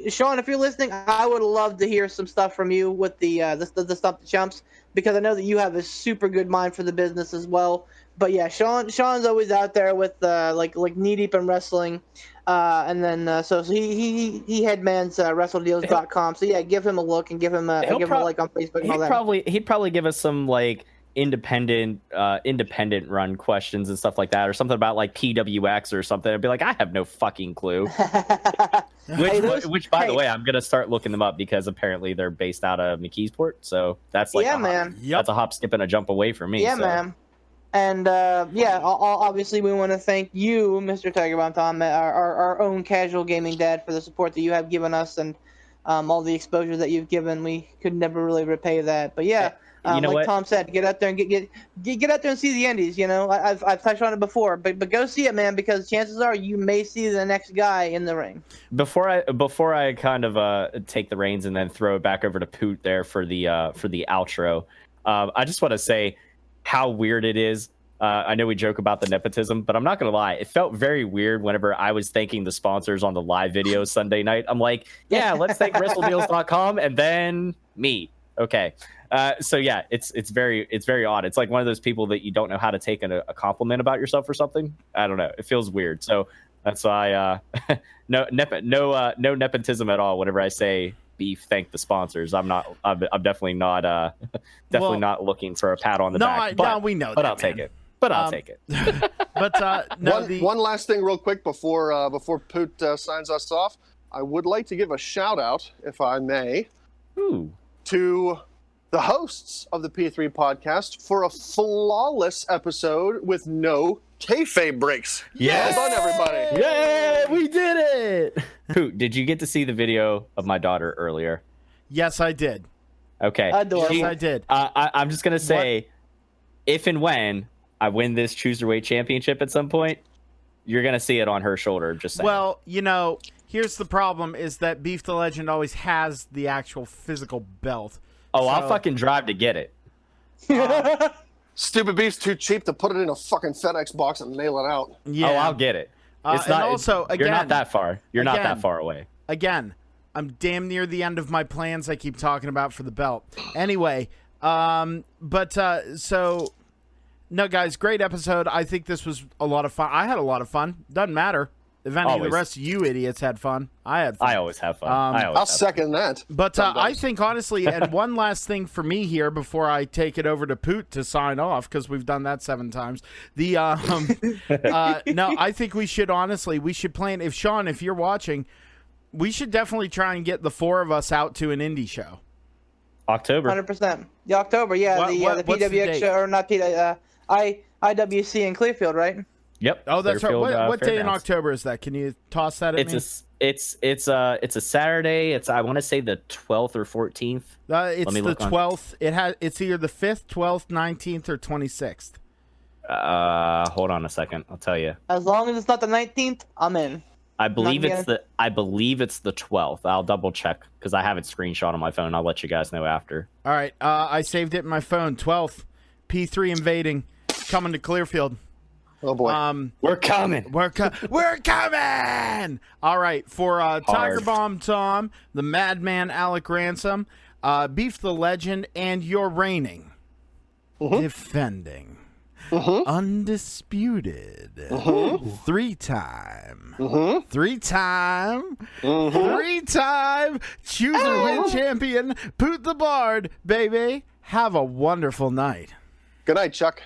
Sean, if you're listening, I would love to hear some stuff from you with the Stump the Chumps, because I know that you have a super good mind for the business as well. But yeah, Sean's always out there with like knee deep in wrestling, and then so he headmans WrestleDeals.com. So yeah, give him a look and give him a like on Facebook and all that. He'd probably give us some like independent run questions and stuff like that, or something about like PWX or something. I'd be like, I have no fucking clue. Which by the way, I'm gonna start looking them up because apparently they're based out of McKeesport. So that's like man. That's a hop, skip, and a jump away from me. Yeah, so. man. And obviously we want to thank you, Mr. Tiger Bomb Tom, our own casual gaming dad, for the support that you have given us, and all the exposure that you've given. We could never really repay that. But yeah, You know like what? Tom said, get out there and get out there and see the Indies. You know, I've touched on it before, but go see it, man, because chances are you may see the next guy in the ring. Before I kind of take the reins and then throw it back over to Poot there for the outro, I just want to say how weird it is. I know we joke about the nepotism, but I'm not gonna lie, it felt very weird whenever I was thanking the sponsors on the live video Sunday night. I'm like, yeah, let's thank WrestleDeals.com and then me. Okay. So yeah, it's very odd. It's like one of those people that you don't know how to take a compliment about yourself or something. I don't know. It feels weird. So that's why no nepotism at all. Whenever I say beef, thank the sponsors. I'm definitely not not looking for a pat on the back. No, we know. But that, I'll take it. But I'll take it. But One last thing, real quick, before Poot signs us off, I would like to give a shout out, if I may, to the hosts of the P3 podcast for a flawless episode with no kayfabe breaks. Yes! Well done, everybody. Yeah, we did it. Poot, did you get to see the video of my daughter earlier? yes, I did. Okay. Adorable. Yes, I did. I'm just gonna say, if and when I win this Cruiserweight Championship at some point, you're gonna see it on her shoulder. Just saying. Well, here's the problem: is that Beef the Legend always has the actual physical belt. I'll fucking drive to get it. Stupid Beef's too cheap to put it in a fucking FedEx box and mail it out. Yeah. I'll get it. It's and not. also, you're again- not that far. You're not that far away. Again, I'm damn near the end of my plans I keep talking about for the belt. Anyway, so no, guys, great episode. I think this was a lot of fun. I had a lot of fun. Doesn't matter if any of the Always. rest of you idiots had fun. I had fun. I always have fun. I'll second that. But I think, honestly, and one last thing for me here before I take it over to Poot to sign off, because we've done that 7 times. No, I think we should plan. If Sean, if you're watching, we should definitely try and get the 4 of us out to an indie show. October. 100%. The October, yeah, the what's the PWX date? show, or not IWC in Clearfield, right? Yep. Oh, that's right. Clearfield, What day in Fairgrounds. October is that? Can you toss that at me? It's a Saturday. It's I want to say the 12th or 14th. It's me the look on- 12th. It's either the 5th, 12th, 19th, or 26th. Hold on a second. I'll tell you. As long as it's not the 19th, I'm in. I believe Not it's the 12th. I'll double check because I have it screenshot on my phone. I'll let you guys know after. All right. I saved it in my phone. 12th. P3 invading. Coming to Clearfield. Oh, boy. We're coming. We're coming! All right. For Tiger Bomb Tom, the Madman Alec Ransom, Beef the Legend, and your reigning, defending, undisputed, 3-time, 3-time Cruiserweight champion, Poot the Bard, baby. Have a wonderful night. Good night, Chuck.